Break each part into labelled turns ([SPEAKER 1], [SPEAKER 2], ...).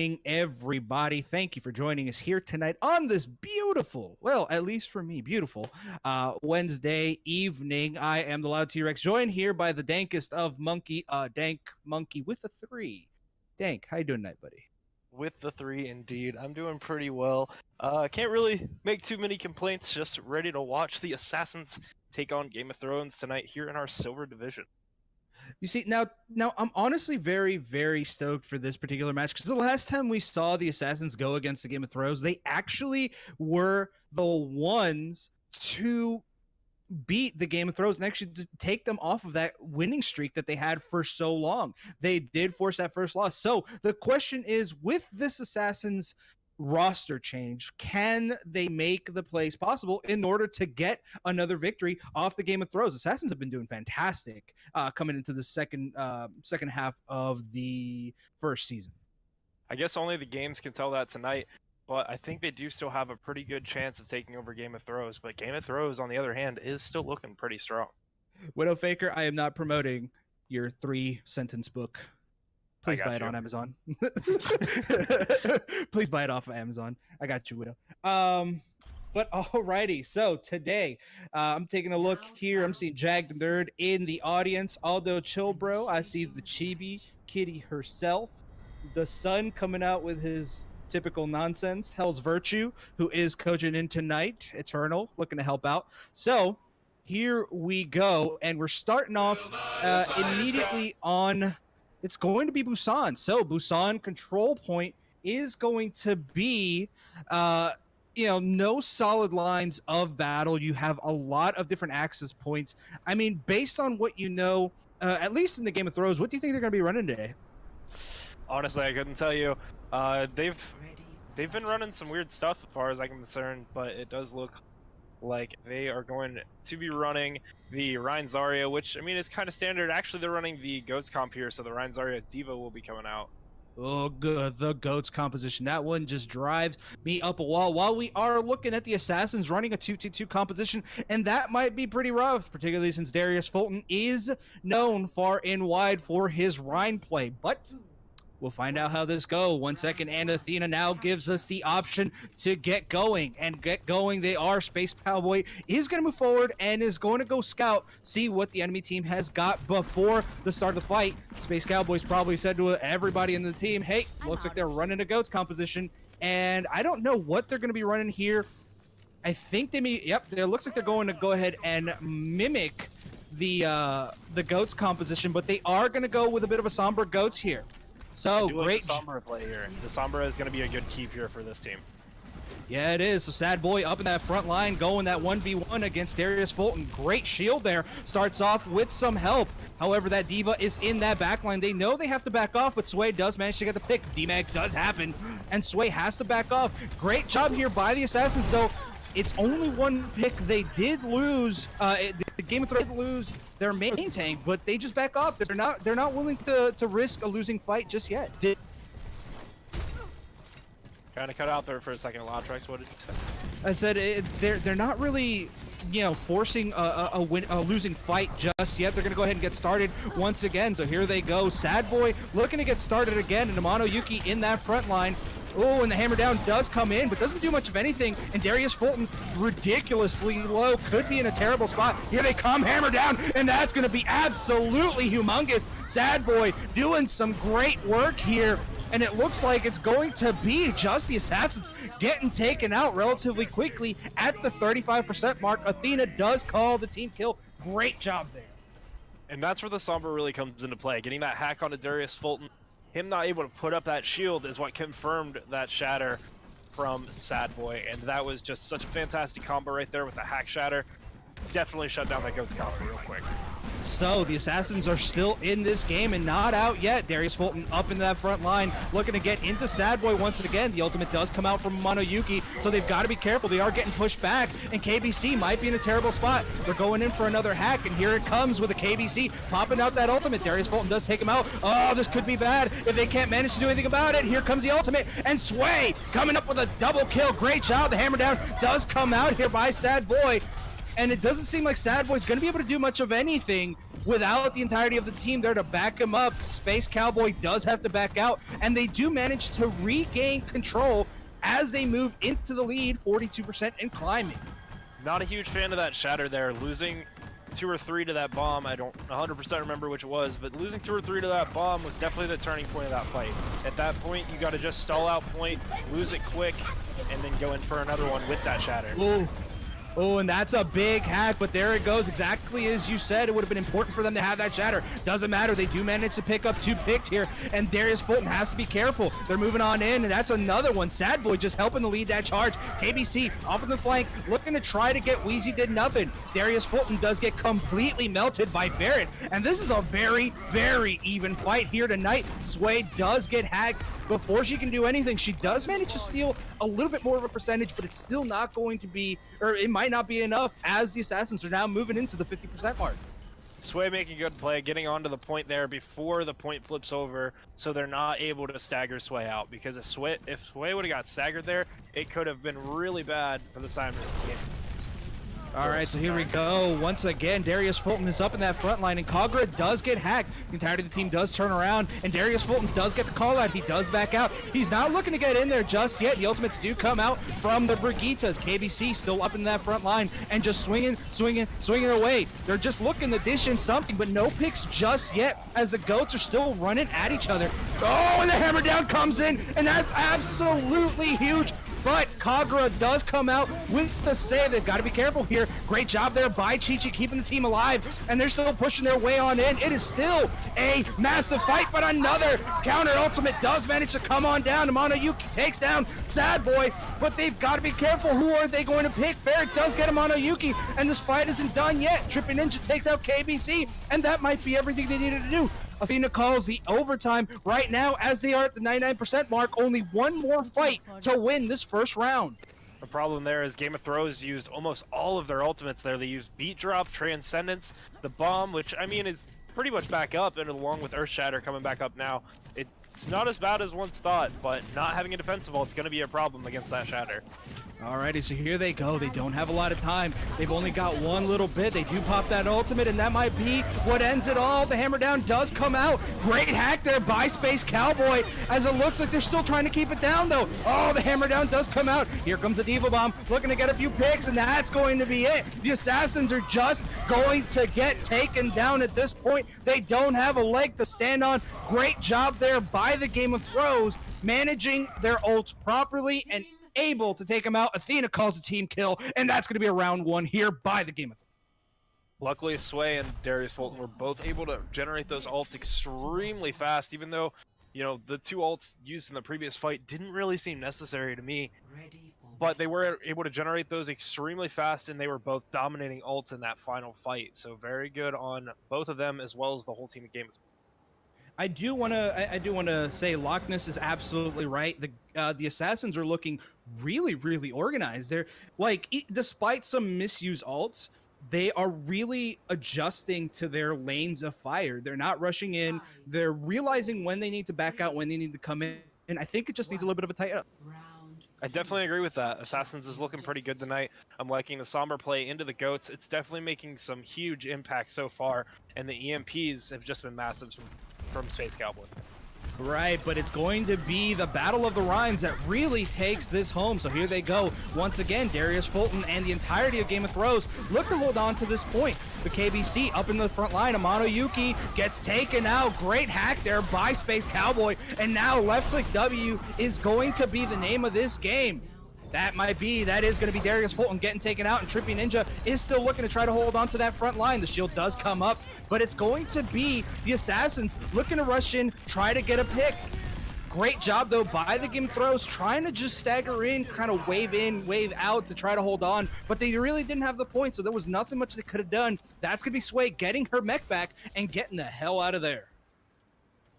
[SPEAKER 1] Everybody, thank you for joining us here tonight on this beautiful, well, at least for me, beautiful Wednesday evening. I am the Loud T-Rex, joined here by the dankest of monkey, Dank Monkey with a 3. Dank, how you doing tonight, buddy?
[SPEAKER 2] With the 3, indeed. I'm doing pretty well. Can't really make too many complaints, just ready to watch the Assassins take on Game of Thrones tonight here in our Silver Division.
[SPEAKER 1] You see, now I'm honestly very, very stoked for this particular match because the last time we saw the Assassins go against the Game of Thrones, they actually were the ones to beat the Game of Thrones and actually to take them off of that winning streak that they had for so long. They did force that first loss. So the question is, with this Assassins roster change, can they make the plays possible in order to get another victory off the Game of Thrones? Assassins have been doing fantastic coming into the second half of the first season.
[SPEAKER 2] I guess only the games can tell that tonight, but I think they do still have a pretty good chance of taking over Game of Thrones. But Game of Thrones, on the other hand, is still looking pretty strong.
[SPEAKER 1] Widow Faker, I am not promoting your 3-sentence book. Please buy it on Amazon. Please buy it off of Amazon. I got you, Widow. But alrighty, so today I'm taking a look here. I'm seeing Jag the Nerd in the audience. Aldo Chilbro. I see the Chibi Kitty herself. The Sun coming out with his typical nonsense. Hell's Virtue, who is coaching in tonight. Eternal, looking to help out. So here we go, and we're starting off immediately on. It's going to be Busan. So Busan control point is going to be, no solid lines of battle. You have a lot of different access points. I mean, based on what you know, at least in the Game of Thrones, what do you think they're going to be running today?
[SPEAKER 2] Honestly, I couldn't tell you. They've been running some weird stuff as far as I'm concerned, but it does look like they are going to be running the Rein Zarya, which, I mean, is kind of standard. Actually, they're running the Goats comp here, so the Rein Zarya Diva will be coming out.
[SPEAKER 1] Oh, good. The Goats composition. That one just drives me up a wall. While we are looking at the Assassins running a 2-2-2 composition, and that might be pretty rough, particularly since Darius Fulton is known far and wide for his Rein play. But we'll find out how this goes. 1 second, and Athena now gives us the option to get going. And get going they are. Space Cowboy is going to move forward and is going to go scout, see what the enemy team has got before the start of the fight. Space Cowboys probably said to everybody in the team, hey, looks like they're running a Goats composition. And I don't know what they're going to be running here. I think they may, yep, it looks like they're going to go ahead and mimic the Goats composition, but they are going to go with a bit of a Sombra Goats here. So great
[SPEAKER 2] Sombra play here. The Sombra is going to be a good keep here for this team.
[SPEAKER 1] Yeah, it is. So Sad Boy up in that front line, going that 1v1 against Darius Fulton. Great shield there. Starts off with some help. However, that Diva is in that back line. They know they have to back off, but Sway does manage to get the pick. D-Mag does happen, and Sway has to back off. Great job here by the Assassins, though. It's only one pick. They did lose. The Game of Thrones did lose their main tank, but they just back off. They're not willing to risk a losing fight just yet.
[SPEAKER 2] Kind of cut out there for a second, Lotrex. What did you say?
[SPEAKER 1] I said they're not really, forcing a losing fight just yet. They're gonna go ahead and get started once again. So here they go. Sad Boy looking to get started again, and Amano Yuki in that front line. Oh, and the hammer down does come in, but doesn't do much of anything. And Darius Fulton, ridiculously low, could be in a terrible spot. Here they come, hammer down, and that's going to be absolutely humongous. Sad Boy doing some great work here, and it looks like it's going to be just the Assassins getting taken out relatively quickly at the 35% mark. Athena does call the team kill. Great job there.
[SPEAKER 2] And that's where the Sombra really comes into play. Getting that hack onto Darius Fulton. Him not able to put up that shield is what confirmed that shatter from Sad Boy, and that was just such a fantastic combo right there with the hack shatter. Definitely shut down that Goats combo real quick.
[SPEAKER 1] So the Assassins are still in this game and not out yet. Darius Fulton up into that front line, looking to get into Sad Boy once again. The ultimate does come out from Monoyuki, so they've got to be careful. They are getting pushed back, and KBC might be in a terrible spot. They're going in for another hack, and here it comes with a KBC popping out that ultimate. Darius Fulton does take him out. Oh, this could be bad if they can't manage to do anything about it. Here comes the ultimate, and Sway coming up with a double kill. Great job. The hammer down does come out here by Sad Boy. And it doesn't seem like Sad Boy's going to be able to do much of anything without the entirety of the team there to back him up. Space Cowboy does have to back out, and they do manage to regain control as they move into the lead, 42% and climbing.
[SPEAKER 2] Not a huge fan of that shatter there, losing 2 or 3 to that bomb. I don't 100% remember which it was, but losing 2 or 3 to that bomb was definitely the turning point of that fight. At that point, you got to just stall out point, lose it quick, and then go in for another one with that shatter.
[SPEAKER 1] Ooh. Oh, and that's a big hack, but there it goes. Exactly as you said, it would have been important for them to have that shatter. Doesn't matter. They do manage to pick up 2 picks here, and Darius Fulton has to be careful. They're moving on in, and that's another one. Sad Boy just helping to lead that charge. KBC off in the flank, looking to try to get Wheezy, did nothing. Darius Fulton does get completely melted by Barrett, and this is a very, very even fight here tonight. Sway does get hacked. Before she can do anything, she does manage to steal a little bit more of a percentage, but it's still not going to be, or it might not be enough, as the Assassins are now moving into the 50% mark.
[SPEAKER 2] Sway making a good play, getting onto the point there before the point flips over, so they're not able to stagger Sway out, because if Sway would have got staggered there, it could have been really bad for the Simon game.
[SPEAKER 1] All right, so here we go. Once again, Darius Fulton is up in that front line, and Kagra does get hacked. The entirety of the team does turn around, and Darius Fulton does get the call out. He does back out. He's not looking to get in there just yet. The ultimates do come out from the Brigitas. KBC still up in that front line and just swinging away. They're just looking to dish in something, but no picks just yet, as the goats are still running at each other. Oh, and the hammer down comes in, and that's absolutely huge. But Kagra does come out with the save. They've got to be careful here. Great job there by Chi-Chi keeping the team alive, and they're still pushing their way on in. It is still a massive fight, but another counter ultimate does manage to come on down. Amano Yuki takes down Sad Boy, but they've got to be careful. Who are they going to pick? Ferric does get Amano Yuki, and this fight isn't done yet. Trippy Ninja takes out KBC, and that might be everything they needed to do. Athena calls the overtime right now as they are at the 99% mark. Only one more fight to win this first round.
[SPEAKER 2] The problem there is Game of Thrones used almost all of their ultimates there. They used Beat Drop, Transcendence, the Bomb, which, I mean, is pretty much back up, and along with Earth Shatter coming back up now. It's not as bad as once thought, but not having a defensive ult is going to be a problem against that Shatter.
[SPEAKER 1] Alrighty, so here they go. They don't have a lot of time. They've only got one little bit. They do pop that ultimate, and that might be what ends it all. The hammer down does come out. Great hack there by Space Cowboy, as it looks like they're still trying to keep it down, though. Oh, the hammer down does come out. Here comes the Diva Bomb, looking to get a few picks, and that's going to be it. The Assassins are just going to get taken down at this point. They don't have a leg to stand on. Great job there by the Game of Thrones, managing their ults properly and able to take him out. Athena calls a team kill, and that's going to be a round 1 here by the Game of Thrones.
[SPEAKER 2] Luckily, Sway and Darius Fulton were both able to generate those ults extremely fast, even though, you know, the 2 ults used in the previous fight didn't really seem necessary to me. But they were able to generate those extremely fast, and they were both dominating ults in that final fight. So very good on both of them, as well as the whole team of Game of Thrones.
[SPEAKER 1] I do want to say Loch Ness is absolutely right. The Assassins are looking really, really organized. They're like, despite some misuse ults, they are really adjusting to their lanes of fire. They're not rushing in. They're realizing when they need to back out, when they need to come in. And I think it just needs a little bit of a tighten up.
[SPEAKER 2] I definitely agree with that. Assassins is looking pretty good tonight. I'm liking the Somber play into the Goats. It's definitely making some huge impact so far, and the EMPs have just been massive from Space Cowboy.
[SPEAKER 1] Right, but it's going to be the Battle of the Rhines that really takes this home. So here they go. Once again, Darius Fulton and the entirety of Game of Thrones look to hold on to this point. The KBC up in the front line. Amano Yuki gets taken out. Great hack there by Space Cowboy. And now left click W is going to be the name of this game. That is going to be Darius Fulton getting taken out, and Trippy Ninja is still looking to try to hold on to that front line. The shield does come up, but it's going to be the Assassins looking to rush in, try to get a pick. Great job, though, by the Game of Thrones, trying to just stagger in, kind of wave in, wave out to try to hold on, but they really didn't have the point, so there was nothing much they could have done. That's going to be Sway getting her mech back and getting the hell out of there.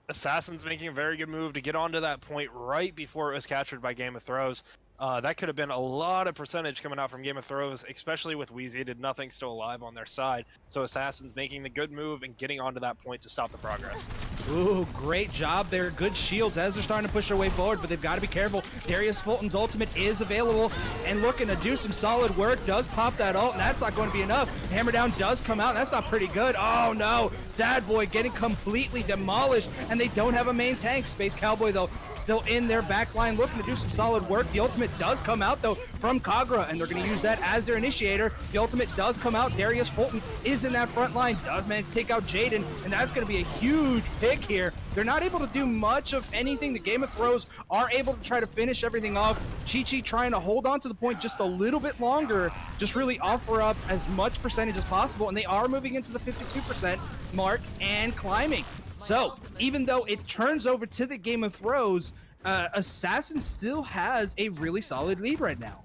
[SPEAKER 2] Assassins making a very good move to get onto that point right before it was captured by Game of Thrones. That could have been a lot of percentage coming out from Game of Thrones, especially with Wheezy did nothing still alive on their side. So Assassin's making the good move and getting onto that point to stop the progress.
[SPEAKER 1] Ooh, great job there. Good shields as they're starting to push their way forward, but they've got to be careful. Darius Fulton's ultimate is available and looking to do some solid work. Does pop that ult, and that's not going to be enough. Hammer down does come out, and that's not pretty good. Oh no, Sad Boy getting completely demolished, and they don't have a main tank. Space Cowboy, though, still in their back line looking to do some solid work. The ultimate does come out, though, from Kagura, and they're going to use that as their initiator. The ultimate does come out. Darius Fulton is in that front line, does manage to take out Jaden, and that's going to be a huge pick here. They're not able to do much of anything. The Game of Thrones are able to try to finish everything off. Chi-Chi trying to hold on to the point just a little bit longer, just really offer up as much percentage as possible, and they are moving into the 52% mark and climbing. So even though it turns over to the Game of Thrones, Assassin still has a really solid lead right now.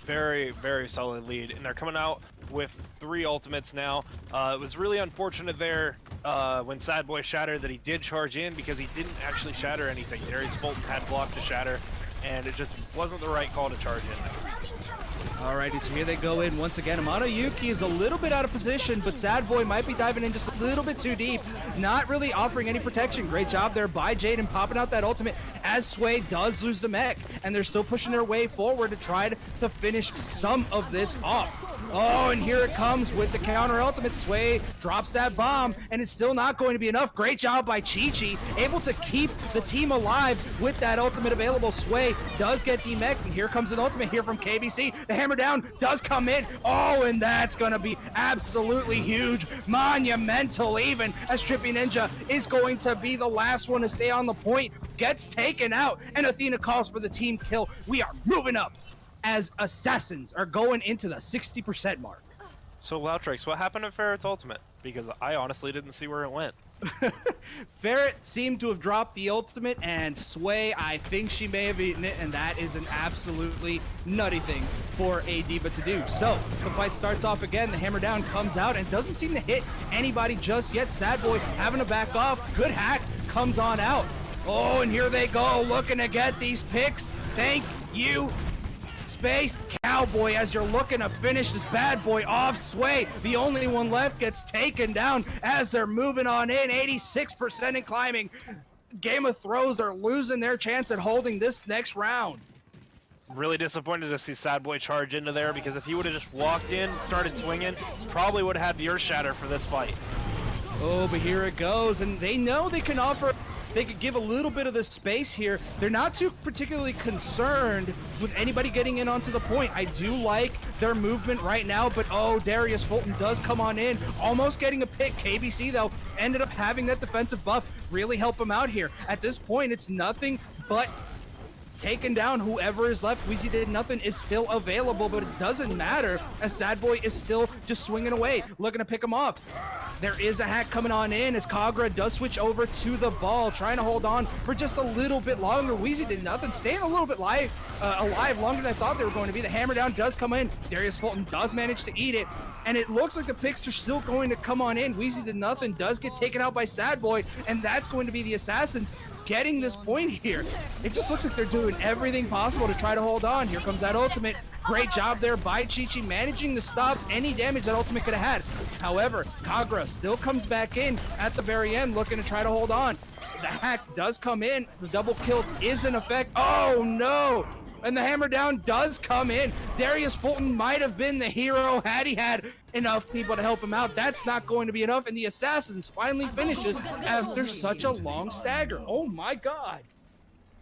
[SPEAKER 2] Very, very solid lead, and they're coming out with 3 ultimates now. It was really unfortunate there when Sad Boy shattered that he did charge in, because he didn't actually shatter anything. Darius Fulton had blocked to shatter, and it just wasn't the right call to charge in.
[SPEAKER 1] Alrighty, so here they go in once again. Amano Yuki is a little bit out of position, but Sad Boy might be diving in just a little bit too deep. Not really offering any protection. Great job there by Jaden popping out that ultimate as Sway does lose the mech, and they're still pushing their way forward to try to finish some of this off. Oh, and here it comes with the counter ultimate. Sway drops that bomb, and it's still not going to be enough. Great job by Chi-Chi, able to keep the team alive with that ultimate available. Sway does get demech, and here comes an ultimate here from KBC. The hammer down does come in. Oh, and that's going to be absolutely huge, monumental even, as Trippy Ninja is going to be the last one to stay on the point. Gets taken out, and Athena calls for the team kill. We are moving up as Assassins are going into the 60% mark.
[SPEAKER 2] So Loutrix, what happened to Ferret's ultimate? Because I honestly didn't see where it went.
[SPEAKER 1] Ferret seemed to have dropped the ultimate, and Sway, I think she may have eaten it, and that is an absolutely nutty thing for a diva to do. So the fight starts off again. The hammer down comes out and doesn't seem to hit anybody just yet. Sad Boy having to back off. Good hack comes on out. Oh, and here they go, looking to get these picks. Thank you, Space Cowboy, as you're looking to finish this bad boy off. Sway, the only one left, gets taken down as they're moving on in. 86% and climbing. Game of Thrones are losing their chance at holding this next round.
[SPEAKER 2] Really disappointed to see Sad Boy charge into there, because if he would have just walked in, started swinging, probably would have had the Earth Shatter for this fight.
[SPEAKER 1] Oh, but here it goes, and they know they can offer. They could give a little bit of the space here. They're not too particularly concerned with anybody getting in onto the point. I do like their movement right now, but oh, Darius Fulton does come on in, almost getting a pick. KBC, though, ended up having that defensive buff really help him out here. At this point, it's nothing but taking down whoever is left. Wheezy did nothing is still available, but it doesn't matter, as Sad Boy is still just swinging away, looking to pick him off. There is a hack coming on in as Kagura does switch over to the ball, trying to hold on for just a little bit longer. Wheezy did nothing, staying a little bit alive longer than I thought they were going to be. The hammer down does come in. Darius Fulton does manage to eat it, and it looks like the picks are still going to come on in. Wheezy did nothing, does get taken out by Sad Boy, and that's going to be the Assassins getting this point here. It just looks like they're doing everything possible to try to hold on. Here comes that ultimate. Great job there by Chi-Chi, managing to stop any damage that ultimate could have had. However, Kagura still comes back in at the very end, looking to try to hold on. The hack does come in. The double kill is in effect. Oh no! And the hammer down does come in. Darius Fulton might have been the hero had he had enough people to help him out. That's not going to be enough, and the Assassins finally finishes after such a long stagger. Oh my god.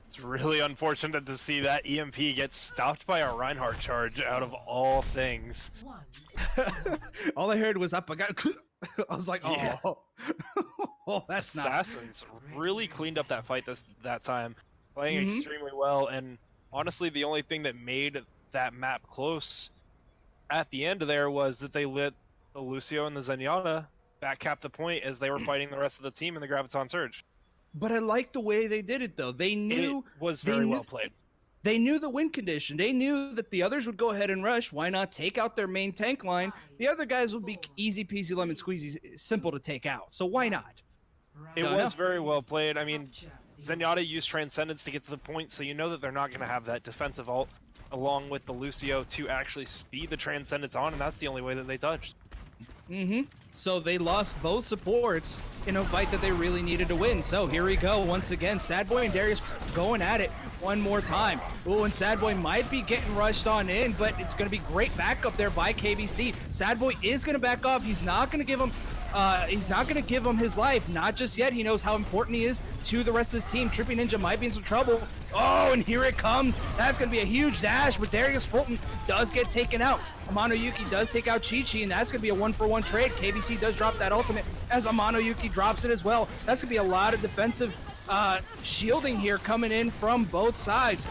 [SPEAKER 2] It's really unfortunate to see that EMP get stopped by a Reinhardt charge out of all things.
[SPEAKER 1] All I heard was up. I was like, oh,
[SPEAKER 2] Yeah.
[SPEAKER 1] Oh, that's not.
[SPEAKER 2] Assassins really cleaned up that fight that time, playing extremely well, and honestly, the only thing that made that map close at the end there was that they lit the Lucio and the Zenyatta back cap the point as they were fighting the rest of the team in the Graviton Surge.
[SPEAKER 1] But I like the way they did it, though. They knew
[SPEAKER 2] it was very well played.
[SPEAKER 1] They knew the win condition. They knew that the others would go ahead and rush. Why not take out their main tank line? The other guys would be easy peasy lemon squeezy, simple to take out. So why not?
[SPEAKER 2] It was very well played. I mean, Zenyatta used Transcendence to get to the point, so you know that they're not going to have that defensive ult. along with the Lucio to actually speed the Transcendence on, and that's the only way that they touched.
[SPEAKER 1] So they lost both supports in a fight that they really needed to win. So here we go once again. Sadboy and Darius going at it one more time. Ooh, and Sadboy might be getting rushed on in, but it's going to be great backup there by KBC. Sadboy is going to back up. He's not going to give him his life, not just yet. He knows how important he is to the rest of his team. Trippy Ninja might be in some trouble. Oh, and here it comes. That's going to be a huge dash, but Darius Fulton does get taken out. Amano Yuki does take out Chi-Chi, and that's going to be a 1-for-1 trade. KBC does drop that ultimate as Amano Yuki drops it as well. That's going to be a lot of defensive shielding here coming in from both sides.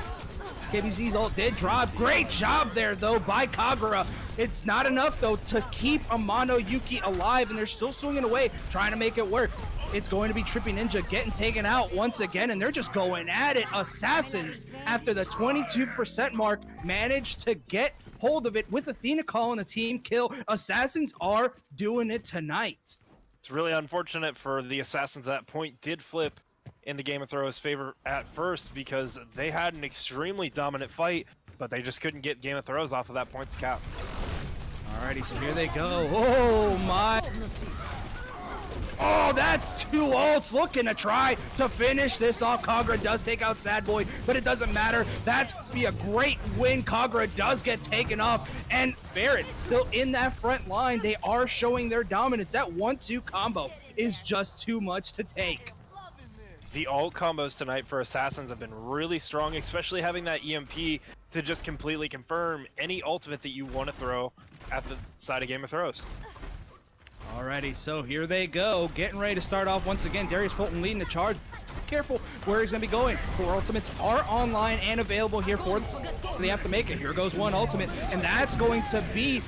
[SPEAKER 1] KBC's ult did drop. Great job there, though, by Kagura. It's not enough, though, to keep Amano Yuki alive, and they're still swinging away, trying to make it work. It's going to be Trippy Ninja getting taken out once again, and they're just going at it. Assassins, after the 22% mark, managed to get hold of it with Athena calling a team kill. Assassins are doing it tonight.
[SPEAKER 2] It's really unfortunate for the Assassins. That point did flip in the Game of Thrones' favor at first because they had an extremely dominant fight, but they just couldn't get Game of Thrones off of that point to cap.
[SPEAKER 1] Alrighty, so here they go. Oh my. Oh, that's two ults looking to try to finish this off. Kagura does take out Sadboy, but it doesn't matter. That's be a great win. Kagura does get taken off, and Barrett still in that front line. They are showing their dominance. That 1-2 combo is just too much to take.
[SPEAKER 2] The ult combos tonight for Assassins have been really strong, especially having that EMP to just completely confirm any ultimate that you want to throw at the side of Game of Thrones.
[SPEAKER 1] Alrighty, so here they go, getting ready to start off once again. Darius Fulton leading the charge. Careful where he's going to be going. 4 ultimates are online and available here for them. They have to make it. Here goes one ultimate, and that's going to be,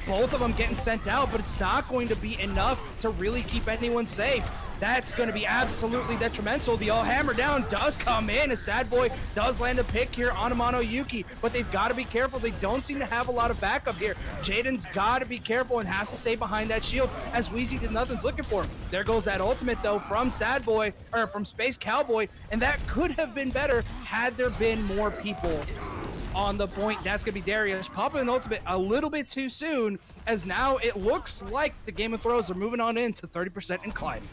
[SPEAKER 1] both of them getting sent out, but it's not going to be enough to really keep anyone safe. That's going to be absolutely detrimental. The all hammer down does come in as Sadboy does land a pick here on Amano Yuki, but they've got to be careful. They don't seem to have a lot of backup here. Jaden's got to be careful and has to stay behind that shield as Wheezy did nothing's looking for him. There goes that ultimate though from Sadboy, or from Space Cowboy, and that could have been better had there been more people on the point. That's going to be Darius popping an ultimate a little bit too soon, as now it looks like the Game of Thrones are moving on into 30% and climbing.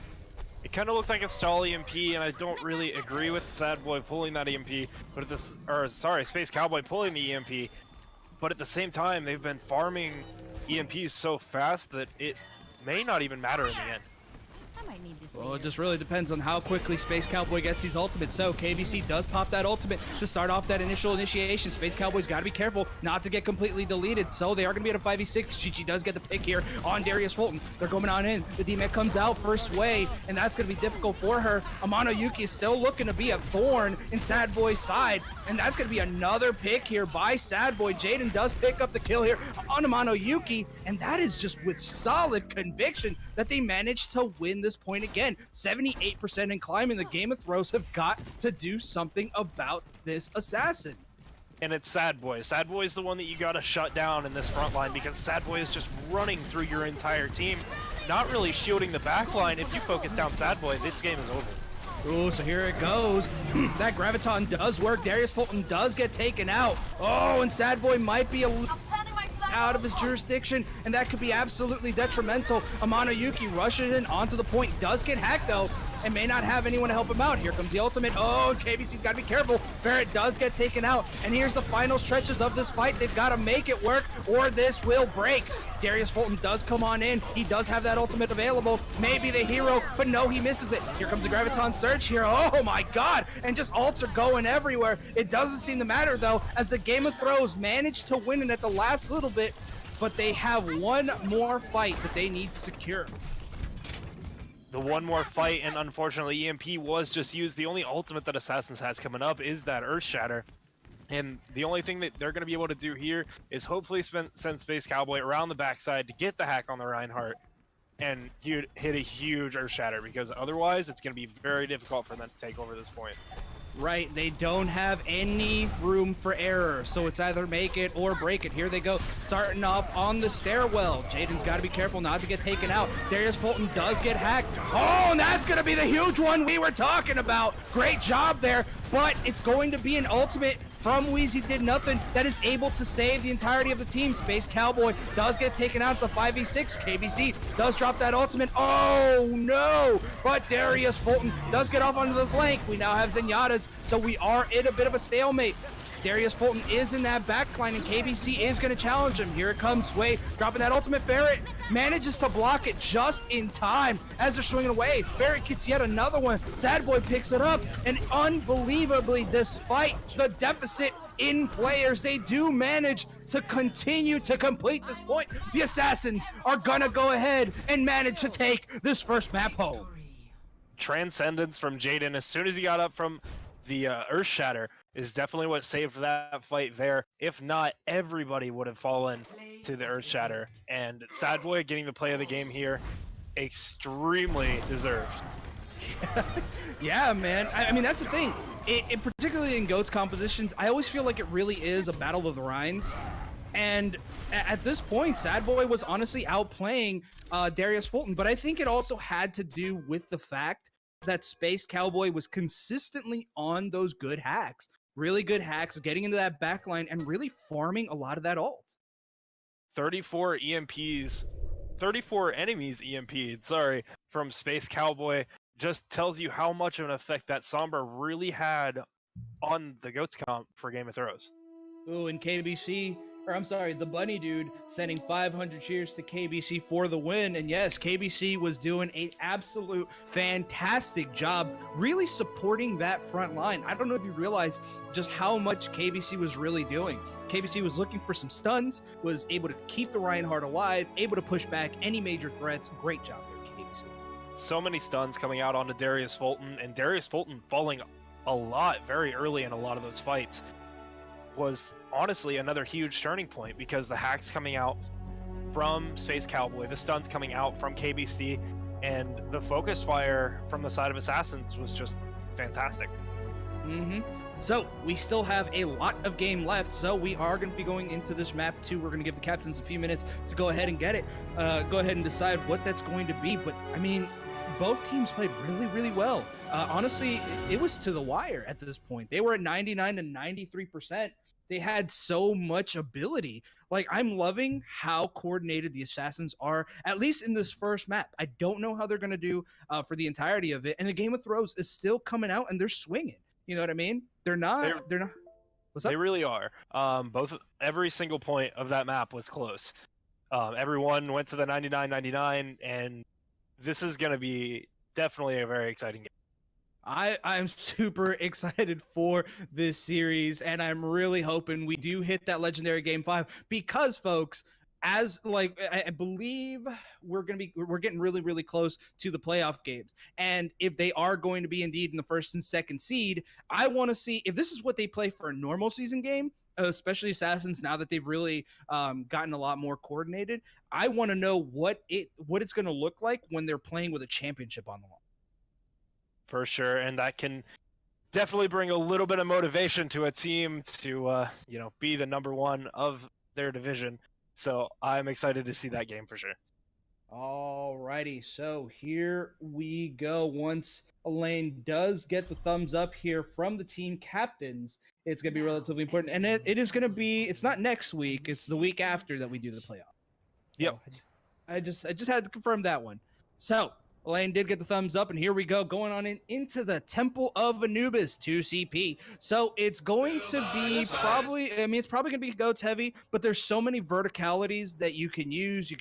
[SPEAKER 2] It kind of looks like a stall EMP, and I don't really agree with Sadboy pulling that EMP, but at this, or sorry, Space Cowboy pulling the EMP, but at the same time, they've been farming EMPs so fast that it may not even matter in the end.
[SPEAKER 1] Well, it just really depends on how quickly Space Cowboy gets these ultimates. So KBC does pop that ultimate to start off that initial initiation. Space Cowboy's got to be careful not to get completely deleted. So they are going to be at a 5v6. Chi-Chi does get the pick here on Darius Fulton. They're going on in. The D-Mech comes out first way, and that's going to be difficult for her. Amano Yuki is still looking to be a thorn in Sadboy's side, and that's going to be another pick here by Sadboy. Jaden does pick up the kill here on Amano Yuki, and that is just with solid conviction that they managed to win this point again. 78% in climbing. The Game of Thrones have got to do something about this assassin.
[SPEAKER 2] And it's Sadboy. Sadboy is the one that you got to shut down in this front line, because Sadboy is just running through your entire team, not really shielding the back line. If you focus down Sadboy, this game is over.
[SPEAKER 1] Ooh, so here it goes. That Graviton does work. Darius Fulton does get taken out. Oh, and Sadboy might be out of his jurisdiction, and that could be absolutely detrimental. Amano Yuki rushes in onto the point, does get hacked though, and may not have anyone to help him out. Here comes the ultimate. Oh, KBC's got to be careful. Barrett does get taken out, and here's the final stretches of this fight. They've got to make it work, or this will break. Darius Fulton does come on in. He does have that ultimate available. Maybe the hero, but no, he misses it. Here comes the Graviton Surge here. Oh my god, and just ults are going everywhere. It doesn't seem to matter though, as the Game of Thrones managed to win it at the last little bit, but they have one more fight that they need to secure.
[SPEAKER 2] The one more fight, and unfortunately EMP was just used. The only ultimate that Assassins has coming up is that Earth Shatter. And the only thing that they're going to be able to do here is hopefully send Space Cowboy around the backside to get the hack on the Reinhardt and hit a huge Earth Shatter, because otherwise it's going to be very difficult for them to take over this point.
[SPEAKER 1] Right, they don't have any room for error, so it's either make it or break it. Here they go, starting off on the stairwell. Jaden's got to be careful not to get taken out. Darius Fulton does get hacked. Oh, and that's going to be the huge one we were talking about. Great job there, but it's going to be an ultimate from Wheezy did nothing that is able to save the entirety of the team. Space Cowboy does get taken out to 5v6. KBC does drop that ultimate. Oh no! But Darius Fulton does get off onto the flank. We now have Zenyatta's, so we are in a bit of a stalemate. Darius Fulton is in that backline, and KBC is going to challenge him. Here it comes, Sway dropping that ultimate. Ferret manages to block it just in time as they're swinging away. Ferret gets yet another one. Sad Boy picks it up, and unbelievably, despite the deficit in players, they do manage to continue to complete this point. The Assassins are going to go ahead and manage to take this first map home.
[SPEAKER 2] Transcendence from Jaden as soon as he got up from the Earth Shatter is definitely what saved that fight there. If not, everybody would have fallen to the Earth Shatter. And Sad Boy getting the play of the game here, extremely deserved.
[SPEAKER 1] Yeah, man. I mean, that's the thing. Particularly in GOATS compositions, I always feel like it really is a battle of the Rhines. And at this point, Sad Boy was honestly outplaying Darius Fulton. But I think it also had to do with the fact that Space Cowboy was consistently on those good hacks. Really good hacks, getting into that backline and really farming a lot of that ult.
[SPEAKER 2] 34 EMPs, 34 enemies EMP'd, sorry, from Space Cowboy just tells you how much of an effect that Sombra really had on the GOATS comp for Game of Thrones.
[SPEAKER 1] Ooh, and KBC, or I'm sorry, the Bunny Dude sending 500 cheers to KBC for the win. And yes, KBC was doing an absolute fantastic job really supporting that front line. I don't know if you realize just how much KBC was really doing. KBC was looking for some stuns, was able to keep the Reinhardt alive, able to push back any major threats. Great job there, KBC.
[SPEAKER 2] So many stuns coming out onto Darius Fulton, and Darius Fulton falling a lot very early in a lot of those fights was honestly another huge turning point, because the hacks coming out from Space Cowboy, the stuns coming out from KBC, and the focus fire from the side of Assassins was just fantastic.
[SPEAKER 1] So we still have a lot of game left, so we are going to be going into this map 2. We're going to give the captains a few minutes to go ahead and get it, go ahead and decide what that's going to be. But I mean, both teams played really, really well. Honestly, it was to the wire at this point. They were at 99 to 93%. They had so much ability. Like, I'm loving how coordinated the Assassins are, at least in this first map. I don't know how they're going to do for the entirety of it. And the Game of Thrones is still coming out, and they're swinging. You know what I mean? They're not. What's up?
[SPEAKER 2] They really are. Every single point of that map was close. Everyone went to the 99-99, and this is going to be definitely a very exciting game.
[SPEAKER 1] I'm super excited for this series, and I'm really hoping we do hit that legendary game 5, because folks, as like I believe we're getting really, really close to the playoff games. And if they are going to be indeed in the first and second seed, I want to see if this is what they play for a normal season game, especially Assassins, now that they've really gotten a lot more coordinated. I want to know what it's going to look like when they're playing with a championship on the line.
[SPEAKER 2] For sure, and that can definitely bring a little bit of motivation to a team to be the number one of their division. So I'm excited to see that game for sure.
[SPEAKER 1] Alrighty, so here we go. Once Elaine does get the thumbs up here from the team captains, it's going to be relatively important. And it is going to be, it's not next week, it's the week after that we do the playoff.
[SPEAKER 2] Yep.
[SPEAKER 1] So I just had to confirm that one. So Elaine did get the thumbs up, and here we go, going on into the Temple of Anubis 2CP. So it's going to be probably going to be GOATS heavy, but there's so many verticalities that you can use.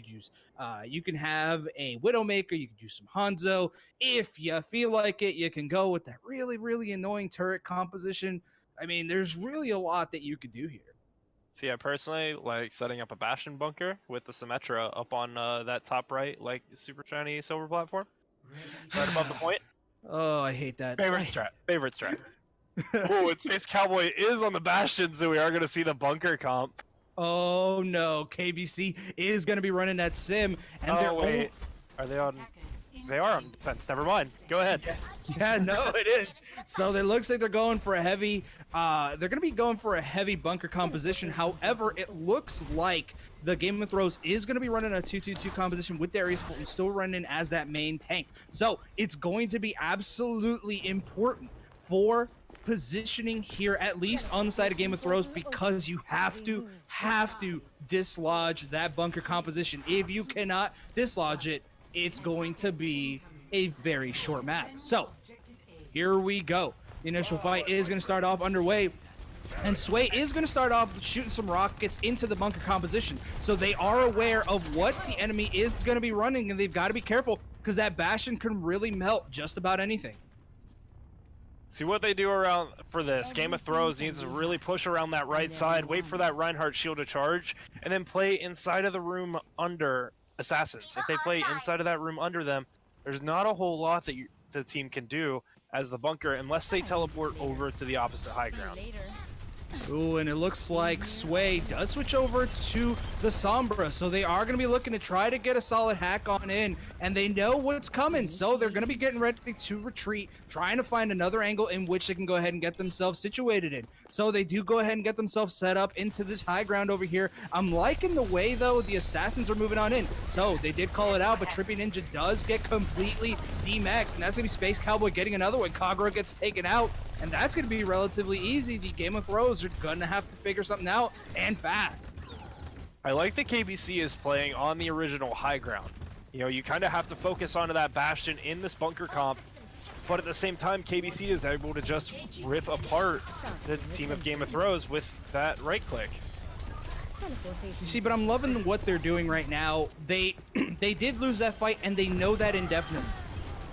[SPEAKER 1] You can have a Widowmaker, you can use some Hanzo. If you feel like it, you can go with that really, really annoying turret composition. I mean, there's really a lot that you could do here.
[SPEAKER 2] So yeah, personally, like setting up a Bastion bunker with the Symmetra up on that top right, like super shiny silver platform, right above the point.
[SPEAKER 1] Oh, I hate that.
[SPEAKER 2] Favorite strat. Oh, and Space Cowboy is on the Bastion, so we are going to see the bunker comp.
[SPEAKER 1] Oh no, KBC is going to be running that sim. And
[SPEAKER 2] are they on? They are on defense. Never mind. Go ahead.
[SPEAKER 1] Yeah, no, it is. So it looks like they're going for a heavy. They're going to be going for a heavy bunker composition. However, it looks like the Game of Thrones is going to be running a 2-2-2 composition with Darius Fulton still running as that main tank. So it's going to be absolutely important for positioning here, at least on the side of Game of Thrones, because you have to dislodge that bunker composition. If you cannot dislodge it, it's going to be a very short map. So here we go. The initial fight is going to start off underway. And Sway is going to start off shooting some rockets into the bunker composition. So they are aware of what the enemy is going to be running, and they've got to be careful because that Bastion can really melt just about anything.
[SPEAKER 2] See what they do around for this. Game of Thrones needs to really push around that right side, wait for that Reinhardt shield to charge, and then play inside of the room under Assassins. If they play inside of that room under them, there's not a whole lot that the team can do as the bunker unless they teleport over to the opposite high ground.
[SPEAKER 1] Ooh, and it looks like Sway does switch over to the Sombra, so they are going to be looking to try to get a solid hack on in, and they know what's coming, so they're going to be getting ready to retreat, trying to find another angle in which they can go ahead and get themselves situated in. So they do go ahead and get themselves set up into this high ground over here. I'm liking the way, though, the Assassins are moving on in. So they did call it out, but Trippy Ninja does get completely demeched, and that's going to be Space Cowboy getting another one. Kagura gets taken out, and that's going to be relatively easy. The Game of Thrones are going to have to figure something out, and fast.
[SPEAKER 2] I like that KBC is playing on the original high ground. You know, you kind of have to focus onto that Bastion in this bunker comp, but at the same time, KBC is able to just rip apart the team of Game of Thrones with that right click.
[SPEAKER 1] You see, but I'm loving what they're doing right now. They did lose that fight, and they know that indefinitely.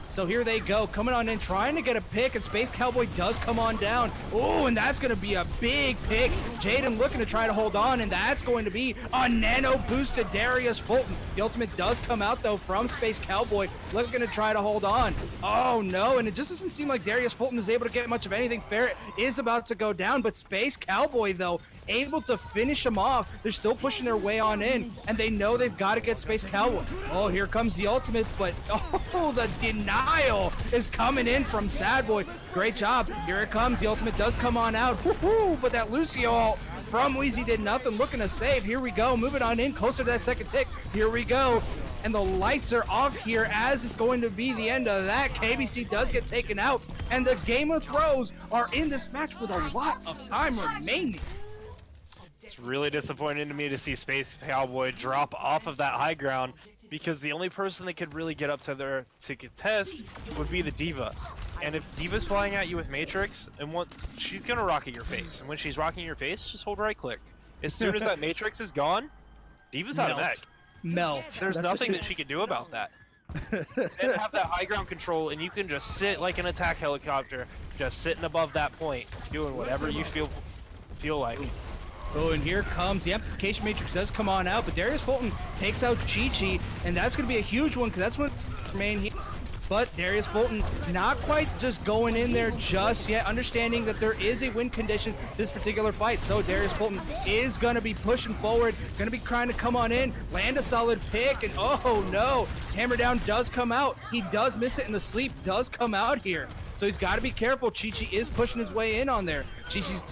[SPEAKER 1] So here they go, coming on in, trying to get a pick, and Space Cowboy does come on down. Oh, and that's going to be a big pick. Jaden looking to try to hold on, and that's going to be a nano-boosted Darius Fulton. The ultimate does come out, though, from Space Cowboy, looking to try to hold on. Oh, no, and it just doesn't seem like Darius Fulton is able to get much of anything. Ferret is about to go down, but Space Cowboy, though, able to finish him off. They're still pushing their way on in, and they know they've got to get Space Cowboy. Oh, here comes the ultimate, but oh, the denial is coming in from Sad Boy. Great job. Here it comes. The ultimate does come on out. Woohoo! But that Lucio ult from Wheezy did nothing. Looking to save. Here we go. Moving on in, closer to that second tick. Here we go. And the lights are off here as it's going to be the end of that. KBC does get taken out, and the Game of Thrones are in this match with a lot of time remaining.
[SPEAKER 2] It's really disappointing to me to see Space Cowboy drop off of that high ground, because the only person that could really get up to there to contest would be the Diva. And if Diva's flying at you with Matrix, and she's gonna rocket your face. And when she's rocking your face, just hold right click. As soon as that Matrix is gone, Diva's out of mech.
[SPEAKER 1] Melt.
[SPEAKER 2] There's nothing that she can do about that. And have that high ground control, and you can just sit like an attack helicopter, just sitting above that point, doing whatever you feel like.
[SPEAKER 1] Oh, and here comes the amplification matrix does come on out, but Darius Fulton takes out Chi-Chi, and that's going to be a huge one because that's what remain here. But Darius Fulton not quite just going in there just yet, understanding that there is a win condition this particular fight. So Darius Fulton is going to be pushing forward, going to be trying to come on in, land a solid pick, and oh no, hammer down does come out. He does miss it, and the sleep does come out here. So he's got to be careful. Chi-Chi is pushing his way in on there. Chi-Chi's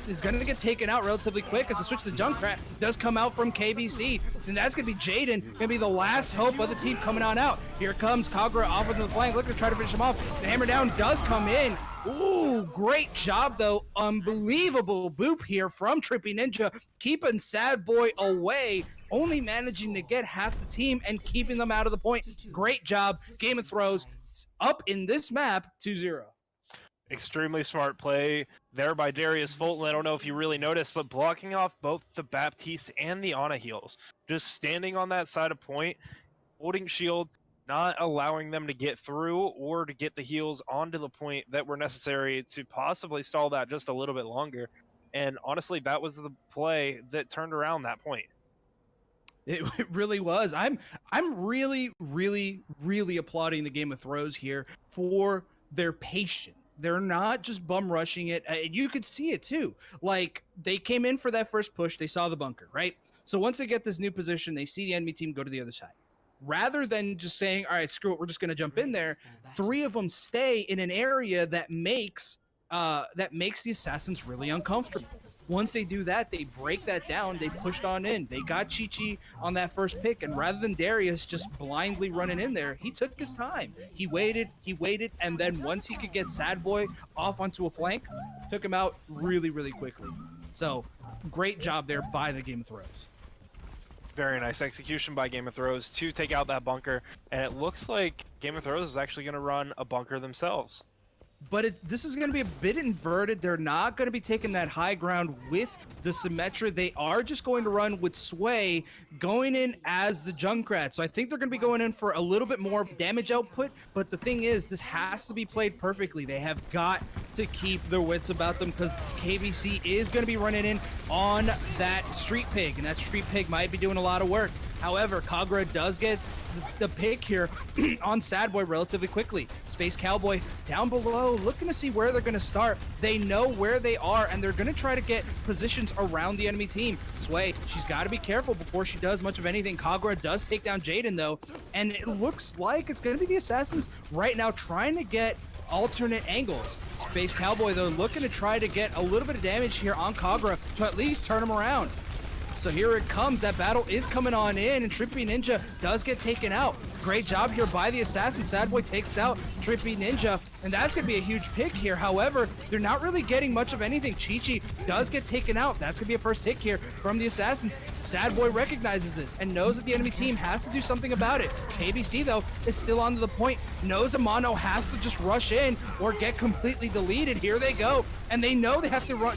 [SPEAKER 1] is going to get taken out relatively quick as the switch to Junkrat does come out from KBC. And that's going to be Jaden, going to be the last hope of the team coming on out. Here comes Kagura off of the flank, looking to try to finish him off. The hammer down does come in. Ooh, great job, though. Unbelievable boop here from Trippy Ninja, keeping Sad Boy away, only managing to get half the team and keeping them out of the point. Great job. Game of Thrones up in this map 2-0.
[SPEAKER 2] Extremely smart play there by Darius Fulton. I don't know if you really noticed, but blocking off both the Baptiste and the Ana heals. Just standing on that side of point, holding shield, not allowing them to get through or to get the heals onto the point that were necessary to possibly stall that just a little bit longer. And honestly, that was the play that turned around that point.
[SPEAKER 1] It really was. I'm really applauding the Game of Thrones here for their patience. They're not just bum rushing it. You could see it too. Like, they came in for that first push. They saw the bunker, right? So once they get this new position, they see the enemy team go to the other side. Rather than just saying, all right, screw it, we're just going to jump in there, three of them stay in an area that makes the assassins really uncomfortable. Once they do that, they break that down, they pushed on in. They got Chi-Chi on that first pick, and rather than Darius just blindly running in there, he took his time. He waited, and then once he could get Sad Boy off onto a flank, took him out really, really quickly. So, great job there by the Game of Thrones.
[SPEAKER 2] Very nice execution by Game of Thrones to take out that bunker, and it looks like Game of Thrones is actually going to run a bunker themselves.
[SPEAKER 1] But this is going to be a bit inverted. They're not going to be taking that high ground with the Symmetra. They are just going to run with Sway going in as the Junkrat. So I think they're going to be going in for a little bit more damage output. But the thing is, this has to be played perfectly. They have got to keep their wits about them because KBC is going to be running in on that Street Pig. And that Street Pig might be doing a lot of work. However, Kagura does get the pick here on Sad Boy relatively quickly. Space Cowboy down below, looking to see where they're going to start. They know where they are, and they're going to try to get positions around the enemy team. Sway, she's got to be careful before she does much of anything. Kagura does take down Jaden, though, and it looks like it's going to be the Assassins right now trying to get alternate angles. Space Cowboy, though, looking to try to get a little bit of damage here on Kagura to at least turn him around. So here it comes. That battle is coming on in, and Trippy Ninja does get taken out. Great job here by the Assassin. Sad Boy takes out Trippy Ninja, and that's going to be a huge pick here. However, they're not really getting much of anything. Chi-Chi does get taken out. That's going to be a first hit here from the Assassins. Sad Boy recognizes this and knows that the enemy team has to do something about it. KBC, though, is still onto the point. Knows Amano has to just rush in or get completely deleted. Here they go, and they know they have to run,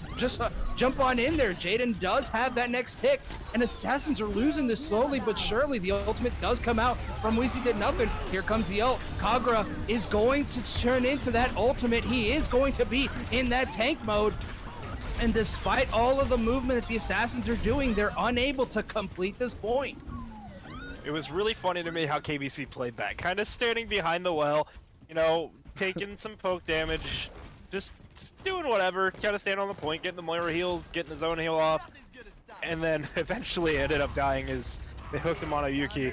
[SPEAKER 1] jump on in there. Jaden does have that next tick, and Assassins are losing this slowly but surely. The ultimate does come out from Weezy did nothing. Here comes the ult. Kagura is going to turn into that ultimate. He is going to be in that tank mode. And despite all of the movement that the Assassins are doing, they're unable to complete this point.
[SPEAKER 2] It was really funny to me how KBC played that. Kind of standing behind the well, you know, taking some poke damage, just doing whatever, kind of standing on the point, getting the Moira heals, getting his own heal off, and then eventually ended up dying as they hooked him on a Yuki.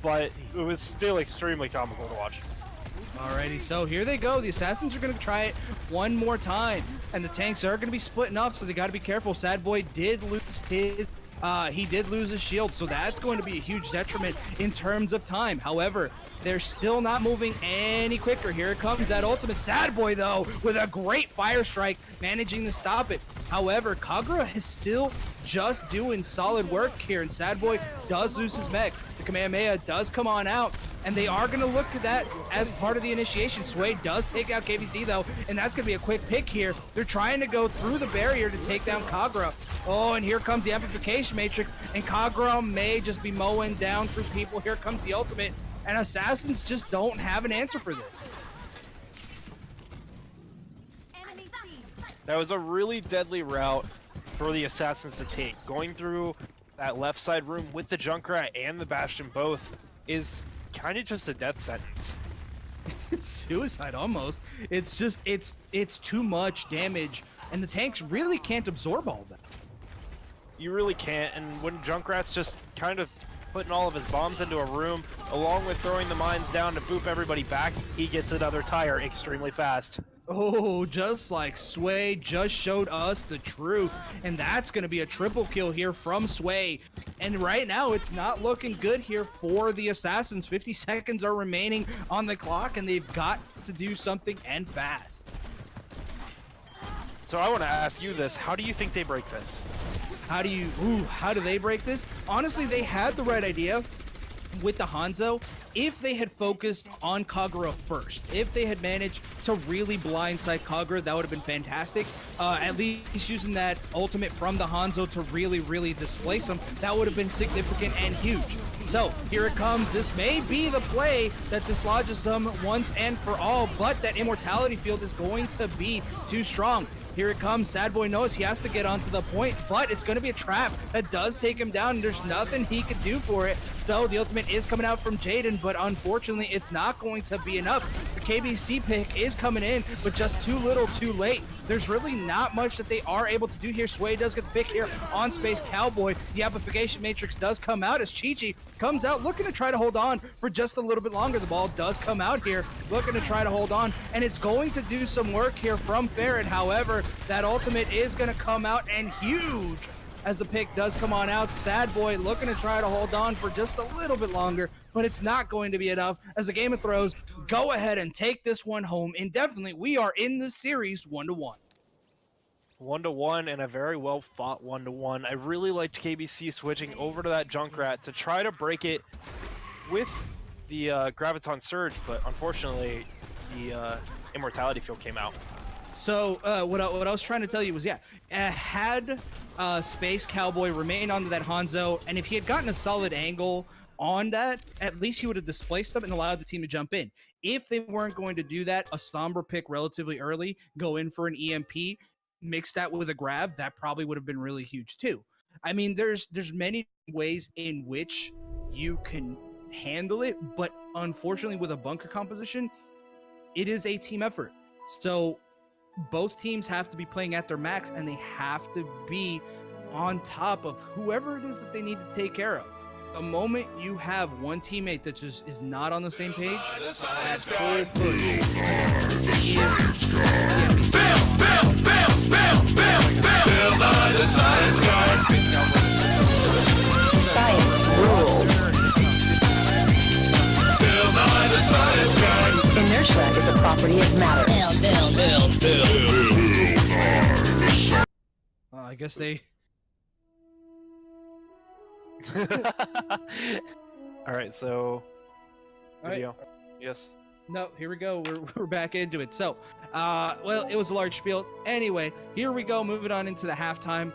[SPEAKER 2] But it was still extremely comical to watch.
[SPEAKER 1] Alrighty, so here they go. The Assassins are going to try it one more time, and the tanks are going to be splitting up, so they got to be careful. Sad Boy did lose his shield, so that's going to be a huge detriment in terms of time. However, they're still not moving any quicker. Here it comes, that ultimate. Sad Boy, though, with a great fire strike, managing to stop it. However, Kagura is still just doing solid work here, and Sad Boy does lose his mech. The Kamehameha does come on out, and they are going to look at that as part of the initiation. Sway does take out KBC, though, and that's going to be a quick pick here. They're trying to go through the barrier to take down Kagura. Oh, and here comes the amplification matrix, and Kagura may just be mowing down through people. Here comes the ultimate, and Assassins just don't have an answer for this.
[SPEAKER 2] That was a really deadly route for the Assassins to take. Going through that left side room with the Junkrat and the Bastion both is kind of just a death sentence.
[SPEAKER 1] It's suicide almost. It's just, it's too much damage, and the tanks really can't absorb all of that.
[SPEAKER 2] You really can't, and when Junkrat's just kind of putting all of his bombs into a room, along with throwing the mines down to boop everybody back, he gets another tire extremely fast.
[SPEAKER 1] Oh, just like Sway just showed us the truth. And that's going to be a triple kill here from Sway. And right now, it's not looking good here for the Assassins. 50 seconds are remaining on the clock, and they've got to do something, and fast.
[SPEAKER 2] So I want to ask you this. How do you think they break this?
[SPEAKER 1] How do they break this? Honestly, they had the right idea with the Hanzo. If they had focused on Kagura first, if they had managed to really blindside Kagura, that would have been fantastic. At least using that ultimate from the Hanzo to really displace him, that would have been significant and huge. So here it comes. This may be the play that dislodges them once and for all, but that immortality field is going to be too strong. Here it comes. Sad Boy knows he has to get onto the point, but it's going to be a trap that does take him down, and there's nothing he could do for it. So the ultimate is coming out from Jaden, but unfortunately, it's not going to be enough. The KBC pick is coming in, but just too little too late. There's really not much that they are able to do here. Sway does get the pick here on Space Cowboy. The amplification matrix does come out as Chi-Chi comes out looking to try to hold on for just a little bit longer. The ball does come out here looking to try to hold on, and it's going to do some work here from Ferret. However, that ultimate is going to come out and huge as the pick does come on out. Sad Boy looking to try to hold on for just a little bit longer, but it's not going to be enough as the Game of Throws go ahead and take this one home indefinitely. We are in the series 1-1.
[SPEAKER 2] 1-1 and a very well fought 1-1. I really liked KBC switching over to that Junkrat to try to break it with the Graviton Surge, but unfortunately the Immortality Field came out.
[SPEAKER 1] So what I was trying to tell you was, had Space Cowboy remained onto that Hanzo, and if he had gotten a solid angle on that, at least he would have displaced them and allowed the team to jump in. If they weren't going to do that, a Sombra pick relatively early, go in for an EMP, mix that with a grab, that probably would have been really huge too. I mean, there's many ways in which you can handle it, but unfortunately with a bunker composition, it is a team effort. So both teams have to be playing at their max, and they have to be on top of whoever it is that they need to take care of. The moment you have one teammate that just is not on the same page, that whole push.
[SPEAKER 3] Science rules. Inertia is a property of matter.
[SPEAKER 1] I guess they...
[SPEAKER 2] Alright, so video.
[SPEAKER 1] All right.
[SPEAKER 2] Yes.
[SPEAKER 1] No, here we go. We're back into it. So, well, it was a large spiel. Anyway, here we go. Moving on into the halftime.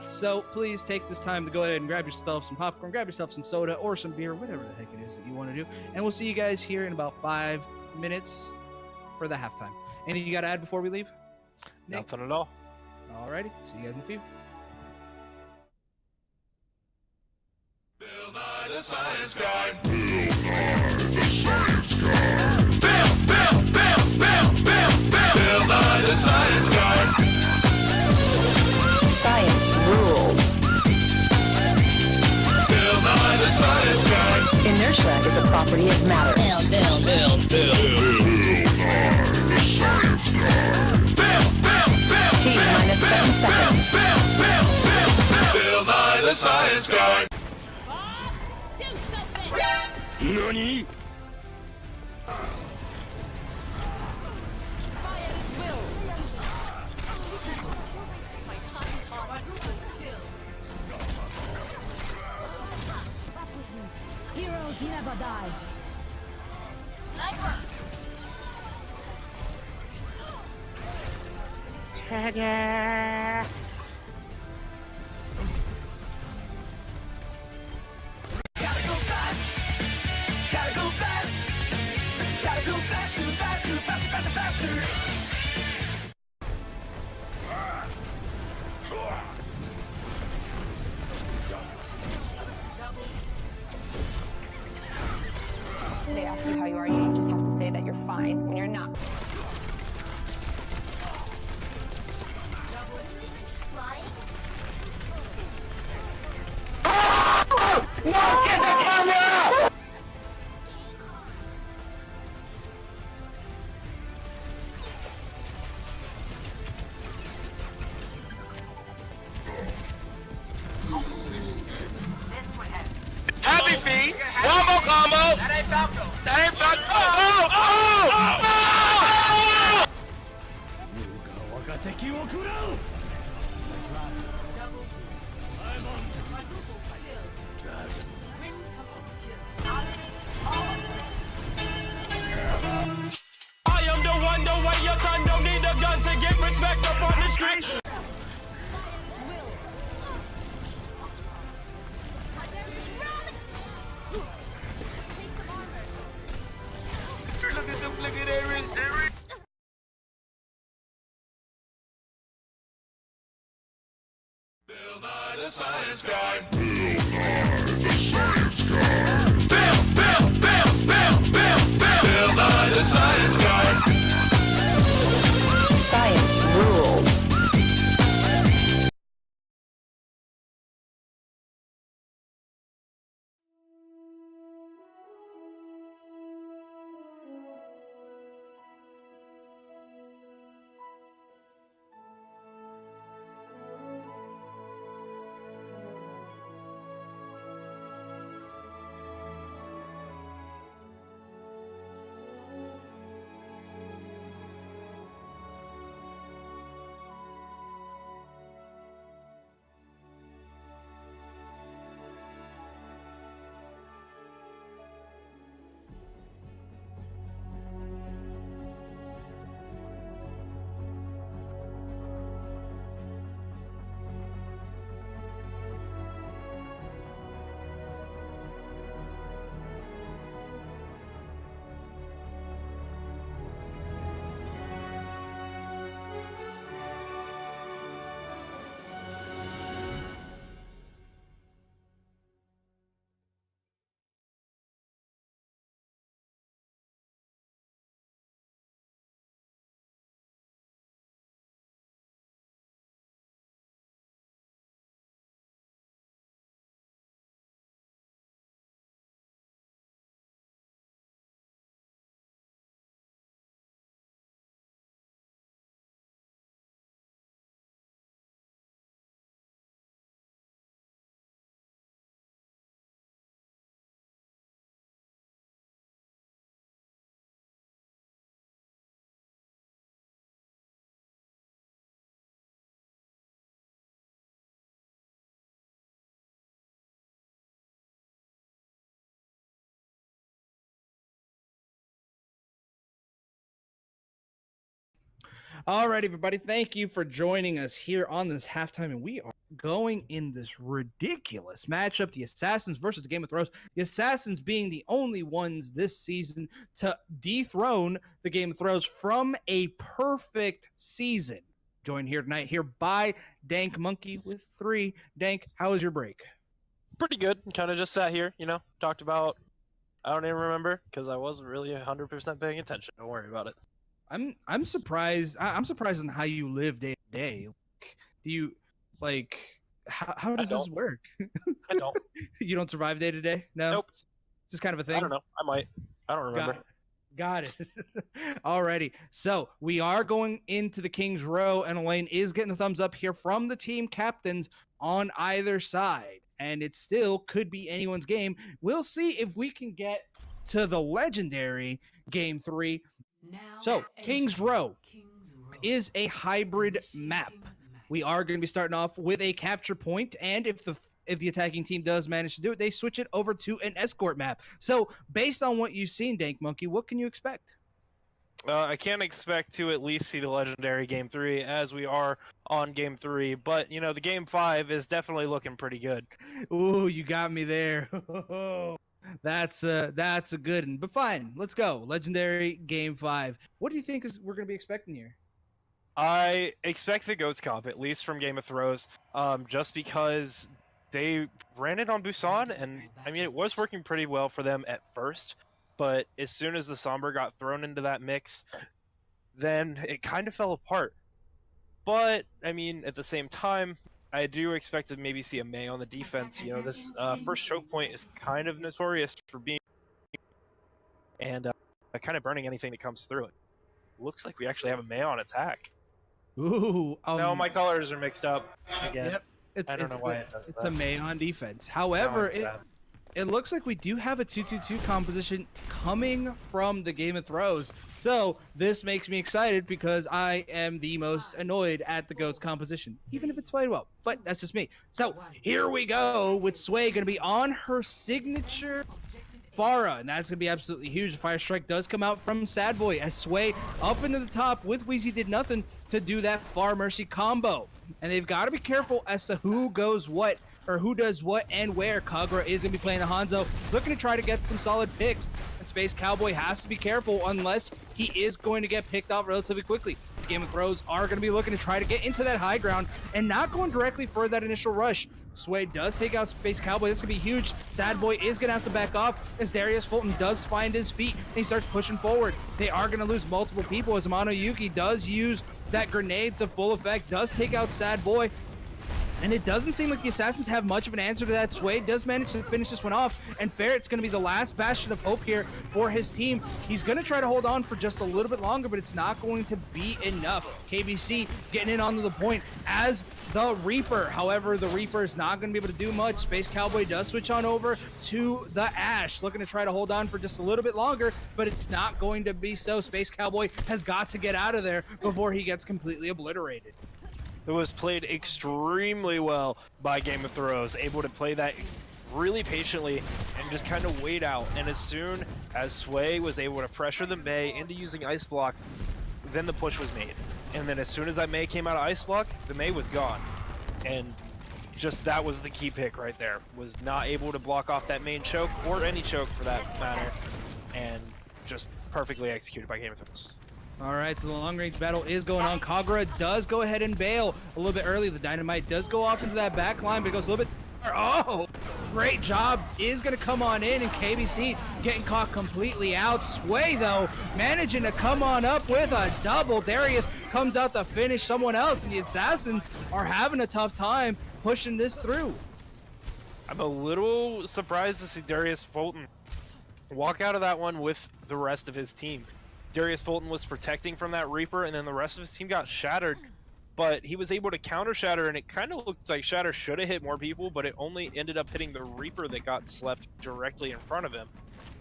[SPEAKER 1] So please take this time to go ahead and grab yourself some popcorn, grab yourself some soda or some beer, whatever the heck it is that you want to do. And we'll see you guys here in about 5 minutes for the halftime. Anything you got to add before we leave? Nick?
[SPEAKER 2] Nothing at all.
[SPEAKER 1] Alrighty. See you guys in a few.
[SPEAKER 4] Bill Nye the Science Guy. Bill Nye the Science Guy. Bill Nye the Science Guy.
[SPEAKER 3] Science rules.
[SPEAKER 4] Bill Nye the Science Guy.
[SPEAKER 3] Inertia is a property of matter.
[SPEAKER 4] Bill Nye the Science Guy.
[SPEAKER 3] T minus 7 seconds.
[SPEAKER 4] Bill Nye the Science Guy.
[SPEAKER 5] Do something!
[SPEAKER 4] NANI?
[SPEAKER 5] Fire at will! Heroes never die. Sniper!
[SPEAKER 6] They ask you how you are, you just have to say that you're fine when you're not.
[SPEAKER 7] Happy feet. One more combo. That ain't Falco. That ain't Falco. Oh! I am the one, the way your son don't need a gun to get respect up on the street. Look at them, look at their wrist.
[SPEAKER 4] Bill Nye the Science Guy. Bill Nye the Science Guy. Bill Nye the Science Guy.
[SPEAKER 1] All right, everybody. Thank you for joining us here on this halftime. And we are going in this ridiculous matchup, the Assassins versus the Game of Thrones. The Assassins being the only ones this season to dethrone the Game of Thrones from a perfect season. Joined here tonight here by Dank Monkey with 3. Dank, how was your break?
[SPEAKER 2] Pretty good. Kind of just sat here, you know, talked about. I don't even remember because I wasn't really 100% paying attention. Don't worry about it.
[SPEAKER 1] I'm surprised. I'm surprised on how you live day to day. Do you like how does this work?
[SPEAKER 2] I don't.
[SPEAKER 1] You don't survive day to day? No.
[SPEAKER 2] Nope.
[SPEAKER 1] It's just kind of a thing.
[SPEAKER 2] I don't know. I might. I don't remember.
[SPEAKER 1] Got it. Alrighty. So we are going into the King's Row, and Elaine is getting the thumbs up here from the team captains on either side. And it still could be anyone's game. We'll see if we can get to the legendary Game 3. So, King's Row is a hybrid map. We are going to be starting off with a capture point, and if the attacking team does manage to do it, they switch it over to an escort map. So, based on what you've seen, Dank Monkey, what can you expect?
[SPEAKER 2] I can't expect to at least see the legendary Game 3 as we are on Game 3, but, you know, the Game 5 is definitely looking pretty good.
[SPEAKER 1] Ooh, you got me there. That's a good one. But fine, let's go. Legendary Game 5. What do you think we're going to be expecting here?
[SPEAKER 2] I expect the Goats comp, at least from Game of Thrones, just because they ran it on Busan, and, I mean, it was working pretty well for them at first, but as soon as the Somber got thrown into that mix, then it kind of fell apart. But, I mean, at the same time, I do expect to maybe see a Mei on the defense. You know, this first choke point is kind of notorious for being and kind of burning anything that comes through it. Looks like we actually have a Mei on attack.
[SPEAKER 1] Ooh.
[SPEAKER 2] No, my colors are mixed up again.
[SPEAKER 1] Yep.
[SPEAKER 2] I don't know why it does
[SPEAKER 1] it's
[SPEAKER 2] that.
[SPEAKER 1] a Mei on defense. However, it looks like we do have a 2-2-2 composition coming from the Game of Thrones. So this makes me excited because I am the most annoyed at the Goats composition, even if it's played well. But that's just me. So here we go with Sway going to be on her signature Farah, and that's going to be absolutely huge. The Fire Strike does come out from Sad Boy as Sway up into the top with Wheezy did nothing to do that Far Mercy combo. And they've got to be careful as to who goes what, or who does what and where. Kagura is going to be playing a Hanzo, looking to try to get some solid picks. And Space Cowboy has to be careful unless he is going to get picked off relatively quickly. The Game of Thrones are going to be looking to try to get into that high ground and not going directly for that initial rush. Sway does take out Space Cowboy. This is going to be huge. Sad Boy is going to have to back off as Darius Fulton does find his feet and he starts pushing forward. They are going to lose multiple people as Amano Yuki does use that grenade to full effect, does take out Sad Boy. And it doesn't seem like the Assassins have much of an answer to that. Sway does manage to finish this one off, and Ferret's going to be the last bastion of hope here for his team. He's going to try to hold on for just a little bit longer, but it's not going to be enough. KBC getting in onto the point as the Reaper. However, the Reaper is not going to be able to do much. Space Cowboy does switch on over to the Ash, looking to try to hold on for just a little bit longer, but it's not going to be so. Space Cowboy has got to get out of there before he gets completely obliterated.
[SPEAKER 2] It was played extremely well by Game of Thrones, able to play that really patiently and just kind of wait out. And as soon as Sway was able to pressure the Mei into using Ice Block, then the push was made. And then as soon as that Mei came out of Ice Block, the Mei was gone. And just that was the key pick right there. Was not able to block off that main choke, or any choke for that matter, and just perfectly executed by Game of Thrones.
[SPEAKER 1] All right, so the long-range battle is going on. Kagura does go ahead and bail a little bit early. The Dynamite does go off into that back line, but it goes a little bit... Oh, great job is going to come on in, and KBC getting caught completely out. Sway, though, managing to come on up with a double. Darius comes out to finish someone else, and the Assassins are having a tough time pushing this through.
[SPEAKER 2] I'm a little surprised to see Darius Fulton walk out of that one with the rest of his team. Darius Fulton was protecting from that Reaper, and then the rest of his team got shattered, but he was able to counter Shatter, and it kind of looked like Shatter should have hit more people, but it only ended up hitting the Reaper that got slept directly in front of him.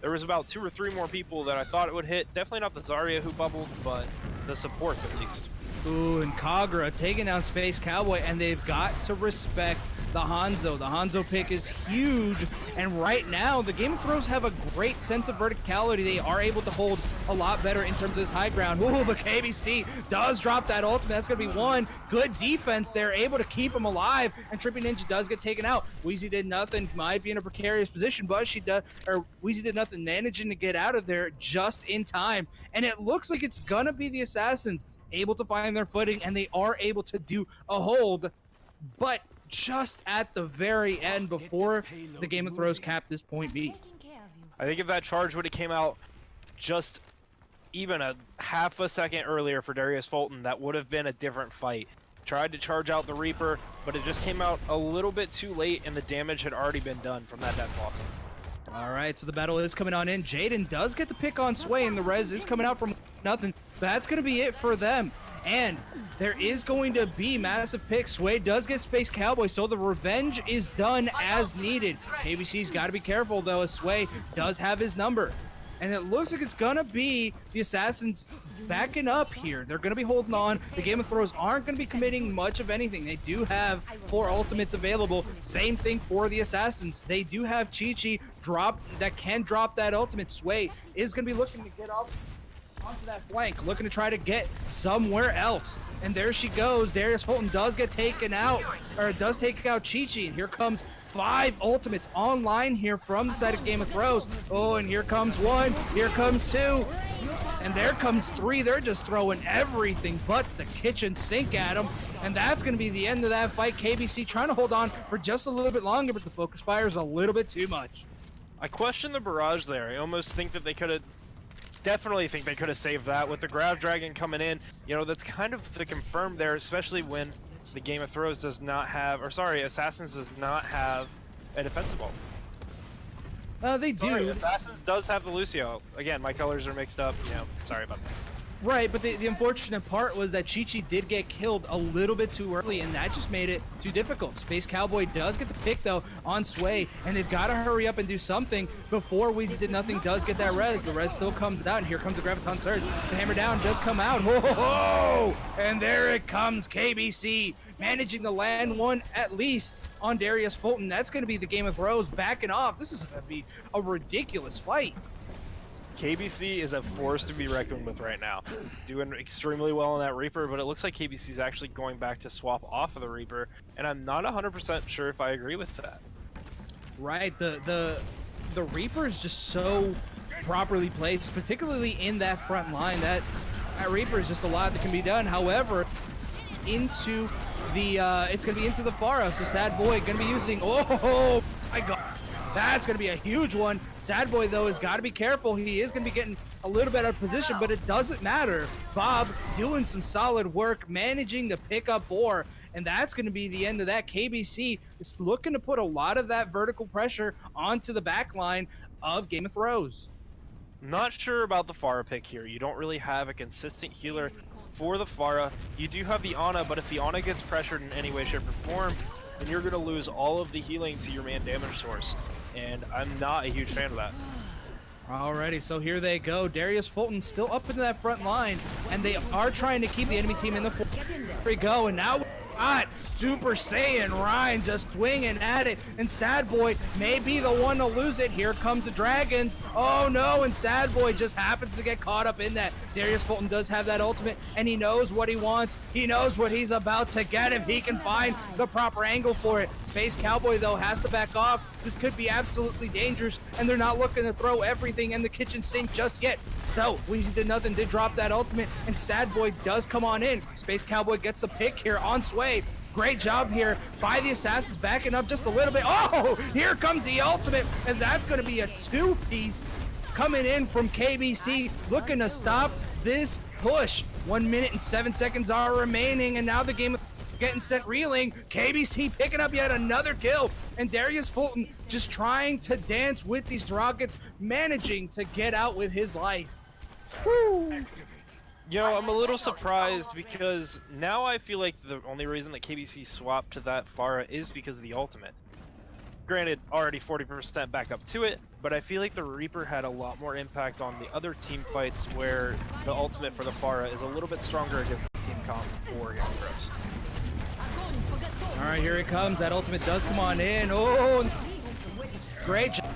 [SPEAKER 2] There was about 2 or 3 more people that I thought it would hit. Definitely not the Zarya who bubbled, but the supports at least.
[SPEAKER 1] Ooh, and Kagura taking down Space Cowboy, and they've got to respect the Hanzo. The Hanzo pick is huge, and right now, the Game of Thrones have a great sense of verticality. They are able to hold a lot better in terms of this high ground. Ooh, but KBC does drop that ultimate. That's going to be one. Good defense there, able to keep him alive, and Trippy Ninja does get taken out. Wheezy did nothing, might be in a precarious position, but Wheezy did nothing, managing to get out of there just in time, and it looks like it's going to be the Assassins able to find their footing, and they are able to do a hold, but just at the very end before the Game of Thrones capped this point B.
[SPEAKER 2] I think if that charge would have came out just even a half a second earlier for Darius Fulton, that would have been a different fight. Tried to charge out the Reaper, but it just came out a little bit too late, and the damage had already been done from that Death Blossom.
[SPEAKER 1] All right, so the battle is coming on in. Jaden does get the pick on Sway, and the res is coming out from nothing. That's going to be it for them. And there is going to be massive picks. Sway does get Space Cowboy, so the revenge is done as needed. KBC's got to be careful, though, as Sway does have his number. And it looks like it's going to be the Assassins backing up here. They're going to be holding on. The Game of Thrones aren't going to be committing much of anything. They do have 4 ultimates available. Same thing for the Assassins. They do have Chi-Chi that can drop that ultimate. Sway is going to be looking to get up onto that flank, looking to try to get somewhere else. And there she goes. Darius Fulton does get taken out, or does take out Chi-Chi. And here comes 5 ultimates online here from the side of Game of Thrones. Oh, and here comes 1, here comes 2, and there comes 3. They're just throwing everything but the kitchen sink at them. And that's going to be the end of that fight. KBC trying to hold on for just a little bit longer, but the focus fire is a little bit too much.
[SPEAKER 2] I question the barrage there. I almost think that they could have, definitely think they could have saved that with the Grav Dragon coming in. You know, that's kind of the confirm there, especially when the Game of Thrones does not have, or sorry, Assassins does not have a defensive ult.
[SPEAKER 1] They do.
[SPEAKER 2] Sorry, Assassins does have the Lucio. Again, my colors are mixed up. You know, sorry about that.
[SPEAKER 1] Right, but the unfortunate part was that Chi-Chi did get killed a little bit too early, and that just made it too difficult. Space Cowboy does get the pick, though, on Sway, and they've got to hurry up and do something before Wheezy Did Nothing does get that res. The res still comes out, and here comes the Graviton Surge. The hammer down does come out. Whoa! And there it comes, KBC, managing to land one at least on Darius Fulton. That's going to be the Game of Thrones backing off. This is going to be a ridiculous fight.
[SPEAKER 2] KBC is a force to be reckoned with right now. Doing extremely well on that Reaper, but it looks like KBC is actually going back to swap off of the Reaper, and I'm not 100% sure if I agree with that.
[SPEAKER 1] Right, the Reaper is just so properly placed, particularly in that front line. That Reaper is just a lot that can be done. However, into the it's going to be into the Pharah, so Sad Boy going to be using, oh my god, that's going to be a huge one. Sad Boy, though, has got to be careful. He is going to be getting a little bit out of position, but it doesn't matter. Bob doing some solid work, managing to pick up 4, and that's going to be the end of that. KBC is looking to put a lot of that vertical pressure onto the back line of Game of Thrones.
[SPEAKER 2] Not sure about the Pharah pick here. You don't really have a consistent healer for the Pharah. You do have the Ana, but if the Ana gets pressured in any way, shape, or form, then you're going to lose all of the healing to your man damage source. And I'm not a huge fan of that.
[SPEAKER 1] Alrighty, so here they go. Darius Fulton still up into that front line, and they are trying to keep the enemy team in the front. Here we go, and now we got Super Saiyan Ryan just swinging at it, and Sad Boy may be the one to lose it. Here comes the Dragons. Oh no, and Sad Boy just happens to get caught up in that. Darius Fulton does have that ultimate, and he knows what he wants. He knows what he's about to get if he can find the proper angle for it. Space Cowboy, though, has to back off. This could be absolutely dangerous, and they're not looking to throw everything in the kitchen sink just yet. So, Wheezy Did Nothing did drop that ultimate, and Sad Boy does come on in. Space Cowboy gets the pick here on Sway. Great job here by the Assassins, backing up just a little bit. Oh, here comes the ultimate, and that's going to be a 2-piece coming in from KBC, looking to stop this push. 1 minute and 7 seconds are remaining, and now the game getting sent reeling. KBC picking up yet another kill, and Darius Fulton just trying to dance with these rockets, managing to get out with his life. Woo.
[SPEAKER 2] You know, I'm a little surprised because now I feel like the only reason that KBC swapped to that Pharah is because of the ultimate. Granted, already 40% back up to it, but I feel like the Reaper had a lot more impact on the other team fights where the ultimate for the Pharah is a little bit stronger against the team comp for Game of Thrones.
[SPEAKER 1] All right, here it comes. That ultimate does come on in. Oh, great job.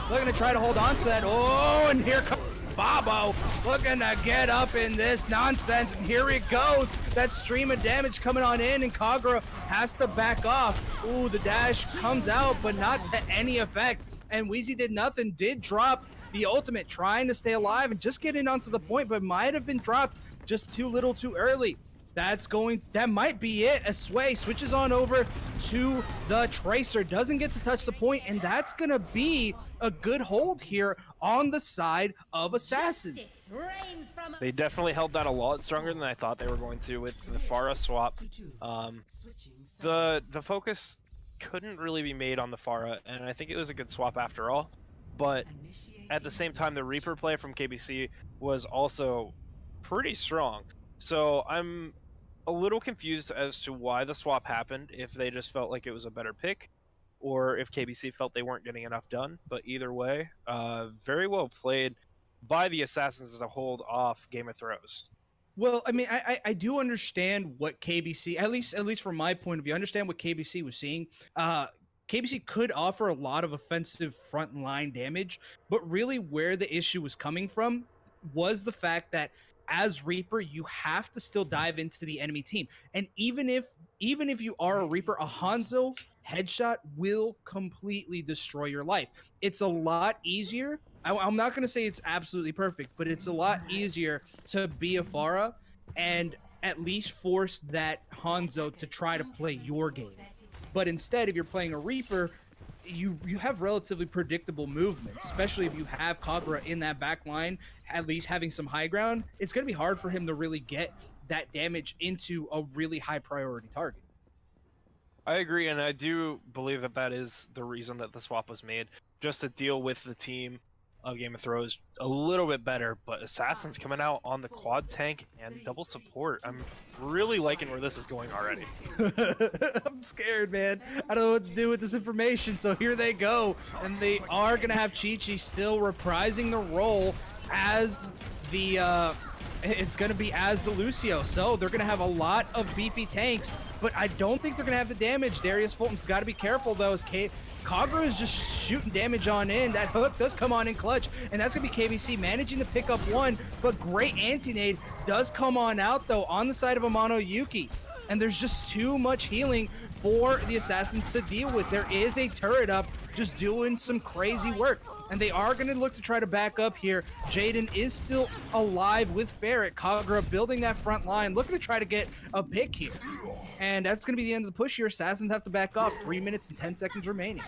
[SPEAKER 1] Looking to try to hold on to that. Oh, and here comes Bobo looking to get up in this nonsense. And here it goes. That stream of damage coming on in, and Kagura has to back off. Ooh, the dash comes out, but not to any effect. And Wheezy did nothing, did drop the ultimate, trying to stay alive and just get in onto the point, but might have been dropped just too little too early. That might be it. A Sway switches on over to the Tracer, doesn't get to touch the point, and that's gonna be a good hold here on the side of Assassin.
[SPEAKER 2] They definitely held that a lot stronger than I thought they were going to with the Pharah swap. The focus couldn't really be made on the Pharah, and I think it was a good swap after all. But at the same time, the Reaper play from KBC was also pretty strong. So I'm a little confused as to why the swap happened, if they just felt like it was a better pick, or if KBC felt they weren't getting enough done. But either way, very well played by the Assassins to hold off Game of Thrones.
[SPEAKER 1] Well, I mean, I do understand what KBC, at least from my point of view, I understand what KBC was seeing. KBC could offer a lot of offensive front line damage, but really where the issue was coming from was the fact that as Reaper, you have to still dive into the enemy team. And even if you are a Reaper, a Hanzo headshot will completely destroy your life. It's a lot easier. I'm not going to say it's absolutely perfect, but it's a lot easier to be a Pharah and at least force that Hanzo to try to play your game. But instead, if you're playing a Reaper, you have relatively predictable movements, especially if you have Kagura in that back line, at least having some high ground. It's going to be hard for him to really get that damage into a really high priority target.
[SPEAKER 2] I agree, and I do believe that that is the reason that the swap was made, just to deal with the team of Game of Thrones a little bit better. But Assassin's coming out on the quad tank and double support. I'm really liking where this is going already.
[SPEAKER 1] I'm scared, man. I don't know what to do with this information, so here they go. And they are going to have Chi-Chi still reprising the role as the... it's going to be as the Lucio, so they're going to have a lot of beefy tanks, but I don't think they're going to have the damage. Darius Fulton's got to be careful, though, as Kagura is just shooting damage on in. That hook does come on in clutch, and that's going to be KBC managing to pick up one, but great anti-nade does come on out, though, on the side of Amano Yuki. And there's just too much healing for the Assassins to deal with. There is a turret up just doing some crazy work, and they are going to look to try to back up here. Jaden is still alive with Ferret. Kagura building that front line, looking to try to get a pick here. And that's going to be the end of the push here. Assassins have to back off. 3 minutes and 10 seconds remaining.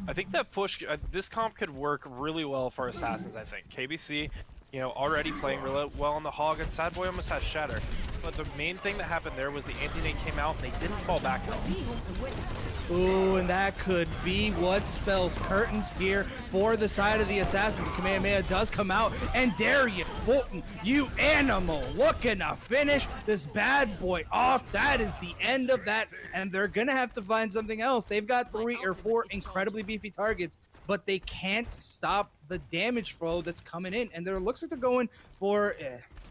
[SPEAKER 2] I think that push, this comp could work really well for Assassins, I think. KBC, already playing really well on the Hog, and Sad Boy almost has Shatter. But the main thing that happened there was the anti-nade came out, and they didn't fall back at all.
[SPEAKER 1] Ooh, and that could be what spells curtains here for the side of the Assassins. Kamehameha does come out, and Darius Fulton, you animal, looking to finish this bad boy off. That is the end of that, and they're gonna have to find something else. They've got 3 or 4 incredibly beefy targets, but they can't stop the damage flow that's coming in, and there looks like they're going for,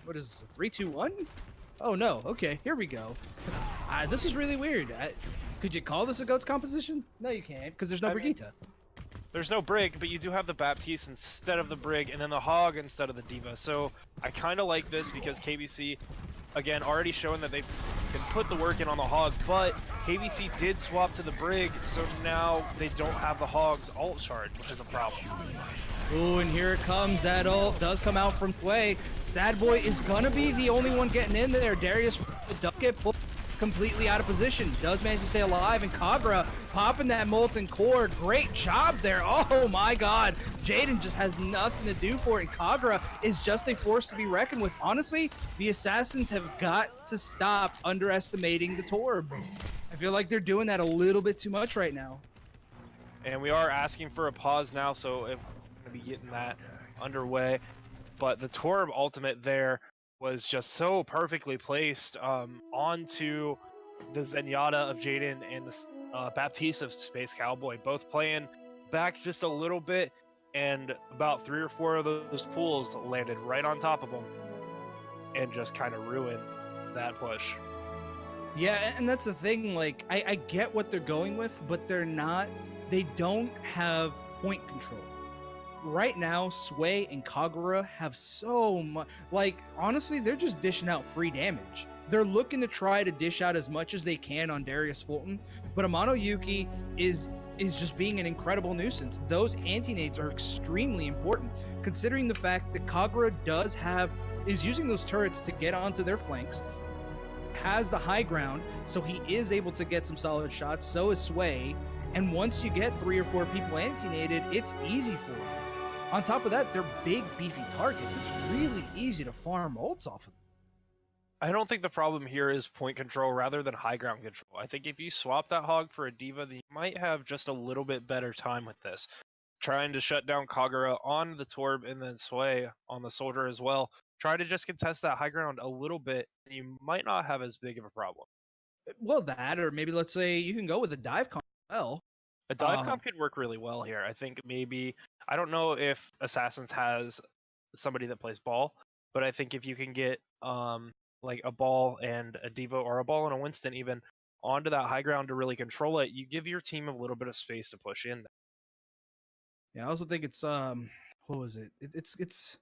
[SPEAKER 1] what is this, 3, 2, 1? Oh no, okay, here we go. This is really weird. Could you call this a GOATS composition? No, you can't, because there's no Brigitte.
[SPEAKER 2] There's no Brig, but you do have the Baptiste instead of the Brig, and then the Hog instead of the Diva. So I kind of like this because KBC, again, already showing that they can put the work in on the Hog, but KBC did swap to the Brig, so now they don't have the Hog's ult charge, which is a problem.
[SPEAKER 1] Ooh, and here it comes. That ult does come out from Play. Sad Boy is gonna be the only one getting in there. Darius does get pulled completely out of position. Does manage to stay alive, and Kagura popping that molten core. Great job there. Oh my god. Jaden just has nothing to do for it, and Kagura is just a force to be reckoned with. Honestly, the Assassins have got to stop underestimating the Torb. I feel like they're doing that a little bit too much right now.
[SPEAKER 2] And we are asking for a pause now, so we're going to be getting that underway. But the Torb ultimate there was just so perfectly placed onto the Zenyatta of Jaden and the Baptiste of Space Cowboy, both playing back just a little bit, and about 3 or 4 of those pools landed right on top of them and just kind of ruined that push.
[SPEAKER 1] Yeah, and that's the thing, like, I get what they're going with, but they don't have point control. Right now, Sway and Kagura have so much, like, honestly, they're just dishing out free damage. They're looking to try to dish out as much as they can on Darius Fulton, but Amano Yuki is just being an incredible nuisance. Those anti-nades are extremely important, considering the fact that Kagura is using those turrets to get onto their flanks, has the high ground, so he is able to get some solid shots. So is Sway, and once you get 3 or 4 people anti-naded, it's easy for them. On top of that, they're big, beefy targets. It's really easy to farm ults off of them.
[SPEAKER 2] I don't think the problem here is point control rather than high ground control. I think if you swap that hog for a diva, then you might have just a little bit better time with this. Trying to shut down Kagura on the Torb and then Sway on the soldier as well. Try to just contest that high ground a little bit, and you might not have as big of a problem.
[SPEAKER 1] Well, that, or maybe let's say you can go with a dive comp as well.
[SPEAKER 2] A dive comp could work really well here. I think maybe, I don't know if Assassins has somebody that plays ball, but I think if you can get like a ball and a diva, or a ball and a Winston even, onto that high ground to really control it, you give your team a little bit of space to push in.
[SPEAKER 1] Yeah, I also think it's what was it? It's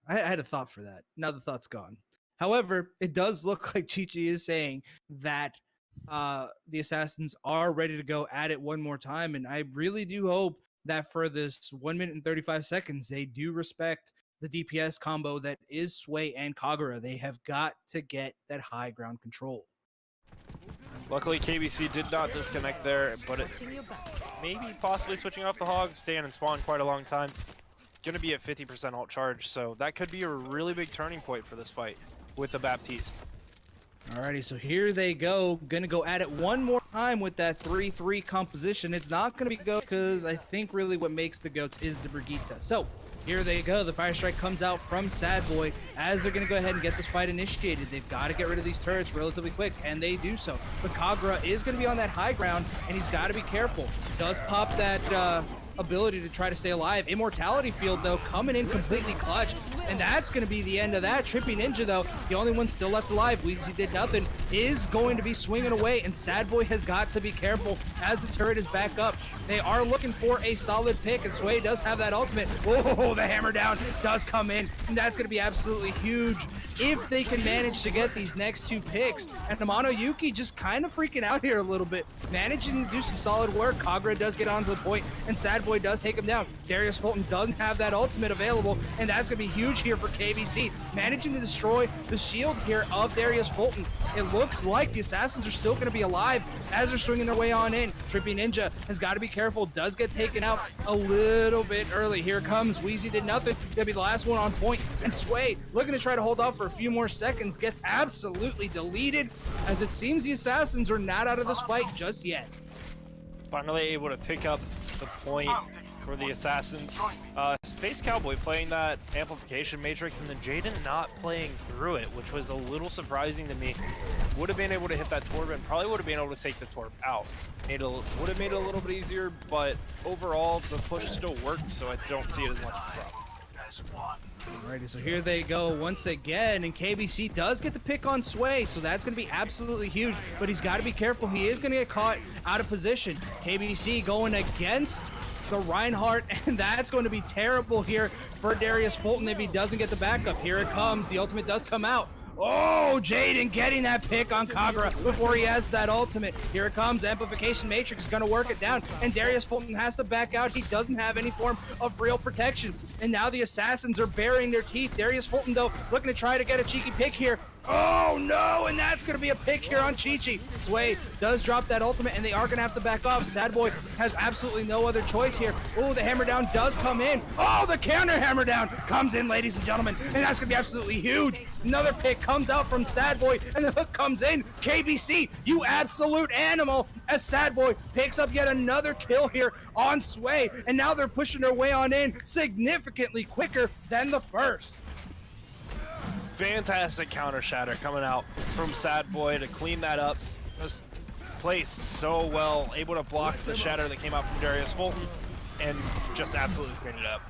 [SPEAKER 1] I had a thought for that. Now the thought's gone. However, it does look like Chi-Chi is saying that the Assassins are ready to go at it one more time, and I really do hope that for this 1 minute and 35 seconds, they do respect the DPS combo that is Sway and Kagura. They have got to get that high ground control.
[SPEAKER 2] Luckily, KBC did not disconnect there, but it maybe possibly switching off the hog, staying in spawn quite a long time. Gonna be at 50% ult charge, so that could be a really big turning point for this fight with the Baptiste.
[SPEAKER 1] Alrighty, so here they go. Gonna go at it one more time with that 3-3 composition. It's not gonna be go because I think really what makes the goats is the Brigitte. So here they go. The Fire Strike comes out from Sad Boy as they're going to go ahead and get this fight initiated. They've got to get rid of these turrets relatively quick, and they do so. But Kagura is going to be on that high ground, and he's got to be careful. Does pop that ability to try to stay alive. Immortality Field, though, coming in completely clutch, and that's going to be the end of that. Trippy Ninja, though, the only one still left alive, Weezy did nothing, is going to be swinging away, and Sad Boy has got to be careful as the turret is back up. They are looking for a solid pick, and Sway does have that ultimate. Whoa, the hammer down does come in, and that's going to be absolutely huge if they can manage to get these next 2 picks. And Amano Yuki just kind of freaking out here a little bit, managing to do some solid work. Kagura does get onto the point, and Sad Boy does take him down. Darius Fulton doesn't have that ultimate available, and that's going to be huge here for KBC, managing to destroy the shield here of Darius Fulton. It looks like the Assassins are still going to be alive as they're swinging their way on in. Trippy Ninja has got to be careful, does get taken out a little bit early. Here comes Weezy, did nothing, gonna be the last one on point, and Sway looking to try to hold off for a few more seconds, gets absolutely deleted, as it seems the Assassins are not out of this fight just yet.
[SPEAKER 2] Finally able to pick up the point for the Assassins. Space Cowboy playing that amplification matrix, and then Jaden not playing through it, which was a little surprising to me. Would have been able to hit that Torb, and probably would have been able to take the Torb out. Would have made it a little bit easier, but overall the push still worked, so I don't see it as much of a problem.
[SPEAKER 1] Alrighty, so here they go once again, and KBC does get the pick on Sway, so that's going to be absolutely huge, but he's got to be careful. He is going to get caught out of position. KBC going against the Reinhardt, and that's going to be terrible here for Darius Fulton if he doesn't get the backup. Here it comes. The ultimate does come out. Oh, Jaden getting that pick on Kagura before he has that ultimate. Here it comes. Amplification Matrix is going to work it down, and Darius Fulton has to back out. He doesn't have any form of real protection, and now the Assassins are burying their teeth. Darius Fulton, though, looking to try to get a cheeky pick here. Oh no, and that's going to be a pick here on Chi-Chi. Sway does drop that ultimate, and they are going to have to back off. Sad Boy has absolutely no other choice here. Oh, the hammer down does come in. Oh, the counter hammer down comes in, ladies and gentlemen, and that's going to be absolutely huge. Another pick comes out from Sad Boy, and the hook comes in. KBC, you absolute animal, as Sad Boy picks up yet another kill here on Sway, and now they're pushing their way on in significantly quicker than the first.
[SPEAKER 2] Fantastic counter shatter coming out from Sad Boy to clean that up. Just placed so well, able to block the shatter that came out from Darius Fulton, and just absolutely cleaned it up.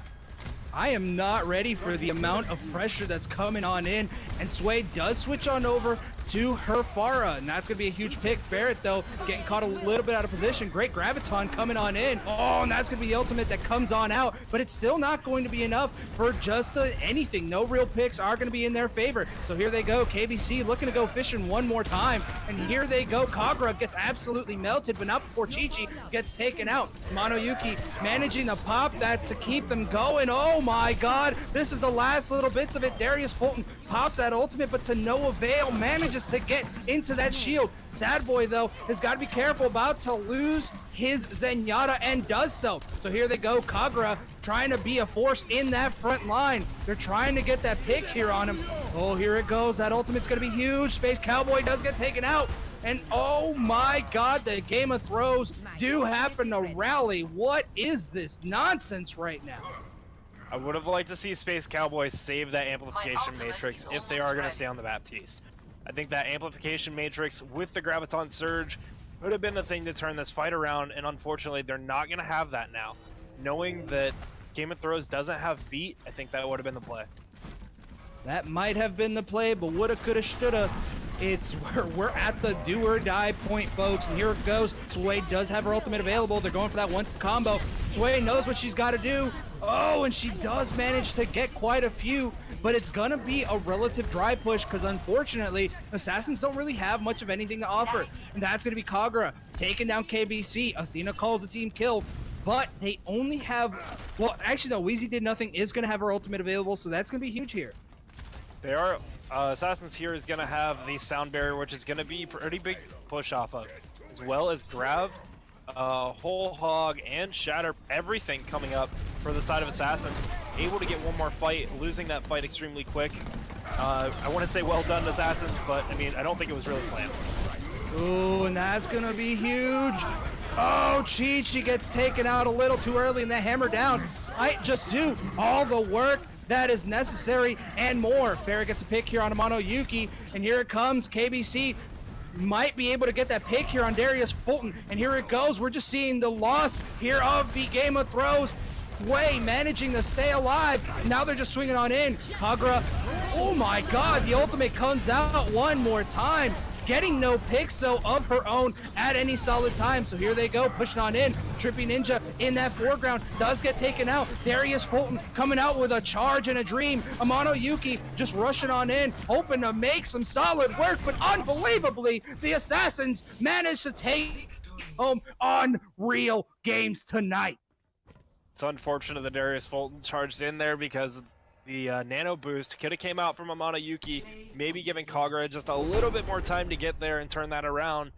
[SPEAKER 1] I am not ready for the amount of pressure that's coming on in, and Sway does switch on over to her Farah, and that's going to be a huge pick. Barrett, though, getting caught a little bit out of position. Great Graviton coming on in. Oh, and that's going to be the ultimate that comes on out, but it's still not going to be enough for just anything. No real picks are going to be in their favor. So here they go. KBC looking to go fishing one more time, and here they go. Kagura gets absolutely melted, but not before Chi-Chi gets taken out. Monoyuki managing to pop that to keep them going. Oh my god, this is the last little bits of it. Darius Fulton pops that ultimate, but to no avail, manages to get into that shield. Sad Boy, though, has got to be careful, about to lose his Zenyatta, and does so. So here they go, Kagura trying to be a force in that front line. They're trying to get that pick here on him. Oh, here it goes. That ultimate's going to be huge. Space Cowboy does get taken out. And oh my god, the Game of Throws do happen to rally. What is this nonsense right now?
[SPEAKER 2] I would have liked to see Space Cowboy save that amplification matrix if they are going to stay on the Baptiste. I think that amplification matrix with the Graviton Surge would have been the thing to turn this fight around, and unfortunately they're not going to have that now. Knowing that Game of Throws doesn't have beat, I think that would have been the play.
[SPEAKER 1] That might have been the play, but woulda, coulda, shoulda. It's we're at the do or die point, folks, and here it goes. Sway does have her ultimate available. They're going for that one combo. Sway knows what she's got to do. Oh, and she does manage to get quite a few, but it's gonna be a relative dry push because unfortunately, Assassins don't really have much of anything to offer. And that's gonna be Kagura taking down KBC. Athena calls the team kill, but they only have, well, actually no, Wheezy Did Nothing is gonna have her ultimate available, so that's gonna be huge here.
[SPEAKER 2] They are, Assassins here is gonna have the sound barrier, which is gonna be pretty big push off of, as well as Grav, Whole Hog, and Shatter, everything coming up for the side of Assassins. Able to get one more fight, losing that fight extremely quick. I want to say well done, Assassins, but I mean, I don't think it was really planned.
[SPEAKER 1] Ooh, and that's gonna be huge. Oh, Chi-Chi gets taken out a little too early, and that hammer down might just do all the work that is necessary and more. Farrah gets a pick here on Amano Yuki, and here it comes. KBC might be able to get that pick here on Darius Fulton, and here it goes. We're just seeing the loss here of the Game of Throws. Way managing to stay alive. Now they're just swinging on in. Kagura, oh my god, the ultimate comes out one more time. Getting no picks, though, of her own at any solid time. So here they go, pushing on in. Trippy Ninja in that foreground does get taken out. Darius Fulton coming out with a charge and a dream. Amano Yuki just rushing on in, hoping to make some solid work, but unbelievably, the Assassins managed to take home unreal games tonight.
[SPEAKER 2] It's unfortunate that Darius Fulton charged in there because the nano boost could have came out from Amano Yuki, maybe giving Kagura just a little bit more time to get there and turn that around.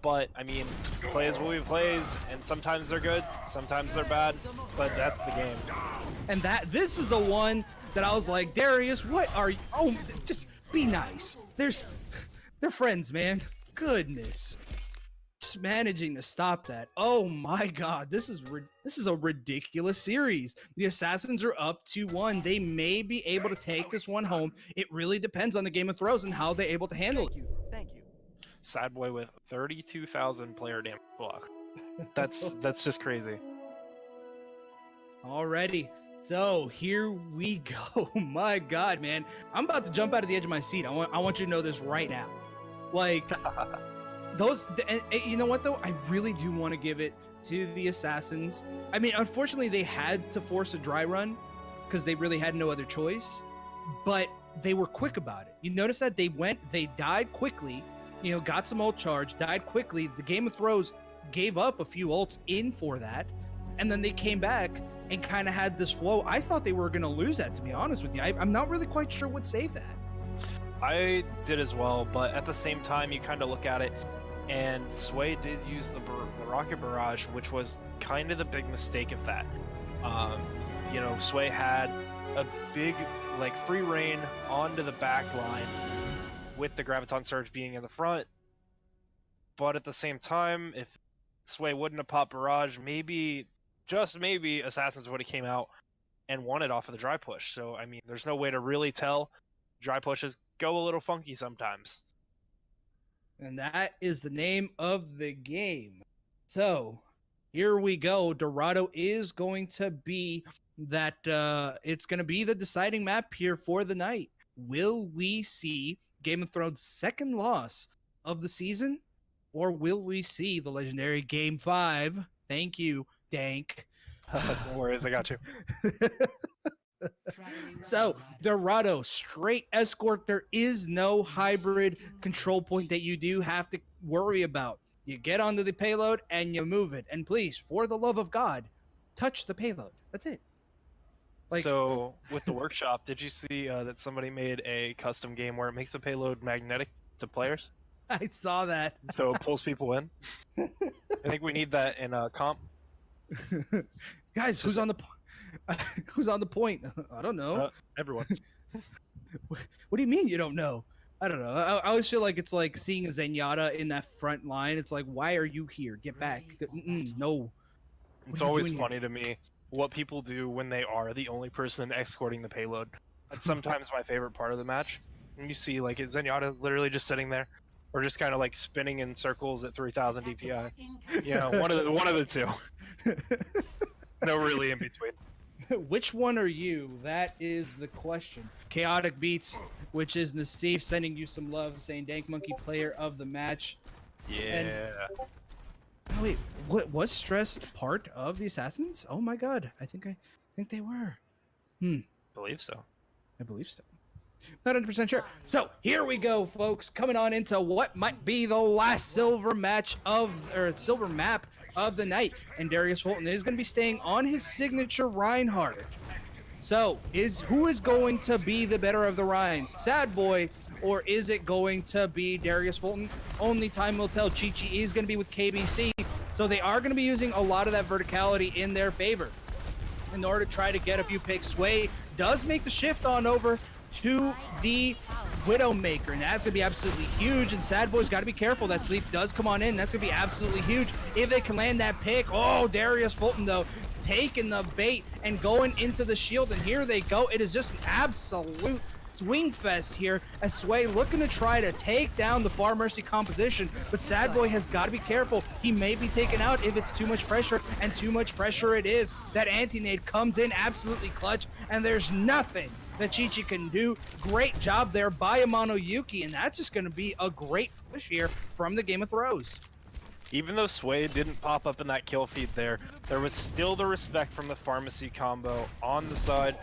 [SPEAKER 2] But, I mean, plays will be plays, and sometimes they're good, sometimes they're bad, but that's the game.
[SPEAKER 1] And this is the one that I was like, Darius, what are you? Oh, just be nice. They're friends, man. Goodness. Just managing to stop that. Oh my god, this is a ridiculous series. The Assassins are up 2-1. They may be able to take this one home. It really depends on the Game of Throws and how they're able to handle it.
[SPEAKER 8] Thank you.
[SPEAKER 2] Sad Boy with 32,000 player damage block. That's just crazy.
[SPEAKER 1] Alrighty. So here we go. My god, man. I'm about to jump out of the edge of my seat. I want you to know this right now. Like and you know what though? I really do want to give it to the Assassins. I mean, unfortunately, they had to force a dry run because they really had no other choice, but they were quick about it. You notice that they died quickly, you know, got some ult charge, died quickly. The Game of Throws gave up a few ults in for that, and then they came back and kind of had this flow. I thought they were going to lose that, to be honest with you. I'm not really quite sure what saved that.
[SPEAKER 2] I did as well, but at the same time, you kind of look at it, and Sway did use the Rocket Barrage, which was kind of the big mistake of that. You know, Sway had a big, like, free reign onto the back line with the Graviton Surge being in the front, but at the same time, if Sway wouldn't have popped Barrage, maybe, just maybe, Assassins would have came out and won it off of the dry push. So, I mean, there's no way to really tell. Dry pushes go a little funky sometimes.
[SPEAKER 1] And that is the name of the game. So here we go. Dorado is going to be that it's going to be the deciding map here for the night. Will we see Game of Thrones' second loss of the season, or will we see the legendary Game 5? Thank you, Dank.
[SPEAKER 2] No worries, I got you.
[SPEAKER 1] So, Dorado, straight escort. There is no hybrid control point that you do have to worry about. You get onto the payload and you move it. And please, for the love of God, touch the payload. That's it. Like-
[SPEAKER 2] So with the workshop, did you see that somebody made a custom game where it makes the payload magnetic to players,
[SPEAKER 1] I saw that.
[SPEAKER 2] so it pulls people in? I think we need that in comp.
[SPEAKER 1] Guys, who's on the who's on the point? I don't know.
[SPEAKER 2] Everyone.
[SPEAKER 1] What do you mean you don't know? I don't know. I always feel like it's like seeing a Zenyatta in that front line. It's like, why are you here? Get back. No.
[SPEAKER 2] It's
[SPEAKER 1] are you
[SPEAKER 2] always
[SPEAKER 1] doing
[SPEAKER 2] funny to me what people do when they are the only person escorting the payload. That's sometimes my favorite part of the match. And you see like Zenyatta literally just sitting there, or just kind of like spinning in circles at 3,000 DPI. You know, one of the two. No really in between.
[SPEAKER 1] Which one are you? That is the question. Chaotic Beats, which is Nassif, sending you some love, saying Dank Monkey player of the match.
[SPEAKER 2] Yeah.
[SPEAKER 1] Oh, wait, what was stressed part of the Assassins? Oh my god, I think they were.
[SPEAKER 2] Believe so.
[SPEAKER 1] I believe so. Not 100% sure. So here we go, folks. Coming on into what might be the last silver map of the night, and Darius Fulton is going to be staying on his signature Reinhardt. So who is going to be the better of the Rhines, Sad Boy, or is it going to be Darius Fulton? Only time will tell. Chi-Chi is going to be with KBC, so they are going to be using a lot of that verticality in their favor in order to try to get a few picks. Sway does make the shift on over to the Widowmaker, and that's gonna be absolutely huge. And Sad Boy's got to be careful. That sleep does come on in. That's gonna be absolutely huge if they can land that pick. Oh, Darius Fulton though, taking the bait and going into the shield, and here they go. It is just an absolute swing fest here as Sway looking to try to take down the Far Mercy composition, but Sad Boy has got to be careful. He may be taken out if it's too much pressure, and too much pressure it is. That anti-nade comes in absolutely clutch, and there's nothing that Chi-Chi can do. Great job there by Amano Yuki, and that's just going to be a great push here from the Game of Thrones.
[SPEAKER 2] Even though Sway didn't pop up in that kill feed there was still the respect from the pharmacy combo on the side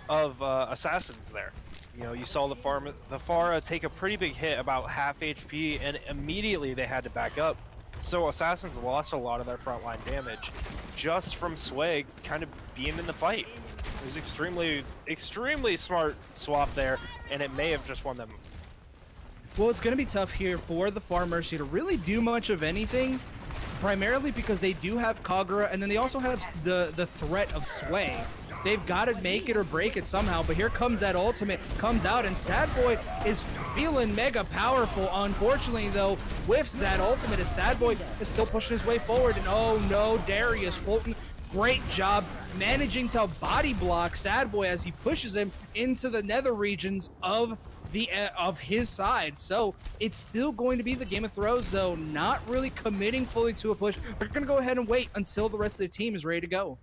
[SPEAKER 2] of Assassins there. You know, you saw the Pharah take a pretty big hit, about half HP, and immediately they had to back up. So Assassins lost a lot of their frontline damage just from Sway kind of being in the fight. It was extremely smart swap there, and it may have just won them.
[SPEAKER 1] Well, it's going to be tough here for the Far Mercy to really do much of anything, primarily because they do have Kagura, and then they also have the threat of Sway. They've got to make it or break it somehow, but here comes that ultimate, comes out, and Sad Boy is feeling mega powerful. Unfortunately, though, whiffs that ultimate as Sad Boy is still pushing his way forward, and oh no, Darius Fulton, great job managing to body block Sad Boy as he pushes him into the nether regions of his side. So it's still going to be the Game of Thrones, though, not really committing fully to a push. We're going to go ahead and wait until the rest of the team is ready to go.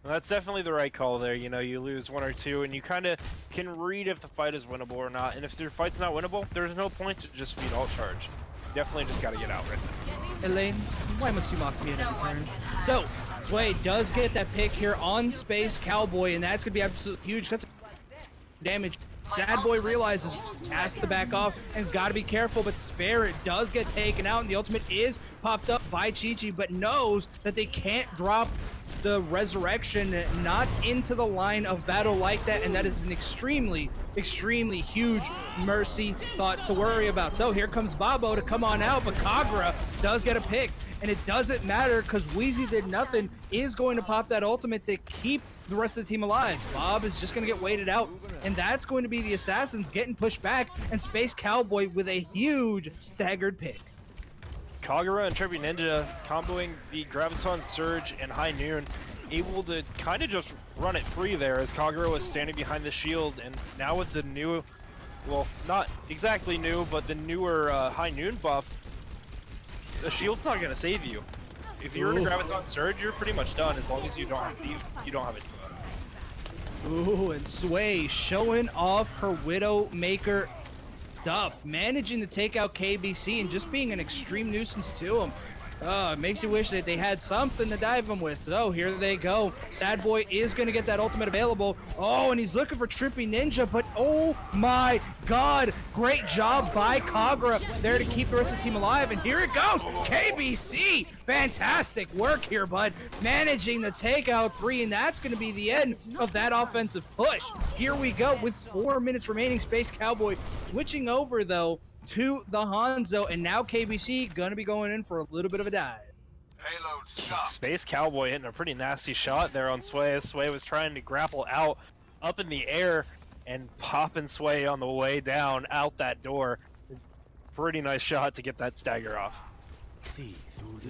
[SPEAKER 2] Well, that's definitely the right call there. You know, you lose one or two, and you kind of can read if the fight is winnable or not. And if your fight's not winnable, there's no point to just feed alt charge. Definitely just got to get out right now.
[SPEAKER 1] Elaine, why must you mock me at every turn? So, Sway does get that pick here on Space Cowboy, and that's going to be absolutely huge. That's damage. Sad Boy realizes has to back off and has got to be careful, but Spirit does get taken out, and the ultimate is popped up by Chi-Chi, but knows that they can't drop the resurrection not into the line of battle like that, and that is an extremely huge Mercy thought to worry about. So here comes Babo to come on out, but Kagura does get a pick, and it doesn't matter because Wheezy did nothing, is going to pop that ultimate to keep the rest of the team alive. Bob is just going to get waited out, and that's going to be the Assassins getting pushed back, and Space Cowboy with a huge staggered pick.
[SPEAKER 2] Kagura and Trebby Ninja comboing the Graviton Surge and High Noon, able to kind of just run it free there as Kagura was standing behind the shield, and now with the new, well, not exactly new, but the newer High Noon buff, the shield's not going to save you. If you're in a Graviton Surge, you're pretty much done as long as you don't have it.
[SPEAKER 1] Ooh, and Sway showing off her Widowmaker stuff, managing to take out KBC and just being an extreme nuisance to him. It makes you wish that they had something to dive him with. Oh, here they go. Sad Boy is going to get that ultimate available. Oh, and he's looking for Trippy Ninja, but oh my god, great job by Kagura there to keep the rest of the team alive. And here it goes, KBC. Fantastic work here, bud. Managing to take out 3, and that's going to be the end of that offensive push. Here we go with 4 minutes remaining. Space Cowboy switching over, though, to the Hanzo, and now KBC gonna be going in for a little bit of a dive.
[SPEAKER 4] Payload stop.
[SPEAKER 2] Space Cowboy hitting a pretty nasty shot there on Sway. Sway was trying to grapple out up in the air and popping Sway on the way down out that door. Pretty nice shot to get that stagger off.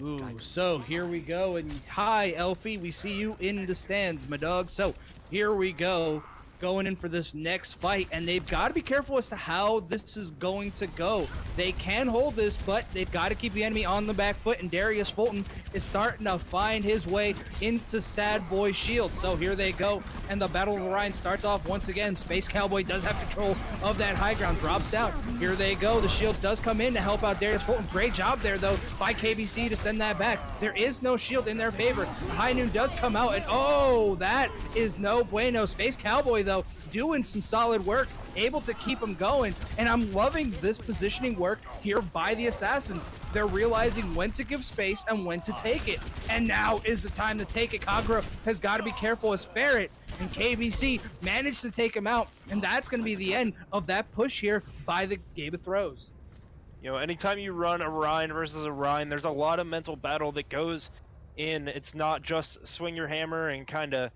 [SPEAKER 1] Ooh, so here we go, and hi Elfie, we see you in the stands, my dog. So here we go, going in for this next fight, and they've got to be careful as to how this is going to go. They can hold this, but they've got to keep the enemy on the back foot, and Darius Fulton is starting to find his way into Sad Boy's shield. So here they go, and the Battle of the Rhine starts off once again. Space Cowboy does have control of that high ground, drops down. Here they go, the shield does come in to help out Darius Fulton. Great job there, though, by KBC to send that back. There is no shield in their favor. High Noon does come out, and oh, that is no bueno. Space Cowboy, though, doing some solid work, able to keep them going, and I'm loving this positioning work here by the Assassins. They're realizing when to give space and when to take it, and now is the time to take it. Kagura has got to be careful as Ferret and KBC managed to take him out, and that's going to be the end of that push here by the Game of Throws.
[SPEAKER 2] You know, anytime you run a Rhine versus a Rhine, there's a lot of mental battle that goes in. It's not just swing your hammer and kind of,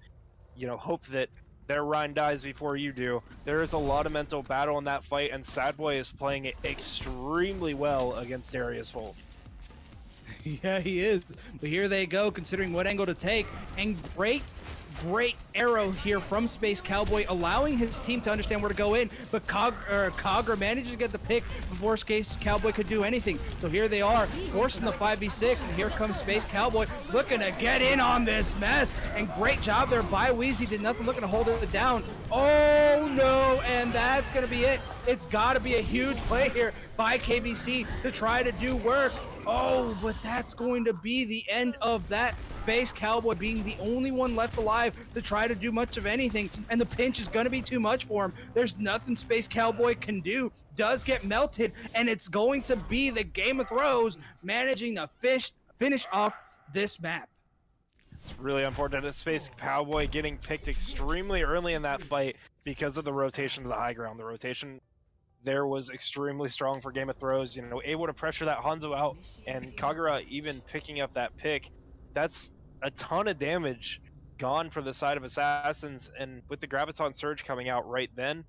[SPEAKER 2] you know, hope that their Rhine dies before you do. There is a lot of mental battle in that fight, and Sad Boy is playing it extremely well against Darius Fulton.
[SPEAKER 1] Yeah, he is. But here they go, considering what angle to take, and great arrow here from Space Cowboy, allowing his team to understand where to go in, but Kagura manages to get the pick before Space Cowboy could do anything. So here they are, forcing the 5v6, and here comes Space Cowboy looking to get in on this mess, and great job there by Wheezy, did nothing, looking to hold it down. Oh no, and that's gonna be it. It's gotta be a huge play here by KBC to try to do work. Oh, but that's going to be the end of that. Space Cowboy being the only one left alive to try to do much of anything, and the pinch is going to be too much for him. There's nothing Space Cowboy can do. Does get melted, and it's going to be the Game of Throws managing to finish off this map.
[SPEAKER 2] It's really unfortunate that Space Cowboy getting picked extremely early in that fight because of the rotation to the high ground. The rotation there was extremely strong for Game of Throws, you know, able to pressure that Hanzo out, and Kagura even picking up that pick. That's a ton of damage gone for the side of Assassins, and with the Graviton Surge coming out right then,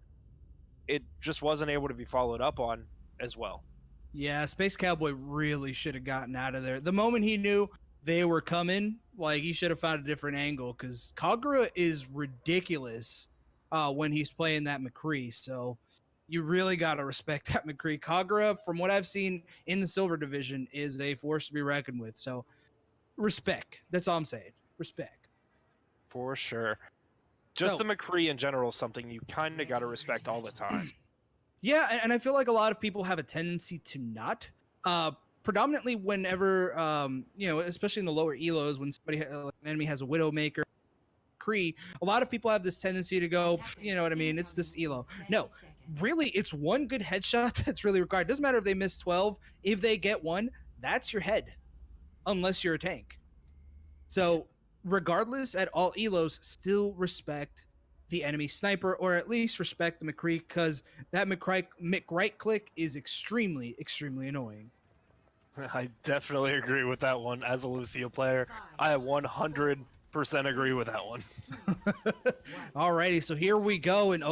[SPEAKER 2] it just wasn't able to be followed up on as well.
[SPEAKER 1] Yeah, Space Cowboy really should have gotten out of there. The moment he knew they were coming, like, he should have found a different angle, because Kagura is ridiculous when he's playing that McCree, so you really got to respect that McCree. Kagura, from what I've seen in the Silver Division, is a force to be reckoned with, so respect. That's all I'm saying. Respect.
[SPEAKER 2] For sure. Just
[SPEAKER 1] So-
[SPEAKER 2] the McCree in general is something you kind of got to respect all the time.
[SPEAKER 1] Yeah, and I feel like a lot of people have a tendency to not. Predominantly whenever, you know, especially in the lower elos, when an enemy has a Widowmaker, Kree, a lot of people have this tendency to go, you know what I mean, it's this elo. No, really, it's one good headshot that's really required. Doesn't matter if they miss 12. If they get one, that's your head, unless you're a tank. So regardless, at all elos, still respect the enemy sniper, or at least respect the McCree, because that McRight click is extremely annoying.
[SPEAKER 2] I definitely agree with that one. As a Lucio player, I 100% agree with that one.
[SPEAKER 1] Alrighty, so here we go, and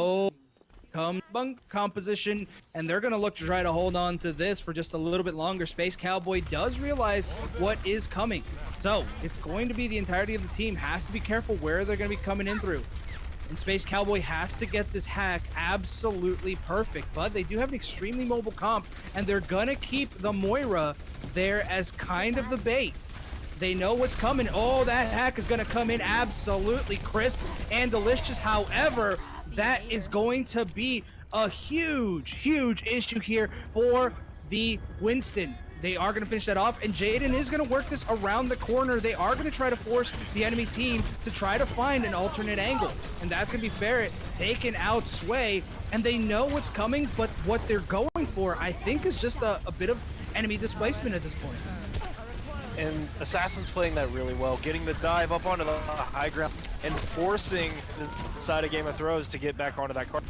[SPEAKER 1] come bunk composition, and they're going to look to try to hold on to this for just a little bit longer. Space Cowboy does realize what is coming, so it's going to be the entirety of the team has to be careful where they're going to be coming in through. And Space Cowboy has to get this hack absolutely perfect, but they do have an extremely mobile comp, and they're gonna keep the Moira there as kind of the bait. They know what's coming. Oh, that hack is going to come in absolutely crisp and delicious. However, that is going to be a huge issue here for the Winston. They are going to finish that off, and Jaden is going to work this around the corner. They are going to try to force the enemy team to try to find an alternate angle, and that's going to be Ferret taking out Sway, and they know what's coming, but what they're going for, I think, is just a bit of enemy displacement at this point.
[SPEAKER 2] And Assassin's playing that really well, getting the dive up onto the high ground and forcing the side of Game of Thrones to get back onto that card.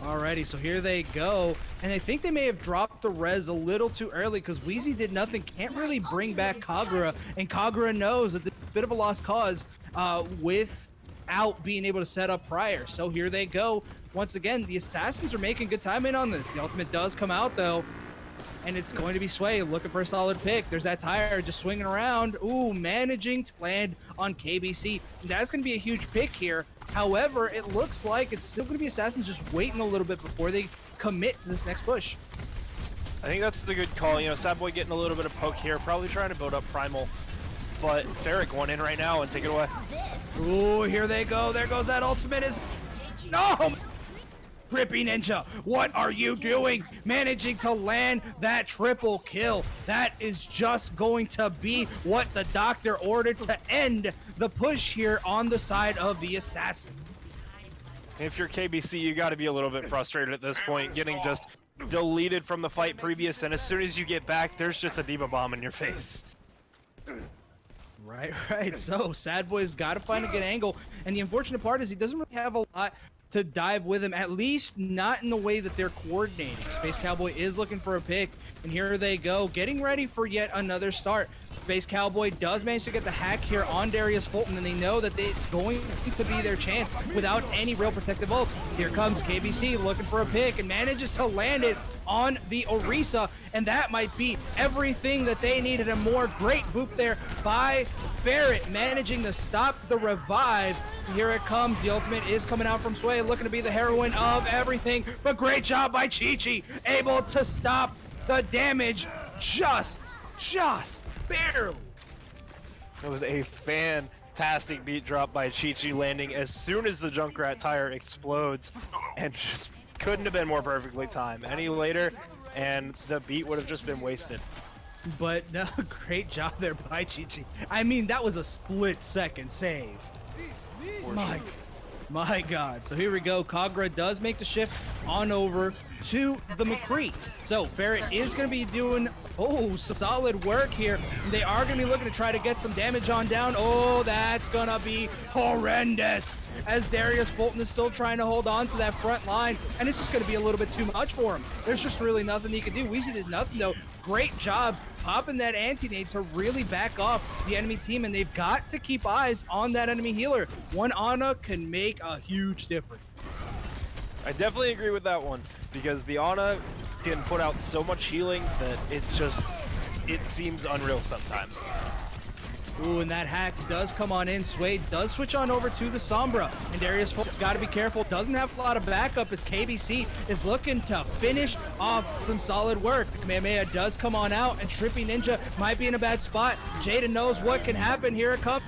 [SPEAKER 1] Alrighty, so here they go, and I think they may have dropped the res a little too early because Wheezy did nothing, can't really bring back Kagura, and Kagura knows that this is a bit of a lost cause without being able to set up prior. So here they go. Once again, the Assassins are making good time in on this. The ultimate does come out though, and it's going to be Sway looking for a solid pick. There's that tire just swinging around. Ooh, managing to land on KBC. That's going to be a huge pick here. However, it looks like it's still going to be Assassins just waiting a little bit before they commit to this next push.
[SPEAKER 2] I think that's the good call. You know, Sad Boy getting a little bit of poke here, probably trying to build up Primal. But Ferret going in right now and take it away.
[SPEAKER 1] Ooh, here they go. There goes that ultimate. No! Trippy Ninja, what are you doing? Managing to land that triple kill. That is just going to be what the doctor ordered to end the push here on the side of the Assassin.
[SPEAKER 2] If you're KBC, you got to be a little bit frustrated at this point, getting just deleted from the fight previous, and as soon as you get back, there's just a Diva Bomb in your face.
[SPEAKER 1] Right. So Sad Boy's got to find a good angle, and the unfortunate part is he doesn't really have a lot to dive with him, at least not in the way that they're coordinating. Space Cowboy is looking for a pick, and here they go, getting ready for yet another start. Space Cowboy does manage to get the hack here on Darius Fulton, and they know that it's going to be their chance without any real protective ult. Here comes KBC looking for a pick and manages to land it on the Orisa, and that might be everything that they needed and more. Great boop there by Ferret, managing to stop the revive. Here it comes. The ultimate is coming out from Sway, looking to be the heroine of everything, but great job by Chi-Chi, able to stop the damage just barely.
[SPEAKER 2] It was a fantastic beat drop by Chi-Chi, landing as soon as the Junkrat tire explodes, and just couldn't have been more perfectly timed. Any later, and the beat would have just been wasted.
[SPEAKER 1] But no, great job there by Chi-Chi. I mean, that was a split-second save. My God. So here we go. Kagura does make the shift on over to the McCree. So Ferret is going to be doing, solid work here. They are going to be looking to try to get some damage on down. Oh, that's going to be horrendous, as Darius Fulton is still trying to hold on to that front line, and it's just going to be a little bit too much for him. There's just really nothing he can do. Weezy did nothing, though. Great job popping that anti-nade to really back off the enemy team, and they've got to keep eyes on that enemy healer. One Ana can make a huge difference.
[SPEAKER 2] I definitely agree with that one, because the Ana can put out so much healing that it seems unreal sometimes.
[SPEAKER 1] Ooh, and that hack does come on in. Sway does switch on over to the Sombra, and Darius Fulton got to be careful. Doesn't have a lot of backup as KBC is looking to finish off some solid work. Kamehameha does come on out, and Trippy Ninja might be in a bad spot. Jaden knows what can happen. Here it comes.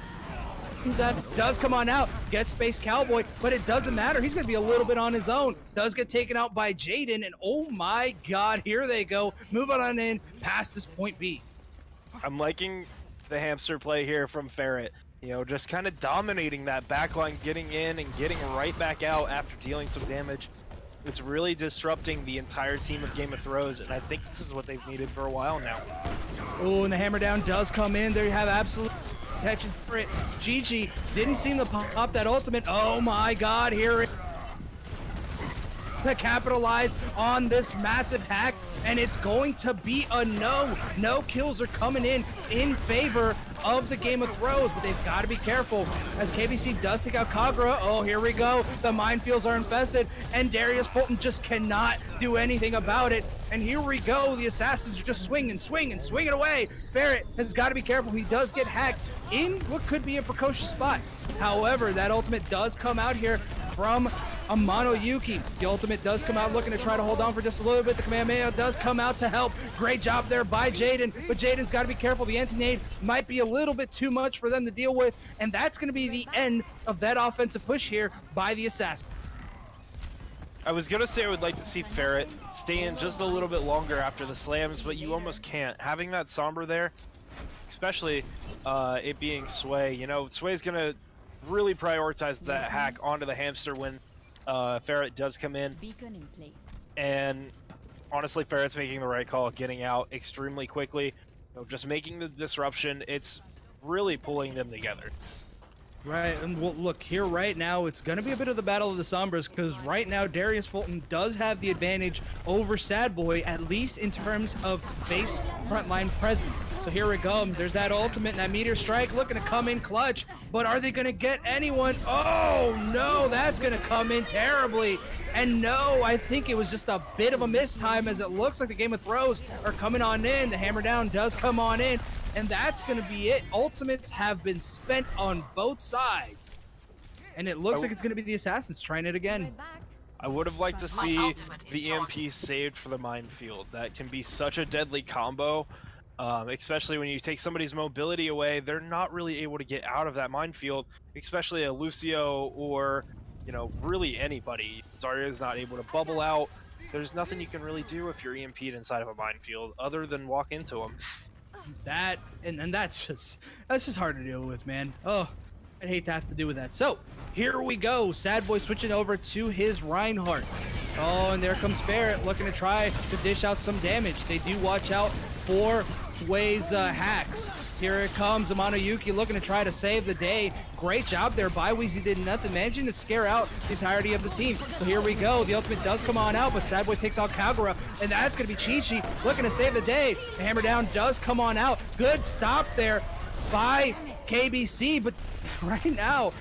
[SPEAKER 1] That does come on out, gets Space Cowboy, but it doesn't matter. He's going to be a little bit on his own. Does get taken out by Jaden, and oh my God, here they go. Moving on in past this point B.
[SPEAKER 2] I'm liking the hamster play here from Ferret. You know, just kind of dominating that backline, getting in and getting right back out after dealing some damage. It's really disrupting the entire team of Game of Thrones, and I think this is what they've needed for a while now.
[SPEAKER 1] Oh, and the hammer down does come in. There you have absolute protection for it. Gigi didn't seem to pop that ultimate. Oh my God, here it to capitalize on this massive hack, and it's going to be a no. No kills are coming in favor of the Game of Thrones, but they've got to be careful as KBC does take out Kagura. Oh, here we go. The minefields are infested, and Darius Fulton just cannot do anything about it. And here we go. The Assassins are just swinging away. Ferret has got to be careful. He does get hacked in what could be a precocious spot. However, that ultimate does come out here from Amano Yuki, the ultimate does come out looking to try to hold on for just a little bit. The Kamehameha does come out to help. Great job there by Jaden, but Jaden's got to be careful. The anti-nade might be a little bit too much for them to deal with, and that's going to be the end of that offensive push here by the Assassin.
[SPEAKER 2] I was gonna say I would like to see Ferret stay in just a little bit longer after the slams, but you almost can't. Having that Sombra there, especially it being Sway, you know, Sway's gonna really prioritize that hack onto the hamster when Ferret does come in.
[SPEAKER 5] Beacon in place.
[SPEAKER 2] And honestly, Ferret's making the right call, getting out extremely quickly, you know, just making the disruption. It's really pulling them together.
[SPEAKER 1] Right, and well, look, here right now, it's going to be a bit of the battle of the Sombras, because right now, Darius Fulton does have the advantage over Sad Boy, at least in terms of base frontline presence. So here it comes. There's that ultimate and that meteor strike looking to come in clutch, but are they going to get anyone? Oh, no, that's going to come in terribly. And no, I think it was just a bit of a mistime, as it looks like the Game of Throws are coming on in. The hammer down does come on in. And that's going to be it. Ultimates have been spent on both sides. And it looks like it's going to be the Assassins trying it again.
[SPEAKER 2] I would have liked to see the EMP saved for the minefield. That can be such a deadly combo, especially when you take somebody's mobility away. They're not really able to get out of that minefield, especially a Lucio or, you know, really anybody. Zarya's not able to bubble out. There's nothing you can really do if you're EMP'd inside of a minefield other than walk into them.
[SPEAKER 1] That and that's just hard to deal with, man. Oh, I'd hate to have to do with that. So here we go. Sad Boy switching over to his Reinhardt. Oh, and there comes Ferret looking to try to dish out some damage. They do watch out for Sway's hacks. Here it comes. Amano Yuki looking to try to save the day. Great job there by Weezy, did nothing, managing to scare out the entirety of the team. So here we go. The ultimate does come on out, but Sad Boy takes out Kagura, and that's going to be Chi-Chi looking to save the day. The hammer down does come on out. Good stop there by KBC, but right now,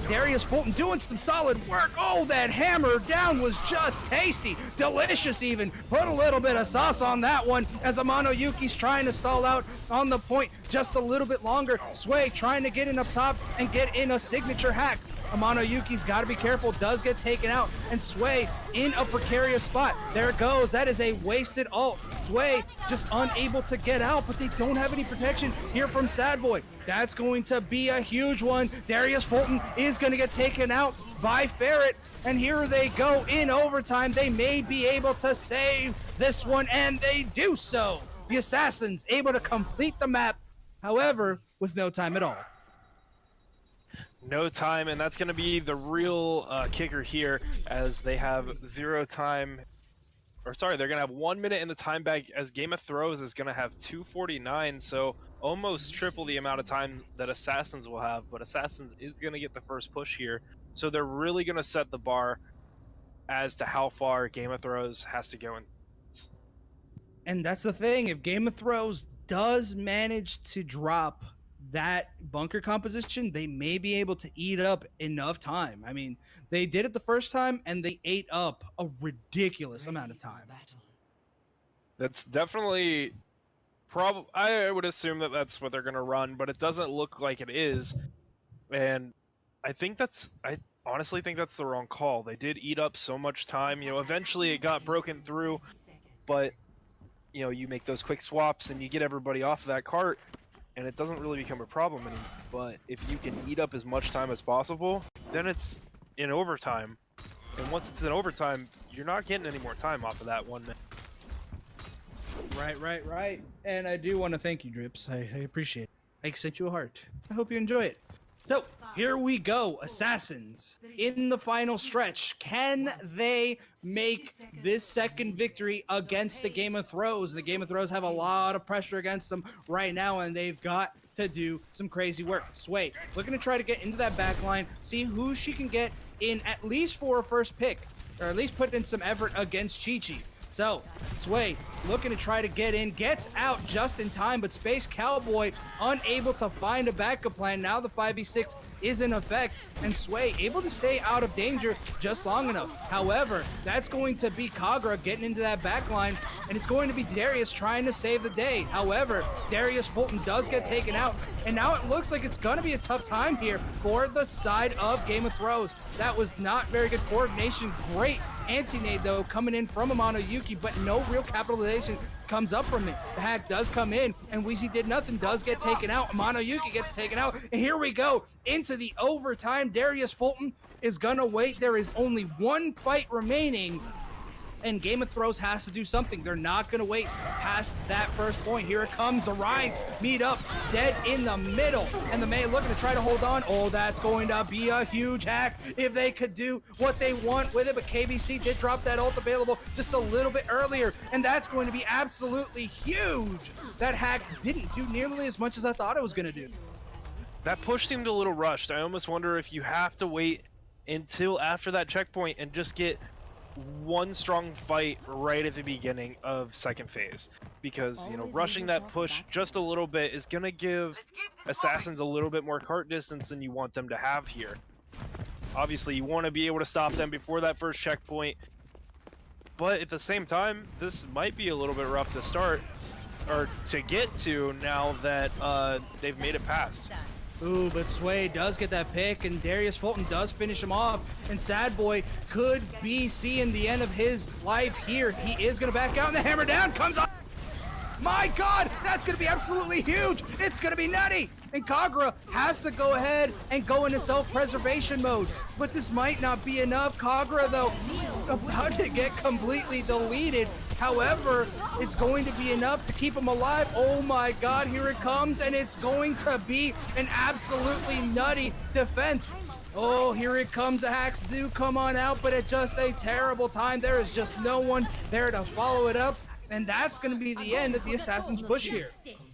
[SPEAKER 1] Darius Fulton doing some solid work. Oh, that hammer down was just tasty. Delicious even. Put a little bit of sauce on that one as Amano Yuki's trying to stall out on the point just a little bit longer. Sway trying to get in up top and get in a signature hack. Amano Yuki's got to be careful, does get taken out, and Sway in a precarious spot. There it goes. That is a wasted ult. Sway just unable to get out, but they don't have any protection here from Sad Boy. That's going to be a huge one. Darius Fulton is going to get taken out by Ferret, and here they go in overtime. They may be able to save this one, and they do so. The Assassins able to complete the map, however, with no time at all.
[SPEAKER 2] No time, and that's going to be the real kicker here, as they have zero time. Or sorry, they're going to have 1 minute in the time bank, as Game of Throws is going to have 2:49, so almost triple the amount of time that Assassins will have. But Assassins is going to get the first push here, so they're really going to set the bar as to how far Game of Throws has to go.
[SPEAKER 1] And that's the thing, if Game of Throws does manage to drop that bunker composition, they may be able to eat up enough time. I mean, they did it the first time and they ate up a ridiculous amount of time.
[SPEAKER 2] That's definitely I would assume that that's what they're going to run, but it doesn't look like it is. And I honestly think that's the wrong call. They did eat up so much time. You know, eventually it got broken through, but you know, you make those quick swaps and you get everybody off of that cart, and it doesn't really become a problem anymore. But if you can eat up as much time as possible, then it's in overtime. And once it's in overtime, you're not getting any more time off of that 1 minute.
[SPEAKER 1] Right. And I do want to thank you, Drips. I appreciate it. I sent you a heart. I hope you enjoy it. So, here we go. Assassins in the final stretch. Can they make this second victory against the Game of Throws? The Game of Throws have a lot of pressure against them right now, and they've got to do some crazy work. Sway looking to try to get into that back line, see who she can get in at least for a first pick, or at least put in some effort against Chi-Chi. So, Sway looking to try to get in, gets out just in time, but Space Cowboy unable to find a backup plan. Now the 5v6 is in effect, and Sway able to stay out of danger just long enough. However, that's going to be Kagra getting into that back line, and it's going to be Darius trying to save the day. However, Darius Fulton does get taken out, and now it looks like it's going to be a tough time here for the side of Game of Thrones. That was not very good coordination. Great anti-nade though coming in from Amano Yuki, but no real capitalization comes up from it. The hack does come in, and Weezy did nothing, does get taken out. Amano Yuki gets taken out, and here we go into the overtime. Darius Fulton is gonna wait. There is only one fight remaining, and Game of Thrones has to do something. They're not gonna wait past that first point. Here it comes. The Rhines meet up dead in the middle, and the May looking to try to hold on. Oh, that's going to be a huge hack if they could do what they want with it, but KBC did drop that ult available just a little bit earlier, and that's going to be absolutely huge. That hack didn't do nearly as much as I thought it was gonna do.
[SPEAKER 2] That push seemed a little rushed. I almost wonder if you have to wait until after that checkpoint and just get one strong fight right at the beginning of second phase, because rushing that push just a little bit is gonna give assassins a little bit more cart distance than you want them to have here. Obviously you want to be able to stop them before that first checkpoint, but at the same time this might be a little bit rough to start or to get to now that they've made it past.
[SPEAKER 1] Ooh, but Sway does get that pick, and Darius Fulton does finish him off, and Sad Boy could be seeing the end of his life here. He is going to back out, and the hammer down comes on. My God, that's going to be absolutely huge. It's going to be nutty. And Kagra has to go ahead and go into self-preservation mode. But this might not be enough. Kagra, though, about to get completely deleted. However, it's going to be enough to keep him alive. Oh my God, here it comes, and it's going to be an absolutely nutty defense. Oh, here it comes. The hacks do come on out, but at just a terrible time. There is just no one there to follow it up, and that's going to be the end of the Assassin's push here.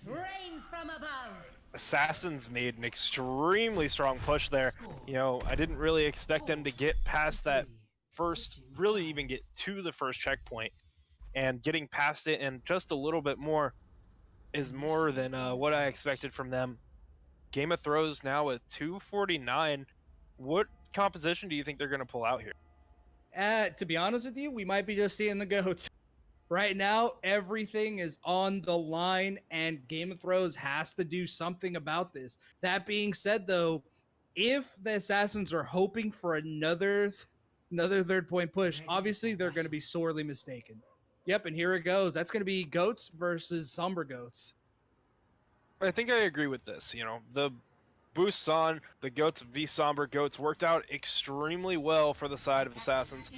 [SPEAKER 5] Reigns from above.
[SPEAKER 2] Assassins made an extremely strong push there. I didn't really expect them to get past that first, really even get to the first checkpoint. And getting past it and just a little bit more is more than what I expected from them. Game of Thrones now with 249. What composition do you think they're going to pull out here?
[SPEAKER 1] To be honest with you, we might be just seeing the goats. Right now, everything is on the line, and Game of Thrones has to do something about this. That being said, though, if the Assassins are hoping for another third point push, obviously they're going to be sorely mistaken. Yep, and here it goes. That's going to be Goats versus Somber Goats.
[SPEAKER 2] I think I agree with this. The boosts on the Goats v Somber Goats worked out extremely well for the side of Assassins.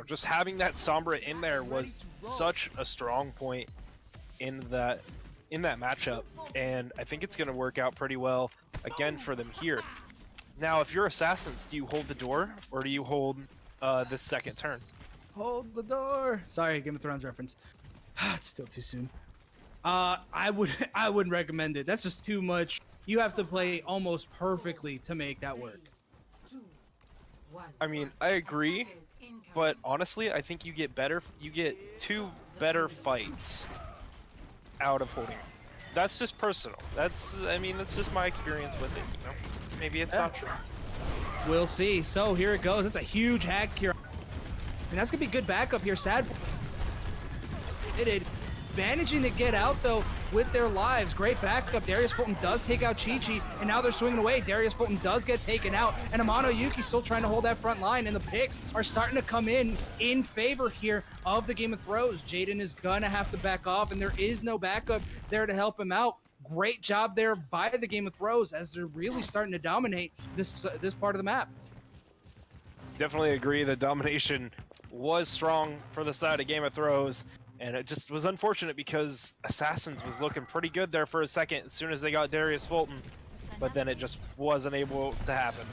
[SPEAKER 2] Just having that Sombra in there was such a strong point in that matchup, and I think it's going to work out pretty well again for them here. Now, if you're Assassins, do you hold the door or do you hold this second turn?
[SPEAKER 1] Hold the door. Sorry, Game of Thrones reference. It's still too soon. I wouldn't recommend it. That's just too much. You have to play almost perfectly to make that work.
[SPEAKER 2] I mean, I agree, but honestly, I think you get two better fights out of holding it. That's just personal. That's just my experience with it, Maybe it's not true.
[SPEAKER 1] We'll see. So here it goes. It's a huge hack here. And that's going to be good backup here. Sad. Managing to get out, though, with their lives. Great backup. Darius Fulton does take out Chi-Chi, and now they're swinging away. Darius Fulton does get taken out, and Amano Yuki still trying to hold that front line, and the picks are starting to come in favor here of the Game of Thrones. Jaden is going to have to back off, and there is no backup there to help him out. Great job there by the Game of Thrones as they're really starting to dominate this part of the map.
[SPEAKER 2] Definitely agree. The domination was strong for the side of Game of Thrones, and it just was unfortunate because Assassins was looking pretty good there for a second as soon as they got Darius Fulton, but then it just wasn't able to happen.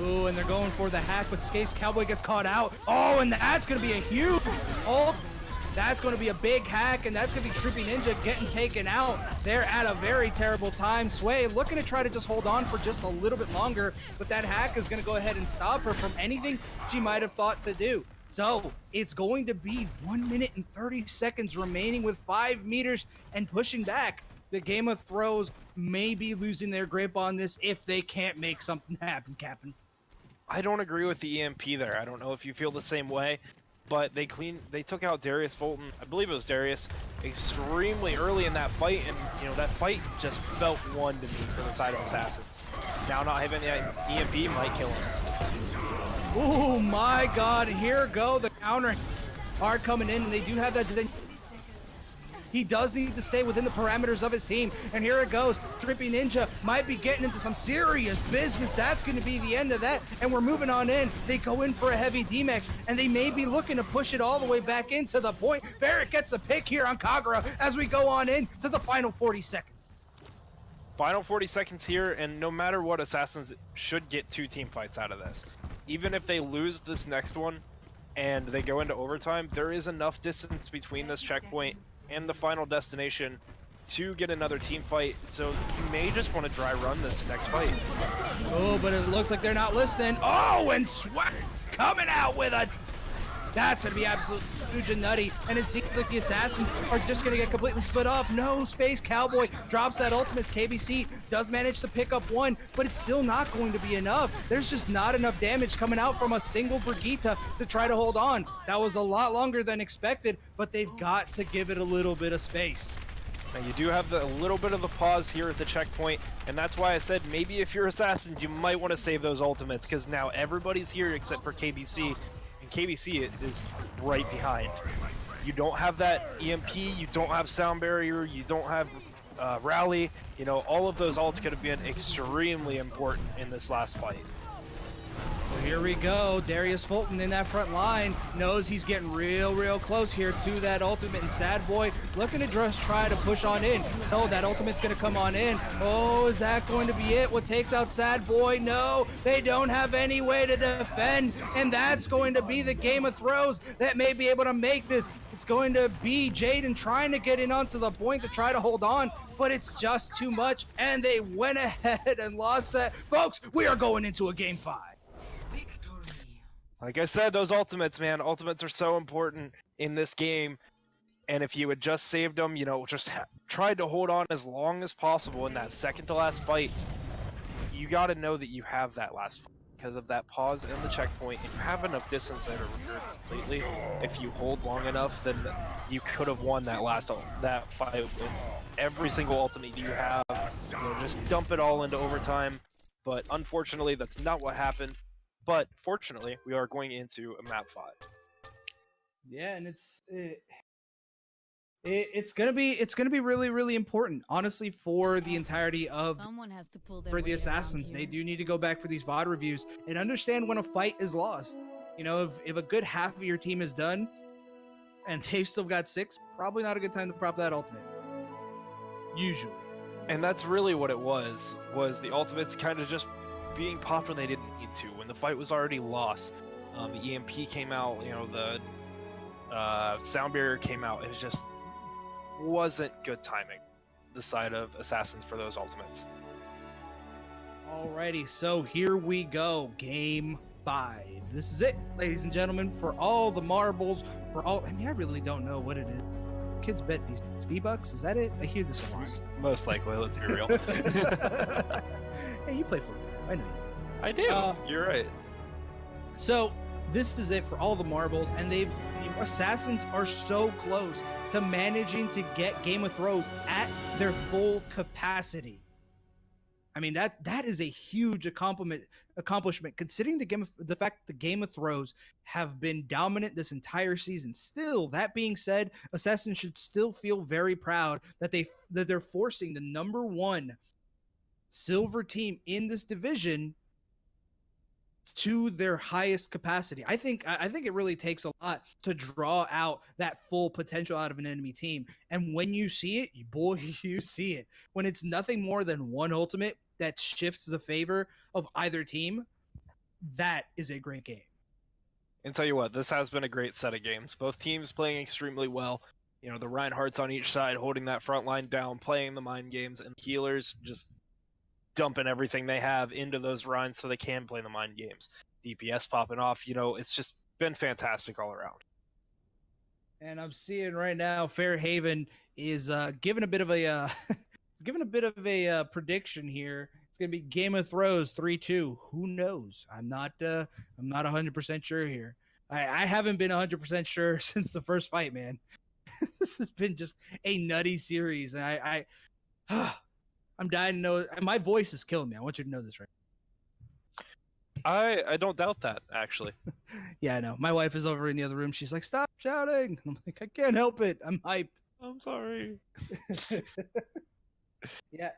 [SPEAKER 1] Ooh, and they're going for the hack, but Space Cowboy gets caught out. Oh, and that's going to be a huge ult. That's going to be a big hack, and that's going to be Trippy Ninja getting taken out. They're at a very terrible time. Sway looking to try to just hold on for just a little bit longer, but that hack is going to go ahead and stop her from anything she might have thought to do. So it's going to be 1 minute and 30 seconds remaining with 5 meters and pushing back. The Game of Throws may be losing their grip on this if they can't make something happen, Captain.
[SPEAKER 2] I don't agree with the EMP there. I don't know if you feel the same way, but they took out Darius Fulton, I believe it was Darius, extremely early in that fight, and that fight just felt won to me for the side of Assassins. Now not having EMP might kill him.
[SPEAKER 1] Oh my god, here go the counter are coming in, and they do have that. He does need to stay within the parameters of his team, and here it goes. Trippy Ninja might be getting into some serious business. That's going to be the end of that, and we're moving on in. They go in for a heavy D-Mech, and they may be looking to push it all the way back into the point. Barrett gets a pick here on Kagura as we go on in to the final 40 seconds.
[SPEAKER 2] Final 40 seconds here, and no matter what, Assassins should get 2 team fights out of this. Even if they lose this next one and they go into overtime, there is enough distance between this checkpoint and the final destination to get another team fight, so you may just want to dry run this next fight.
[SPEAKER 1] Oh, but it looks like they're not listening. Oh, and Sweat coming out with a... That's going to be absolutely huge and nutty, and it seems like the Assassins are just going to get completely split off. No space. Cowboy drops that ultimate. KBC does manage to pick up one, but it's still not going to be enough. There's just not enough damage coming out from a single Brigitte to try to hold on. That was a lot longer than expected, but they've got to give it a little bit of space.
[SPEAKER 2] Now you do have a little bit of a pause here at the checkpoint, and that's why I said maybe if you're Assassins, you might want to save those ultimates, because now everybody's here except for KBC, and KBC is right behind. You don't have that EMP, you don't have Sound Barrier, you don't have Rally. All of those ults could have been extremely important in this last fight.
[SPEAKER 1] Well, here we go. Darius Fulton in that front line knows he's getting real close here to that ultimate, and Sad Boy looking to just try to push on in. So that ultimate's going to come on in. Oh, is that going to be it? What takes out Sad Boy? No, they don't have any way to defend, and that's going to be the Game of Throws that may be able to make this. It's going to be Jaden trying to get in onto the point to try to hold on, but it's just too much, and they went ahead and lost that. Folks, we are going into a Game 5.
[SPEAKER 2] Like I said, those ultimates, man, ultimates are so important in this game. And if you had just saved them, just tried to hold on as long as possible in that second to last fight, you got to know that you have that last fight because of that pause and the checkpoint. And you have enough distance there to repair completely. If you hold long enough, then you could have won that fight with every single ultimate you have. Just dump it all into overtime. But unfortunately, that's not what happened. But fortunately, we are going into a map 5.
[SPEAKER 1] Yeah, and it's gonna be really important, honestly, for the entirety of
[SPEAKER 5] Someone has to pull their
[SPEAKER 1] for the
[SPEAKER 5] weight
[SPEAKER 1] Assassins.
[SPEAKER 5] around
[SPEAKER 1] They
[SPEAKER 5] here.
[SPEAKER 1] do need to go back for these VOD reviews and understand when a fight is lost. If a good half of your team is done and they've still got 6, probably not a good time to prop that ultimate. Usually.
[SPEAKER 2] And that's really what it was the ultimates kind of just being popped when they didn't need to, when the fight was already lost. The EMP came out, the Sound Barrier came out. It just wasn't good timing, the side of Assassins for those ultimates.
[SPEAKER 1] Alrighty, so here we go. Game 5. This is it, ladies and gentlemen, for all the marbles, I really don't know what it is. Kids bet these V-Bucks, is that it? I hear this a lot.
[SPEAKER 2] Most likely, let's be real.
[SPEAKER 1] Hey, you play football. I know you.
[SPEAKER 2] I do. You're right.
[SPEAKER 1] So this is it for all the marbles, and the Assassins are so close to managing to get Game of Throws at their full capacity. I mean, that is a huge accomplishment considering the fact the Game of Throws have been dominant this entire season. Still, that being said, Assassins should still feel very proud that they're forcing the #1 silver team in this division to their highest capacity. I think it really takes a lot to draw out that full potential out of an enemy team. And when you see it, you see it. When it's nothing more than one ultimate that shifts the favor of either team, that is a great game.
[SPEAKER 2] And tell you what, this has been a great set of games. Both teams playing extremely well. The Reinhardts on each side holding that front line down, playing the mind games, and healers just dumping everything they have into those runs so they can play the mind games. DPS popping off, it's just been fantastic all around.
[SPEAKER 1] And I'm seeing right now, Fairhaven is giving a bit of a prediction here. It's gonna be Game of Thrones 3-2. Who knows? I'm not 100% sure here. I haven't been 100% sure since the first fight, man. This has been just a nutty series, and I'm dying to know. My voice is killing me. I want you to know this, right?
[SPEAKER 2] I don't doubt that, actually.
[SPEAKER 1] Yeah, I know. My wife is over in the other room. She's like, "Stop shouting!" I'm like, "I can't help it. I'm hyped."
[SPEAKER 2] I'm sorry.
[SPEAKER 1] Yeah,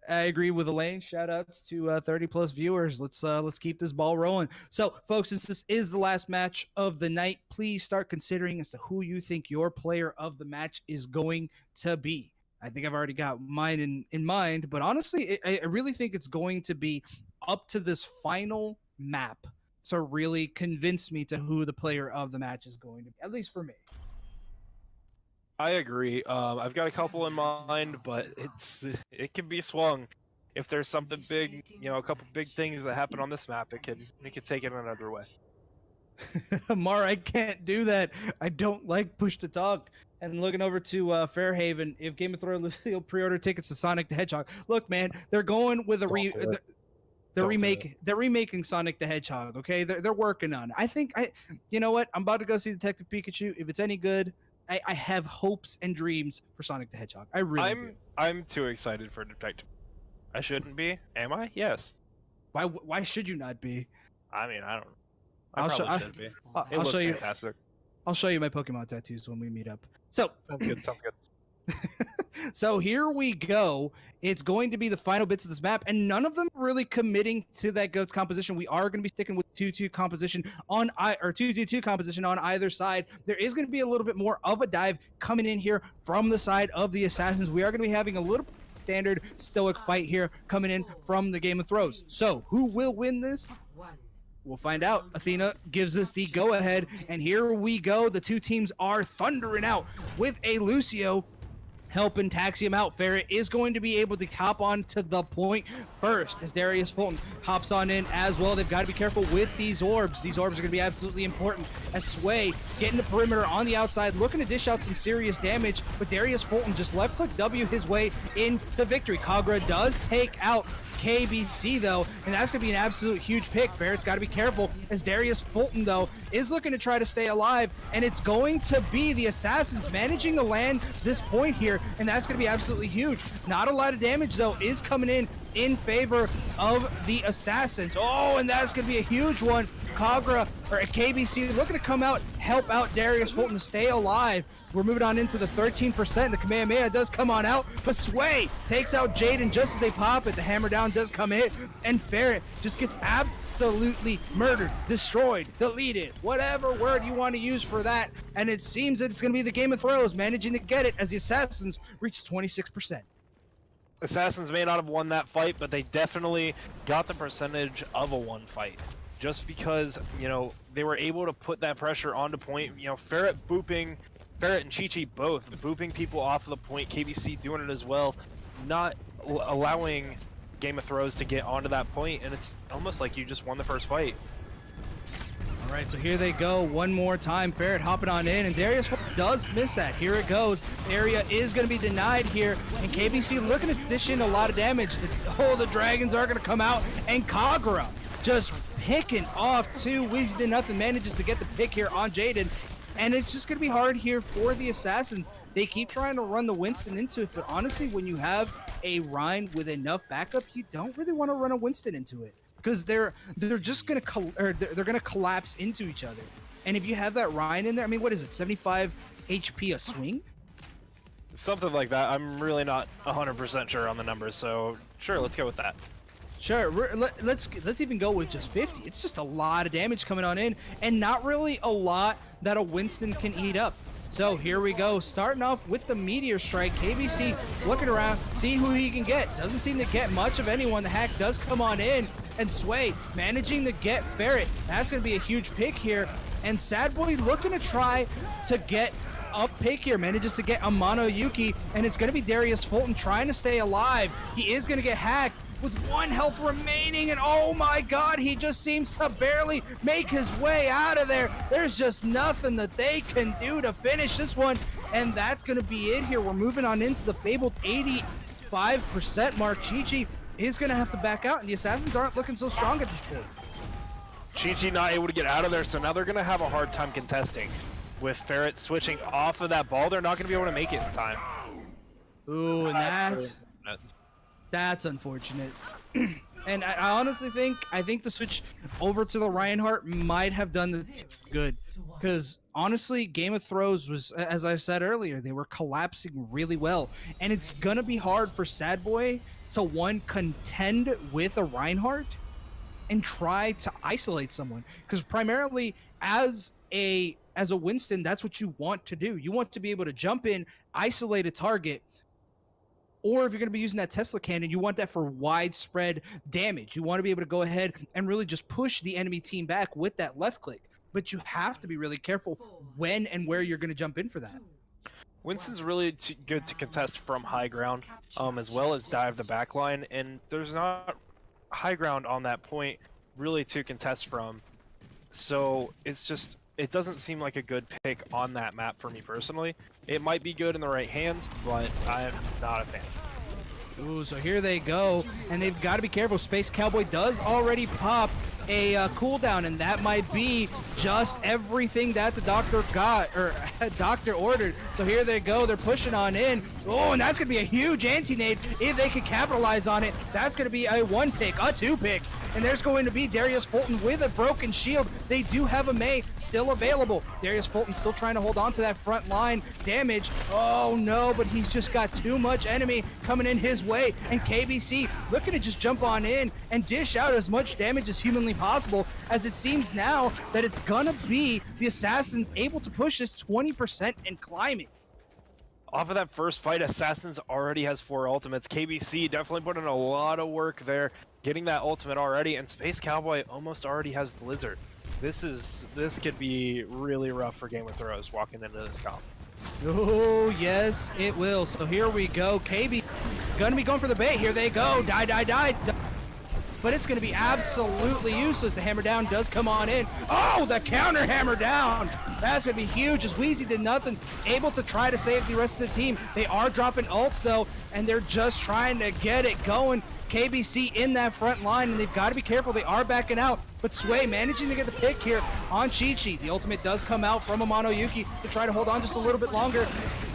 [SPEAKER 1] I agree with Elaine. Shout outs to 30 plus viewers. Let's keep this ball rolling. So, folks, since this is the last match of the night, please start considering as to who you think your player of the match is going to be. I think I've already got mine in mind, but honestly, I really think it's going to be up to this final map to really convince me to who the player of the match is going to be, at least for me.
[SPEAKER 2] I agree. I've got a couple in mind, but it can be swung. If there's something big, a couple big things that happen on this map, it can take it another way.
[SPEAKER 1] Mar, I can't do that. I don't like push to talk. And looking over to Fairhaven, if Game of Thrones will pre-order tickets to Sonic the Hedgehog. Look, man, they're going with a they're remaking Sonic the Hedgehog. Okay, they're working on it. I think you know what? I'm about to go see Detective Pikachu. If it's any good, I have hopes and dreams for Sonic the Hedgehog. I really do.
[SPEAKER 2] I'm too excited for Detective. I shouldn't be, am I? Yes.
[SPEAKER 1] Why should you not be?
[SPEAKER 2] I mean, I don't. I probably should be. It looks fantastic.
[SPEAKER 1] I'll show you my Pokemon tattoos when we meet up. So
[SPEAKER 2] sounds good. Sounds good.
[SPEAKER 1] So here we go. It's going to be the final bits of this map, and none of them really committing to that GOATS composition. We are going to be sticking with 2-2 composition on 2-2-2 composition on either side. There is going to be a little bit more of a dive coming in here from the side of the Assassins. We are going to be having a little standard stoic fight here coming in from the Game of Thrones. So who will win this? We'll find out. Athena gives us the go-ahead, and here we go. The two teams are thundering out with a Lucio helping taxi him out. Ferret is going to be able to hop on to the point first as Darius Fulton hops on in as well. They've got to be careful with these orbs. These orbs are going to be absolutely important as Sway getting the perimeter on the outside, looking to dish out some serious damage, but Darius Fulton just left-click W his way into victory. Kagra does take out KBC though, and that's going to be an absolute huge pick. Ferret's got to be careful as Darius Fulton though is looking to try to stay alive, and it's going to be the Assassins managing to land this point here, and that's going to be absolutely huge. Not a lot of damage though is coming in favor of the Assassins. Oh, and that's going to be a huge one. Kagra or KBC looking to come out, help out Darius Fulton to stay alive. We're moving on into the 13%. The Kamehameha does come on out, but Sway takes out Jaden just as they pop it. The hammer down does come in, and Ferret just gets absolutely murdered, destroyed, deleted, whatever word you want to use for that. And it seems that it's going to be the Game of Thrones managing to get it as the Assassins reach 26%.
[SPEAKER 2] Assassins may not have won that fight, but they definitely got the percentage of a one fight. Just because, they were able to put that pressure onto point. Ferret and Chi-Chi both booping people off of the point. KBC doing it as well, not allowing Game of Thrones to get onto that point, and it's almost like you just won the first fight.
[SPEAKER 1] All right, so here they go one more time. Ferret hopping on in, and Darius does miss that. Here it goes. Area is going to be denied here, and KBC looking to dish in a lot of damage. The dragons are going to come out, and Kagura just picking off two. Weezy did nothing, manages to get the pick here on Jaden. And it's just going to be hard here for the Assassins. They keep trying to run the Winston into it, but honestly, when you have a Rhine with enough backup, you don't really want to run a Winston into it because they're just going to collapse into each other. And if you have that Rhine in there, I mean, what is it, 75 HP a swing?
[SPEAKER 2] Something like that. I'm really not 100% sure on the numbers, so sure, let's go with that.
[SPEAKER 1] Sure, let's even go with just 50. It's just a lot of damage coming on in, and not really a lot that a Winston can eat up. So here we go, starting off with the Meteor Strike. KBC looking around, see who he can get. Doesn't seem to get much of anyone. The hack does come on in, and Sway managing to get Ferret. That's going to be a huge pick here. And Sad Boy looking to try to get up pick here, manages to get Amano Yuki, and it's going to be Darius Fulton trying to stay alive. He is going to get hacked, with 1 health remaining, and oh my god, he just seems to barely make his way out of there. There's just nothing that they can do to finish this one, and that's gonna be it here. We're moving on into the fabled 85% mark. Chi-Chi is gonna have to back out, and the Assassins aren't looking so strong at this point.
[SPEAKER 2] Chi-Chi not able to get out of there, so now they're going to have a hard time contesting. With Ferret switching off of that ball, they're not going to be able to make it in time.
[SPEAKER 1] Ooh, and that's unfortunate. And I honestly think the switch over to the Reinhardt might have done the good, because honestly, Game of Thrones was, as I said earlier, they were collapsing really well, and it's gonna be hard for Sad Boy to contend with a Reinhardt and try to isolate someone, because primarily as a Winston, that's what you want to do. You want to be able to jump in, isolate a target, or if you're going to be using that Tesla cannon, you want that for widespread damage. You want to be able to go ahead and really just push the enemy team back with that left click, but you have to be really careful when and where you're going to jump in for that.
[SPEAKER 2] Winston's really good to contest from high ground, as well as dive the backline, and there's not high ground on that point really to contest from, so it doesn't seem like a good pick on that map for me personally. It might be good in the right hands, but I'm not a fan.
[SPEAKER 1] Ooh, so here they go, and they've got to be careful. Space Cowboy does already pop a cooldown, and that might be just everything that the doctor got, or doctor ordered. So here they go, they're pushing on in. Oh, and that's gonna be a huge anti-nade if they can capitalize on it. That's gonna be a 1 pick, a 2 pick, and there's going to be Darius Fulton with a broken shield. They do have a Mei still available. Darius Fulton still trying to hold on to that front line damage. Oh no, but he's just got too much enemy coming in his way, and KBC looking to just jump on in and dish out as much damage as humanly possible, as it seems now that it's gonna be the Assassins able to push this 20% and climbing.
[SPEAKER 2] Off of that first fight, Assassins already has 4 ultimates. KBC definitely put in a lot of work there, getting that ultimate already, and Space Cowboy almost already has Blizzard. This could be really rough for Game of Thrones walking into this comp.
[SPEAKER 1] Oh, yes, it will. So here we go. KB gonna be going for the bait. Here they go. Die. But it's going to be absolutely useless. The hammer down does come on in. Oh, the counter hammer down. That's going to be huge, as Wheezy did nothing, able to try to save the rest of the team. They are dropping ults, though, and they're just trying to get it going. KBC in that front line, and they've got to be careful. They are backing out, but Sway managing to get the pick here on Chi-Chi. The ultimate does come out from Amano Yuki to try to hold on just a little bit longer.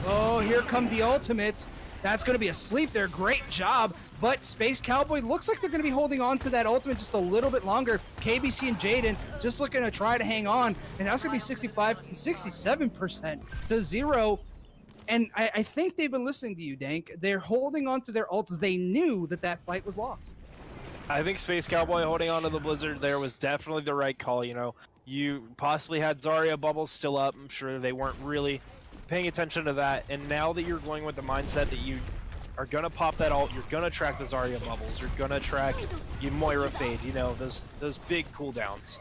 [SPEAKER 1] Oh, here come the ultimates. That's going to be a sleep there. Great job. But Space Cowboy looks like they're going to be holding on to that ultimate just a little bit longer. KBC and Jaden just looking to try to hang on. And that's going to be 67% to 0. And I think they've been listening to you, Dank. They're holding on to their ults. They knew that fight was lost.
[SPEAKER 2] I think Space Cowboy holding on to the Blizzard there was definitely the right call. You know, you possibly had Zarya bubbles still up. I'm sure they weren't really paying attention to that. And now that you're going with the mindset that you are going to pop that ult, you're going to track the Zarya bubbles, you're going to track you Moira Fade, you know, those big cooldowns.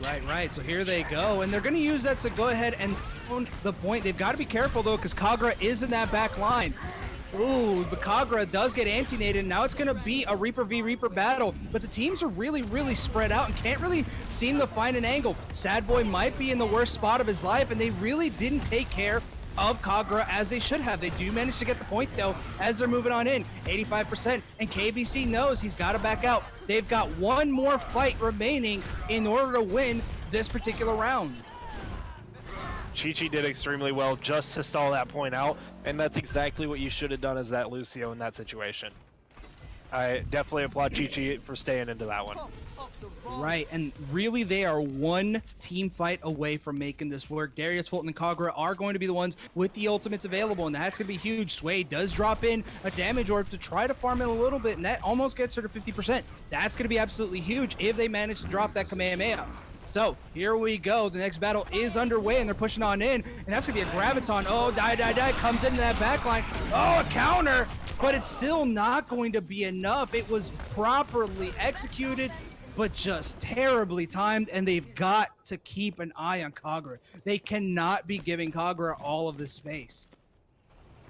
[SPEAKER 1] Right. So here they go, and they're going to use that to go ahead and own the point. They've got to be careful, though, because Kagura is in that back line. Ooh, but Kagura does get anti-nated. Now it's going to be a Reaper v Reaper battle, but the teams are really spread out and can't really seem to find an angle. Sad Boy might be in the worst spot of his life, and they really didn't take care of Kagura as they should have. They do manage to get the point, though, as they're moving on in. 85%, and KBC knows he's got to back out. They've got one more fight remaining in order to win this particular round.
[SPEAKER 2] Chi-Chi did extremely well just to stall that point out, and that's exactly what you should have done as that Lucio in that situation. I definitely applaud Chi-Chi for staying into that one.
[SPEAKER 1] Right, and really they are one team fight away from making this work. Darius, Fulton, and Kagura are going to be the ones with the ultimates available, and that's going to be huge. Sway does drop in a damage orb to try to farm it a little bit, and that almost gets her to 50%. That's going to be absolutely huge if they manage to drop that Kamehameha. So here we go. The next battle is underway, and they're pushing on in, and that's going to be a Graviton. Oh, die, comes into that backline. Oh, a counter, but it's still not going to be enough. It was properly executed, but just terribly timed, and they've got to keep an eye on Kagura. They cannot be giving Kagura all of this space.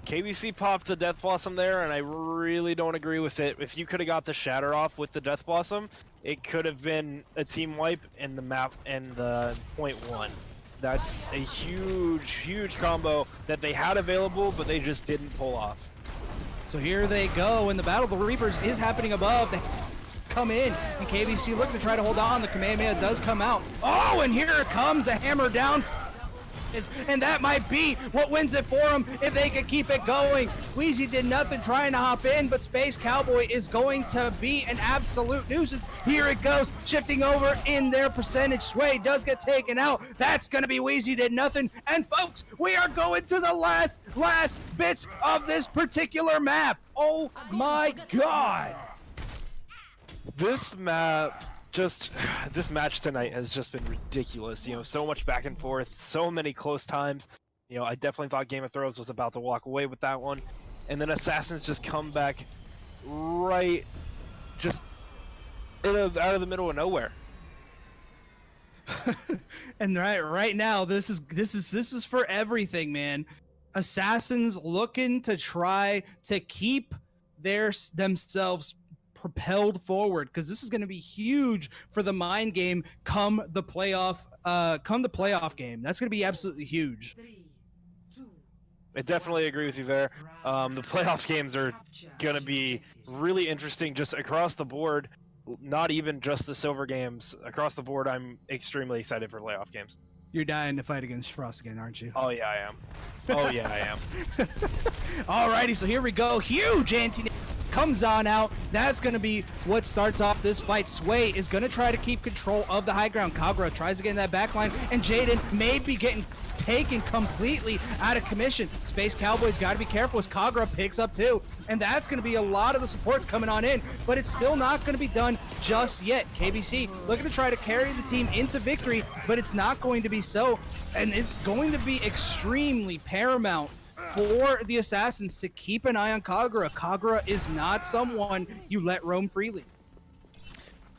[SPEAKER 2] KBC popped the Death Blossom there, and I really don't agree with it. If you could have got the Shatter off with the Death Blossom, it could have been a team wipe in the map and the .1. That's a huge combo that they had available, but they just didn't pull off.
[SPEAKER 1] So here they go, and the Battle of the Reapers is happening above. They come in, and KBC looking to try to hold on. The Kamehameha does come out. Oh, and here it comes, the hammer down. And that might be what wins it for them if they can keep it going. Wheezy did nothing trying to hop in, but Space Cowboy is going to be an absolute nuisance. Here it goes, shifting over in their percentage. Sway does get taken out. That's going to be Wheezy did nothing. And folks, we are going to the last bits of this particular map. Oh my God.
[SPEAKER 2] This map, this match tonight has just been ridiculous. You know, so much back and forth, so many close times. You know, I definitely thought Game of Thrones was about to walk away with that one. And then Assassins just come back right just out of the middle of nowhere.
[SPEAKER 1] And right now, this is for everything, man. Assassins looking to try to keep themselves propelled forward, because this is going to be huge for the mind game come the playoff game. That's going to be absolutely huge.
[SPEAKER 2] I definitely agree with you there. The playoff games are going to be really interesting just across the board, not even just the silver games. Across the board, I'm extremely excited for playoff games.
[SPEAKER 1] You're dying to fight against Frost again, aren't you?
[SPEAKER 2] Oh yeah, I am. Oh yeah, I am.
[SPEAKER 1] Alrighty, so here we go. Huge anti comes on out. That's going to be what starts off this fight. Sway is going to try to keep control of the high ground. Kagura tries to get in that back line, and Jaden may be getting taken completely out of commission. Space Cowboys got to be careful as Kagura picks up too, and that's going to be a lot of the supports coming on in, but it's still not going to be done just yet. KBC looking to try to carry the team into victory, but it's not going to be so, and it's going to be extremely paramount for the Assassins to keep an eye on Kagura. Kagura is not someone you let roam freely.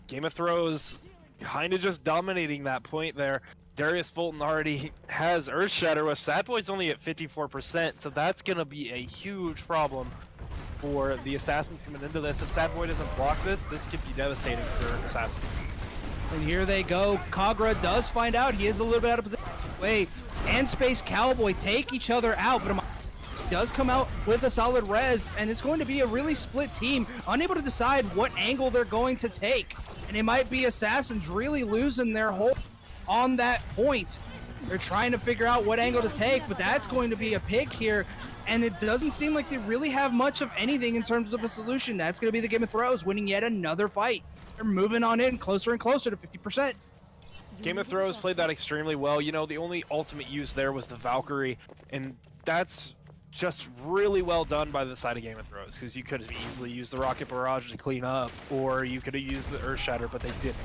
[SPEAKER 2] Game of Thrones kind of just dominating that point there. Darius Fulton already has Earth Shatter with Sadboy's only at 54%, so that's going to be a huge problem for the Assassins coming into this. If Sadboy doesn't block this could be devastating for Assassins.
[SPEAKER 1] And here they go. Kagura does find out he is a little bit out of position. Wait, and Space Cowboy take each other out, but does come out with a solid res, and it's going to be a really split team, unable to decide what angle they're going to take. And it might be Assassins really losing their hold on that point. They're trying to figure out what angle to take, but that's going to be a pick here, and it doesn't seem like they really have much of anything in terms of a solution. That's going to be the Game of Thrones winning yet another fight. They're moving on in closer and closer to 50%.
[SPEAKER 2] Game of Thrones played that extremely well. You know, the only ultimate use there was the Valkyrie, and that's just really well done by the side of Game of Thrones, because you could have easily used the Rocket Barrage to clean up, or you could have used the Earth Shatter, but they didn't.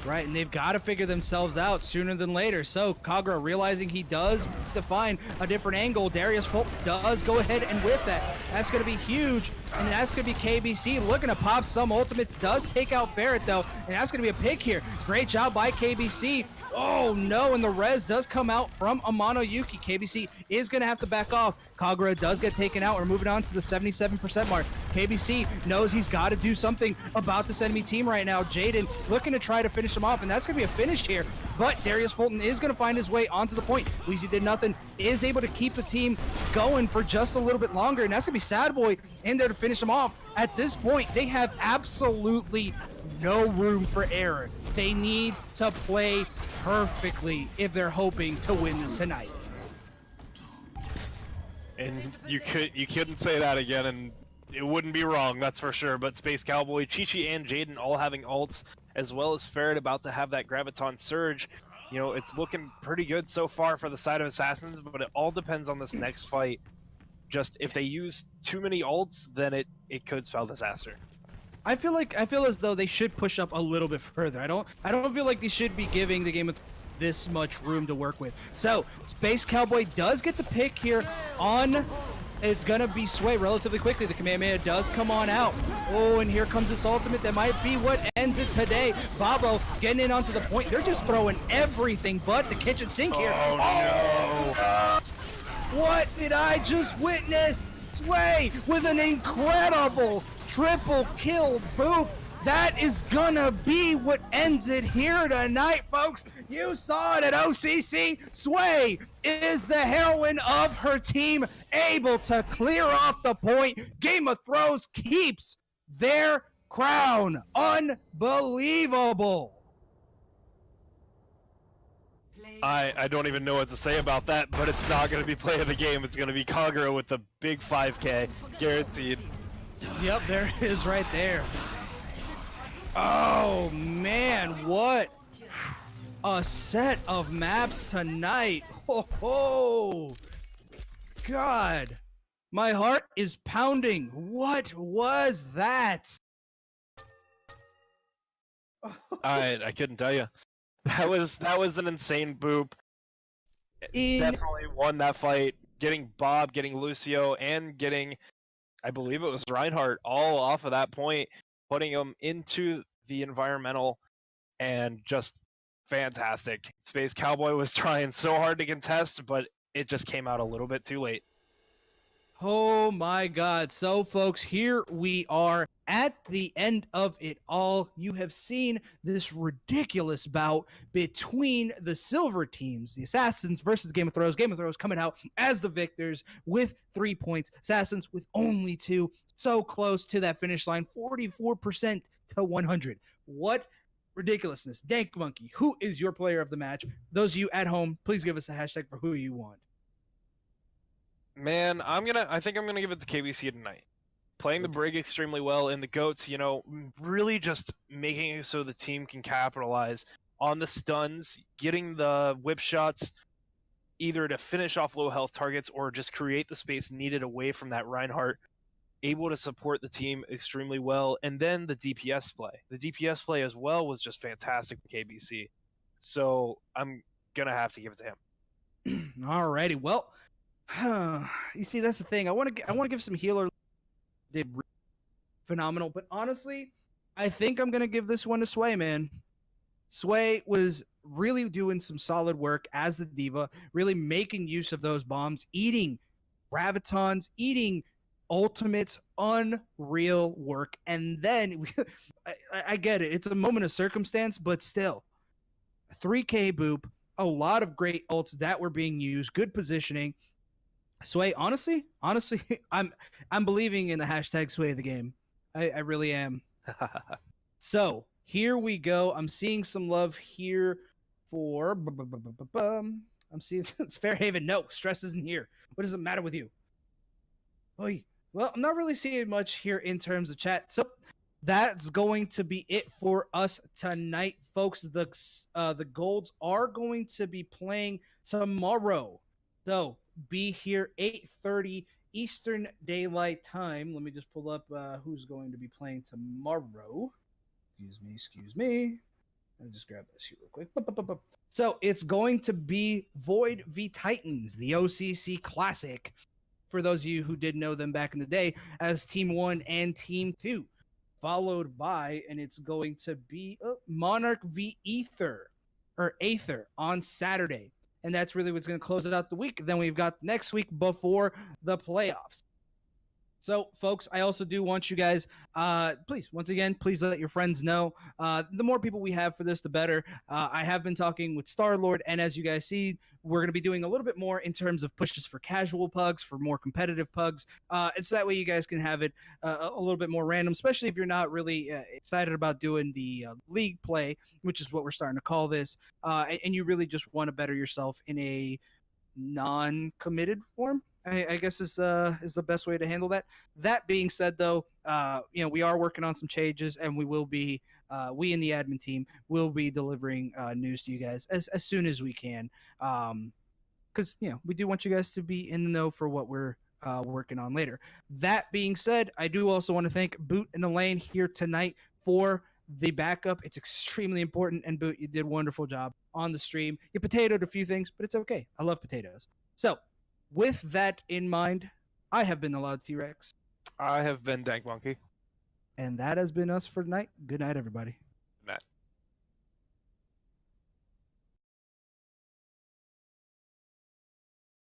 [SPEAKER 1] Right, and they've got to figure themselves out sooner than later. So Kagura realizing he does define a different angle. Darius Fulton does go ahead and whip that. That's going to be huge, and that's going to be KBC looking to pop some ultimates. Does take out Ferret though, and that's going to be a pick here. Great job by KBC. Oh no, and the res does come out from Amano Yuki. KBC is going to have to back off. Kagura does get taken out. We're moving on to the 77% mark. KBC knows he's got to do something about this enemy team right now. Jaden looking to try to finish him off, and that's going to be a finish here. But Darius Fulton is going to find his way onto the point. Wheezy did nothing, is able to keep the team going for just a little bit longer, and that's going to be Sadboy in there to finish him off. At this point, they have absolutely no room for error. They need to play perfectly if they're hoping to win this tonight.
[SPEAKER 2] And you couldn't say that again, and it wouldn't be wrong, that's for sure. But Space Cowboy, Chi-Chi, and Jaden all having ults, as well as Ferret about to have that Graviton Surge. You know, it's looking pretty good so far for the side of Assassins, but it all depends on this next fight. Just if they use too many ults, then it could spell disaster.
[SPEAKER 1] I feel as though they should push up a little bit further. I don't feel like they should be giving the game this much room to work with. So Space Cowboy does get the pick here on. It's gonna be Sway relatively quickly. The Kamehameha does come on out. Oh, and here comes this ultimate that might be what ends it today. Babo getting in onto the point. They're just throwing everything but the kitchen sink here.
[SPEAKER 2] Oh no!
[SPEAKER 1] What did I just witness? Sway with an incredible triple kill boop. That is gonna be what ends it here tonight, folks. You saw it at O.C.C. Sway is the heroine of her team, able to clear off the point. Game of Thrones keeps their crown. Unbelievable.
[SPEAKER 2] I don't even know what to say about that, but it's not going to be play of the game. It's going to be Kagura with the big 5K, guaranteed.
[SPEAKER 1] Yep, there it is right there. Oh, man, what a set of maps tonight. Oh, God. My heart is pounding. What was that?
[SPEAKER 2] I couldn't tell you. That was an insane boop. Definitely won that fight. Getting Bob, getting Lucio, and getting, I believe it was Reinhardt, all off of that point, putting him into the environmental, and just fantastic. Space Cowboy was trying so hard to contest, but it just came out a little bit too late.
[SPEAKER 1] Oh my God. So, folks, here we are at the end of it all. You have seen this ridiculous bout between the silver teams, the Assassins versus Game of Thrones. Game of Thrones coming out as the victors with 3 points. Assassins with only 2. So close to that finish line, 44% to 100. What ridiculousness. Dank Monkey, who is your player of the match? Those of you at home, please give us a hashtag for who you want.
[SPEAKER 2] Man, I think I'm gonna give it to KBC tonight. Playing the Brig extremely well, and the Goats, really just making it so the team can capitalize on the stuns, getting the whip shots, either to finish off low health targets or just create the space needed away from that Reinhardt, able to support the team extremely well, and then the DPS play. The DPS play as well was just fantastic for KBC. So I'm gonna have to give it to him.
[SPEAKER 1] Alrighty, well, you see, that's the thing. I want to give some healer did phenomenal, but honestly, I think I'm gonna give this one to Sway, man. Sway was really doing some solid work as the diva, really making use of those bombs, eating gravitons, eating ultimates, unreal work. And then I get it; it's a moment of circumstance, but still, 3K boop, a lot of great ults that were being used, good positioning. Sway, honestly, I'm believing in the hashtag Sway of the game. I really am. So here we go. I'm seeing some love here for. I'm seeing it's Fairhaven. No, stress isn't here. What does it matter with you? Oy. Well, I'm not really seeing much here in terms of chat. So that's going to be it for us tonight, folks. The Golds are going to be playing tomorrow. So be here 8:30 Eastern Daylight Time. Let me just pull up who's going to be playing tomorrow. Excuse me. I'll just grab this here real quick. So it's going to be Void v Titans, the O.C.C. Classic. For those of you who did know them back in the day as Team 1 and Team 2. Followed by, and it's going to be Monarch v Aether on Saturday. And that's really what's going to close out the week. Then we've got next week before the playoffs. So, folks, I also do want you guys, please let your friends know. The more people we have for this, the better. I have been talking with Star-Lord, and as you guys see, we're going to be doing a little bit more in terms of pushes for casual pugs, for more competitive pugs. It's that way you guys can have it a little bit more random, especially if you're not really excited about doing the league play, which is what we're starting to call this, and you really just want to better yourself in a non-committed form. I guess is the best way to handle that. That being said, though, we are working on some changes, and we will be, we in the admin team will be delivering news to you guys as soon as we can, because we do want you guys to be in the know for what we're working on later. That being said, I do also want to thank Boot and Elaine here tonight for the backup. It's extremely important, and Boot, you did a wonderful job on the stream. You potatoed a few things, but it's okay. I love potatoes. So, with that in mind, I have been the Loud T-Rex.
[SPEAKER 2] I have been Dank Monkey.
[SPEAKER 1] And that has been us for tonight. Good night, everybody.